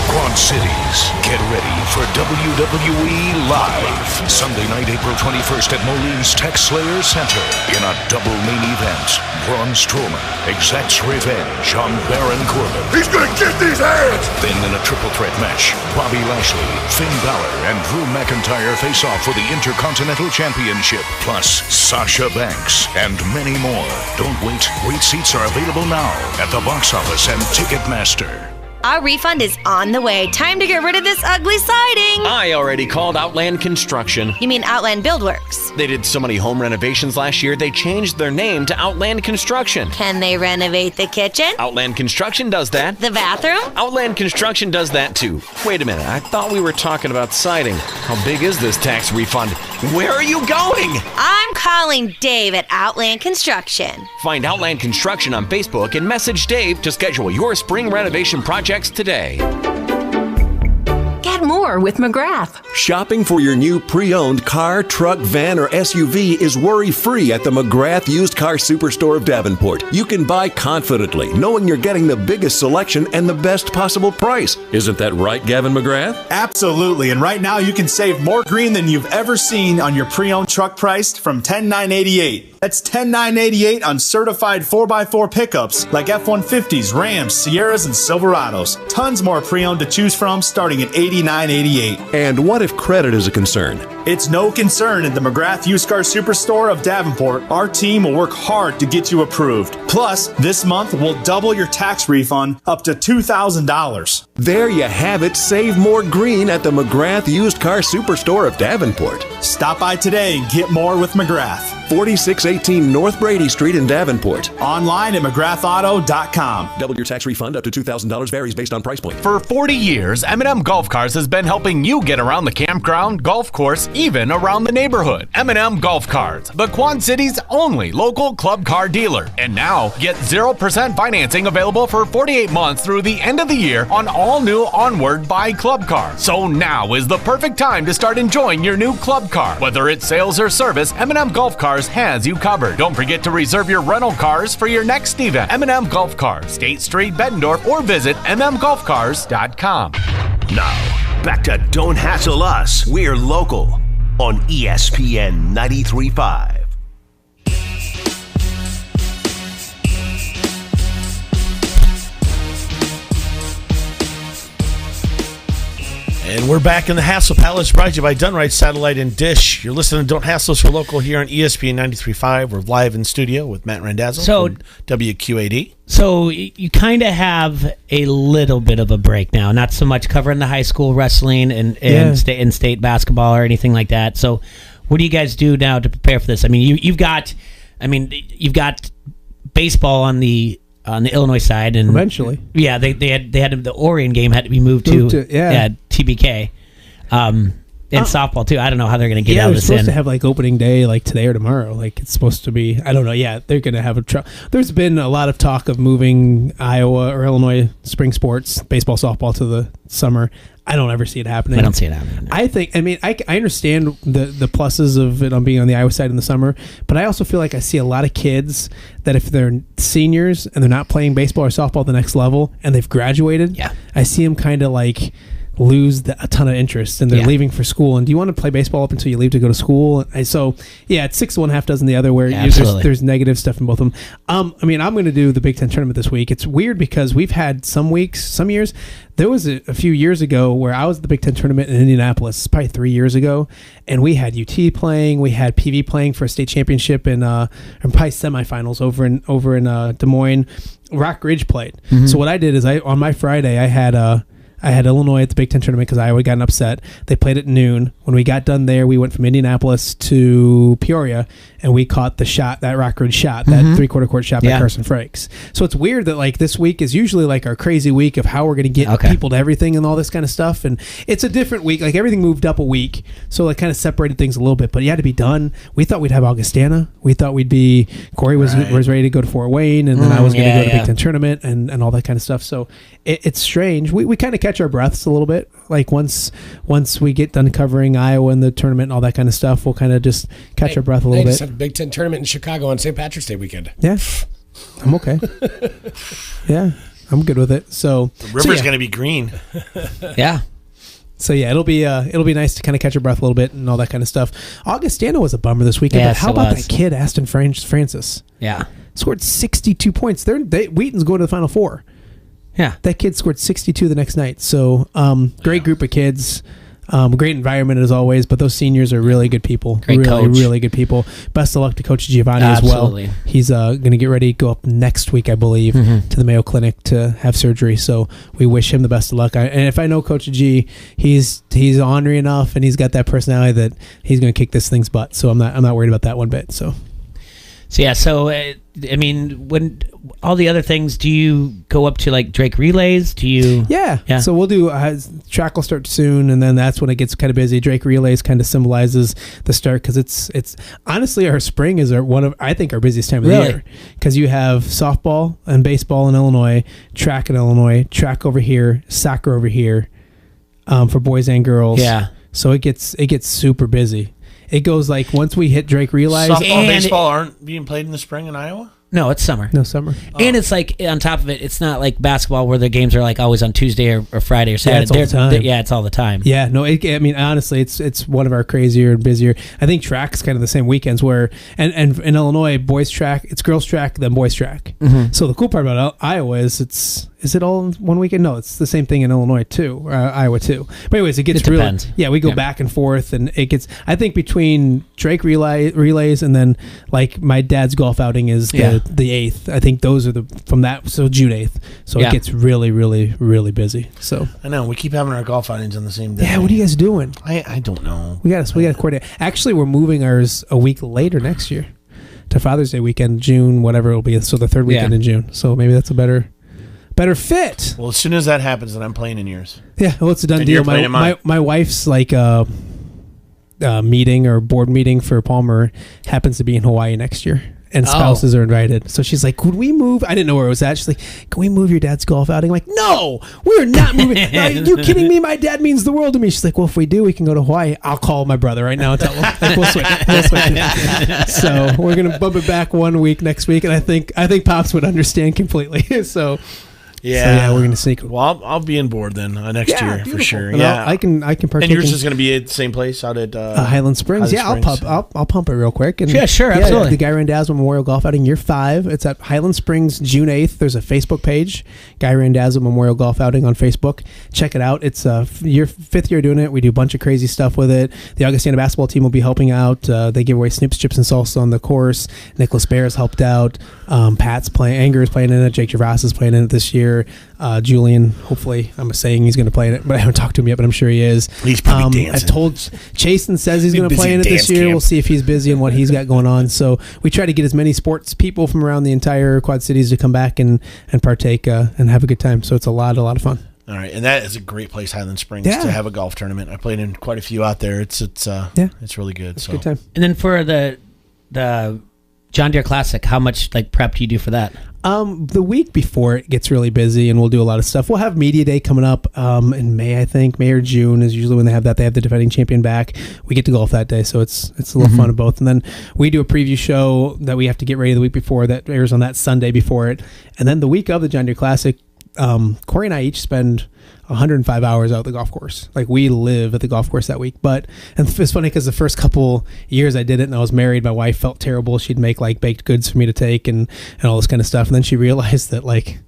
Speaker 15: Quad Cities, get ready for WWE Live. Sunday night, April 21st at Moline's Tech Slayer Center in a double main event. Braun Strowman exacts revenge on Baron Corbin.
Speaker 10: He's gonna get these hands!
Speaker 15: Then in a triple threat match, Bobby Lashley, Finn Balor, and Drew McIntyre face off for the Intercontinental Championship, plus Sasha Banks and many more. Don't wait. Great seats are available now at the box office and Ticketmaster.
Speaker 16: Our refund is on the way. Time to get rid of this ugly siding.
Speaker 25: I already called Outland Construction.
Speaker 16: You mean Outland Buildworks?
Speaker 25: They did so many home renovations last year, they changed their name to Outland Construction.
Speaker 16: Can they renovate the kitchen?
Speaker 25: Outland Construction does that.
Speaker 16: The bathroom?
Speaker 25: Outland Construction does that too. Wait a minute, I thought we were talking about siding. How big is this tax refund? Where are you going?
Speaker 16: I'm calling Dave at Outland Construction.
Speaker 25: Find Outland Construction on Facebook and message Dave to schedule your spring renovation projects today.
Speaker 16: Get
Speaker 17: Get more with McGrath.
Speaker 18: Shopping for your new pre-owned car, truck, van, or SUV is worry-free at the McGrath Used Car Superstore of Davenport. You can buy confidently, knowing you're getting the biggest selection and the best possible price. Isn't that right, Gavin McGrath?
Speaker 19: Absolutely, and right now you can save more green than you've ever seen on your pre-owned truck priced from $10,988. That's $10,988 on certified 4x4 pickups like F-150s, Rams, Sierras, and Silverados. Tons more pre-owned to choose from starting at $89.88.
Speaker 18: And what if credit is a concern?
Speaker 19: It's no concern at the McGrath Used Car Superstore of Davenport. Our team will work hard to get you approved. Plus, this month we'll double your tax refund up to $2,000.
Speaker 18: There you have it. Save more green at the McGrath Used Car Superstore of Davenport.
Speaker 19: Stop by today and get more with McGrath.
Speaker 18: 4618 North Brady Street in Davenport.
Speaker 19: Online at McGrathAuto.com.
Speaker 18: Double your tax refund up to $2,000 varies based on price point.
Speaker 22: For 40 years, M&M Golf Cars has been helping you get around the campground, golf course, even around the neighborhood. M&M Golf Cars, the Quad Cities' only local club car dealer. And now, get 0% financing available for 48 months through the end of the year on all new Onward by club cars. So now is the perfect time to start enjoying your new club car. Whether it's sales or service, M&M Golf Cars has you covered. Don't forget to reserve your rental cars for your next event. M&M Golf Cars, State Street, Bettendorf, or visit mmgolfcars.com.
Speaker 14: Now, back to Don't Hassle Us. We're local on ESPN 93.5.
Speaker 2: And we're back in the Hassle Palace, brought to you by Dunright Satellite and Dish. You're listening to Don't Hassle Us for Local here on ESPN 93.5. We're live in studio with Matt Randazzo from WQAD.
Speaker 3: So you kind of have a little bit of a break now. Not so much covering the high school wrestling and state basketball or anything like that. So what do you guys do now to prepare for this? I mean, you've got baseball on the Illinois side, and
Speaker 6: eventually,
Speaker 3: they had the Orion game had to be moved to TBK, and softball too. I don't know how they're going to get out of this.
Speaker 6: They're supposed to have like opening day like today or tomorrow. Like it's supposed to be. I don't know. Yeah, they're going to have a trouble. There's been a lot of talk of moving Iowa or Illinois spring sports, baseball, softball to the summer. I don't ever see it happening.
Speaker 3: I don't see it happening. No.
Speaker 6: I understand the pluses of it on being on the Iowa side in the summer, but I also feel like I see a lot of kids that if they're seniors and they're not playing baseball or softball at the next level and they've graduated, I see them kind of like lose a ton of interest and they're leaving for school. And do you want to play baseball up until you leave to go to school? So it's 6 of one, half dozen the other, where there's negative stuff in both of them. I'm going to do the Big Ten tournament this week. It's weird because we've had some years. There was a few years ago where I was at the Big Ten tournament in Indianapolis, probably 3 years ago, and we had UT playing, we had PV playing for a state championship and probably semifinals over in Des Moines. Rock Ridge played. Mm-hmm. So what I did is on my Friday I had Illinois at the Big Ten tournament because Iowa had gotten upset. They played at noon. When we got done there, we went from Indianapolis to Peoria, and we caught the shot, that Rock Ridge shot, that three-quarter court shot by Carson Frakes. So it's weird that like this week is usually like our crazy week of how we're going to get people to everything and all this kind of stuff. And it's a different week. Like everything moved up a week, so like kind of separated things a little bit. But you had to be done. We thought we'd have Augustana. We thought Corey was ready to go to Fort Wayne, and then I was going to go to the Big Ten tournament and all that kind of stuff. So it's strange. We kind of catch our breaths a little bit. Like once we get done covering Iowa and the tournament and all that kind of stuff, we'll kind of just catch our breath a little bit.
Speaker 13: Just have a Big Ten tournament in Chicago on St. Patrick's Day weekend.
Speaker 6: Yeah, I'm okay. Yeah, I'm good with it. So
Speaker 2: the river's going to be green.
Speaker 3: Yeah.
Speaker 6: So it'll be nice to kind of catch your breath a little bit and all that kind of stuff. Augustana was a bummer this weekend.
Speaker 3: Yes,
Speaker 6: but how about that kid Aston Francis?
Speaker 3: Yeah,
Speaker 6: scored 62 points. Wheaton's going to the Final Four.
Speaker 3: Yeah,
Speaker 6: that kid scored 62 the next night. So great group of kids. Great environment as always, but those seniors are really good people.
Speaker 3: Great
Speaker 6: really,
Speaker 3: coach.
Speaker 6: Really good people. Best of luck to Coach Giovanni as well. He's going to get ready to go up next week, I believe, to the Mayo Clinic to have surgery. So we wish him the best of luck. And if I know Coach G, he's ornery enough, and he's got that personality that he's going to kick this thing's butt. So I'm not worried about that one bit. So
Speaker 3: when all the other things, do you go up to like Drake Relays? Do you?
Speaker 6: Yeah. So we'll do track will start soon, and then that's when it gets kind of busy. Drake Relays kind of symbolizes the start because it's honestly our spring is I think our busiest time of the year because you have softball and baseball in Illinois, track in Illinois, track over here, soccer over here. for boys and girls.
Speaker 3: Yeah.
Speaker 6: So it gets super busy. It goes like once we hit Drake Realize.
Speaker 2: Softball and baseball aren't being played in the spring in Iowa?
Speaker 3: No, it's summer.
Speaker 6: No, summer.
Speaker 3: And it's like, on top of it, it's not like basketball where the games are like always on Tuesday or Friday or Saturday.
Speaker 6: Yeah, it's all the time.
Speaker 3: Yeah, it's all the time.
Speaker 6: Yeah, no, I mean, honestly, it's one of our crazier and busier. I think track's kind of the same weekends where, and in Illinois, boys track, it's girls track, then boys track.
Speaker 3: Mhm.
Speaker 6: So the cool part about Iowa is is it all in one weekend? No, it's the same thing in Illinois too, Iowa too. But anyways, it gets really,
Speaker 3: depends.
Speaker 6: yeah, we go
Speaker 3: Yeah.
Speaker 6: back and forth, and it gets, I think between Drake relays and then like my dad's golf outing is the 8th. I think those are so June 8th. So it gets really, really, really busy. So
Speaker 2: I know we keep having our golf outings on the same day.
Speaker 6: yeah, what are you guys doing?
Speaker 2: I don't know.
Speaker 6: We got to coordinate. Actually, we're moving ours a week later next year to Father's Day weekend, June, whatever it'll be. So the third weekend in June. So maybe that's a better fit.
Speaker 2: Well, as soon as that happens, then I'm playing in yours.
Speaker 6: Yeah, well, it's a done
Speaker 2: And
Speaker 6: deal.
Speaker 2: you're playing in mine.
Speaker 6: My wife's like meeting or board meeting for Palmer happens to be in Hawaii next year. And spouses are invited. So she's like, could we move? I didn't know where it was at. She's like, can we move your dad's golf outing? I'm like, no, we're not moving. Are you kidding me? My dad means the world to me. She's like, well, if we do, we can go to Hawaii. I'll call my brother right now and tell him. Like, we'll switch. So we're going to bump it back 1 week next week. And I think Pops would understand completely. So we're going to sneak.
Speaker 2: Well, I'll be in board then next year for sure.
Speaker 6: And
Speaker 2: Yeah,
Speaker 6: I can partake.
Speaker 2: And yours
Speaker 6: in-
Speaker 2: is going to be at the same place out at
Speaker 6: Highland Springs.
Speaker 2: Highland Springs.
Speaker 6: I'll pump it real quick. And
Speaker 3: Yeah, sure, absolutely.
Speaker 6: The Guy Randazzo Memorial Golf Outing Year 5. It's at Highland Springs, June 8th. There's a Facebook page, Guy Randazzo Memorial Golf Outing on Facebook. Check it out. It's fifth year doing it. We do a bunch of crazy stuff with it. The Augustana basketball team will be helping out. They give away snips, chips, and salsa on the course. Nicholas Bears helped out. Pat's playing. Anger is playing in it. Jake Gervais is playing in it this year. Julian, hopefully, I'm saying he's going to play in it, but I haven't talked to him yet, but I'm sure he is.
Speaker 2: He's probably dancing.
Speaker 6: I've told Chasen says he's going to play in it this year.
Speaker 2: Camp.
Speaker 6: We'll see if he's busy and what he's got going on. So we try to get as many sports people from around the entire Quad Cities to come back and partake and have a good time. So it's a lot of fun.
Speaker 2: All right, and that is a great place, Highland Springs, to have a golf tournament. I played in quite a few out there. It's really good.
Speaker 6: It's a good time.
Speaker 3: And then for the John Deere Classic, how much like prep do you do for that?
Speaker 6: The week before it gets really busy and we'll do a lot of stuff. We'll have Media Day coming up in May, I think. May or June is usually when they have that. They have the defending champion back. We get to golf that day, so it's a little fun of both. And then we do a preview show that we have to get ready the week before that airs on that Sunday before it. And then the week of the John Deere Classic, Corey and I each spend 105 hours out at the golf course. Like we live at the golf course that week. And it's funny because the first couple years I did it and I was married, my wife felt terrible. She'd make like baked goods for me to take and all this kind of stuff. And then she realized that like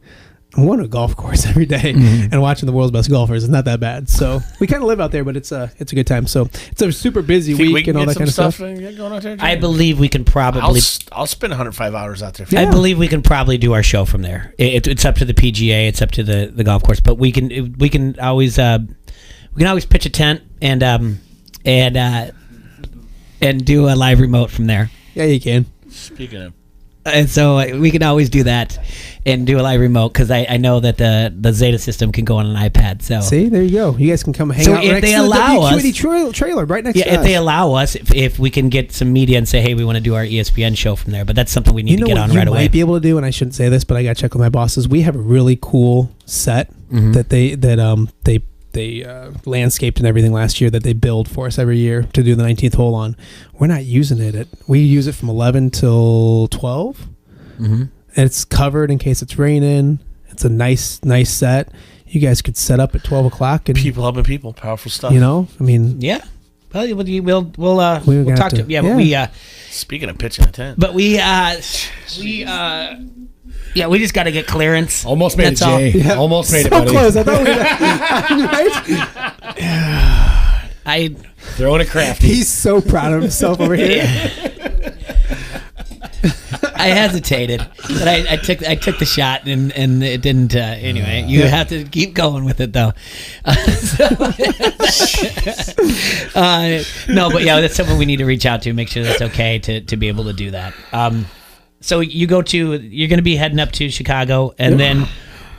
Speaker 6: I'm going to a golf course every day and watching the world's best golfers is not that bad. So we kind of live out there, but it's a good time. So it's a super busy week and all that kind of stuff.
Speaker 2: Going out there,
Speaker 3: I believe we can probably.
Speaker 2: I'll spend 105 hours out there.
Speaker 3: I believe we can probably do our show from there. It's up to the PGA. It's up to the golf course, but we can always pitch a tent and do a live remote from there.
Speaker 6: Yeah, you can.
Speaker 2: Speaking of.
Speaker 3: And so we can always do that and do a live remote because I know that the Zeta system can go on an iPad. So
Speaker 6: see, there you go. You guys can come hang out
Speaker 3: if
Speaker 6: next
Speaker 3: they
Speaker 6: to
Speaker 3: allow
Speaker 6: the
Speaker 3: us,
Speaker 6: WQED trailer right next to us.
Speaker 3: if they allow us, if we can get some media and say, hey, we want to do our ESPN show from there, but that's something we need to get on right away.
Speaker 6: You might be able to do, and I shouldn't say this, but I got to check with my bosses. We have a really cool set that they landscaped and everything last year that they build for us every year to do the 19th hole on. We're not using it. We use it from 11 till 12. And it's covered in case it's raining. It's a nice set. You guys could set up at 12 o'clock and
Speaker 2: people helping people, powerful stuff.
Speaker 6: You know, I mean,
Speaker 3: yeah. Well, we'll talk to him. Yeah, but we
Speaker 2: speaking of pitching a tent,
Speaker 3: but we just got to get clearance.
Speaker 13: Almost made
Speaker 3: That's
Speaker 13: it, Jay.
Speaker 3: Yeah.
Speaker 13: Almost made
Speaker 6: so
Speaker 13: it, buddy.
Speaker 6: Close. I thought
Speaker 3: I
Speaker 13: throwing a crafty.
Speaker 6: He's so proud of himself over here.
Speaker 3: I hesitated, but I took the shot and it didn't. Anyway, you have to keep going with it though. No, but yeah, that's someone we need to reach out to, make sure that's okay to be able to do that. So you're going to be heading up to Chicago, and then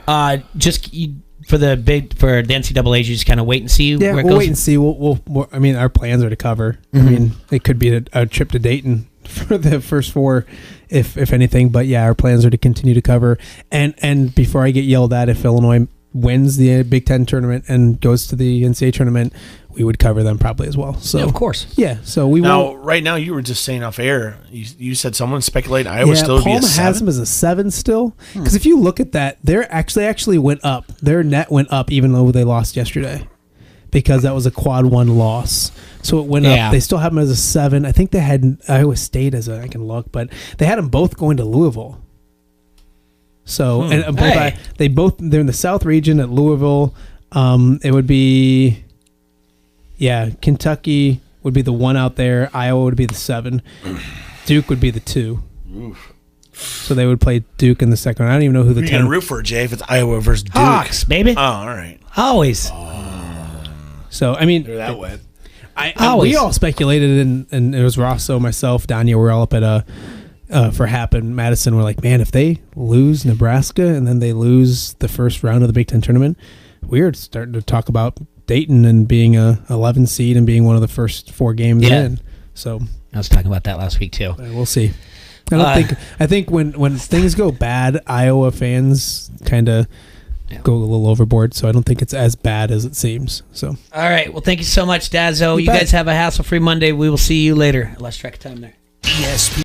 Speaker 3: for the NCAAs, you just kind of wait and see.
Speaker 6: Yeah,
Speaker 3: where it
Speaker 6: we'll
Speaker 3: goes.
Speaker 6: wait and see. We'll I mean, our plans are to cover. I mean, it could be a trip to Dayton for the first four, if anything. But yeah, our plans are to continue to cover. And before I get yelled at if Illinois wins the Big Ten tournament and goes to the NCAA tournament, we would cover them probably as well. So
Speaker 3: yeah, of course.
Speaker 6: Yeah. So we will.
Speaker 2: Right now, you were just saying off air. You said someone speculated Iowa still would be a
Speaker 6: Palma
Speaker 2: 7.
Speaker 6: has them as a 7 still. Because if you look at that, they actually went up. Their net went up even though they lost yesterday, because that was a quad 1 loss. So it went up. They still have them as a 7. I think they had Iowa State as I can look, but they had them both going to Louisville. So and both they're in the South region at Louisville. It would be. Yeah, Kentucky would be the 1 out there. Iowa would be the 7. Duke would be the 2. Oof. So they would play Duke in the second round. I don't even know who the 10.
Speaker 2: You're going to root for, Jay, if it's Iowa versus Duke.
Speaker 3: Hawks, baby.
Speaker 2: Oh, all right.
Speaker 3: Always.
Speaker 6: So, I mean.
Speaker 2: They're that wet.
Speaker 6: We all speculated, and it was Rosso, myself, Danya, we're all up at for Hap and Madison. We're like, man, if they lose Nebraska and then they lose the first round of the Big Ten tournament, we're starting to talk about Dayton and being a 11 seed and being one of the first 4 games in. So
Speaker 3: I was talking about that last week too.
Speaker 6: We'll see. I think when things go bad, Iowa fans kind of go a little overboard. So I don't think it's as bad as it seems. So
Speaker 3: all right. Well, thank you so much, Dazzo. You
Speaker 6: bet.
Speaker 3: guys have a hassle-free Monday. We will see you later. Less track time there.
Speaker 5: ESPN.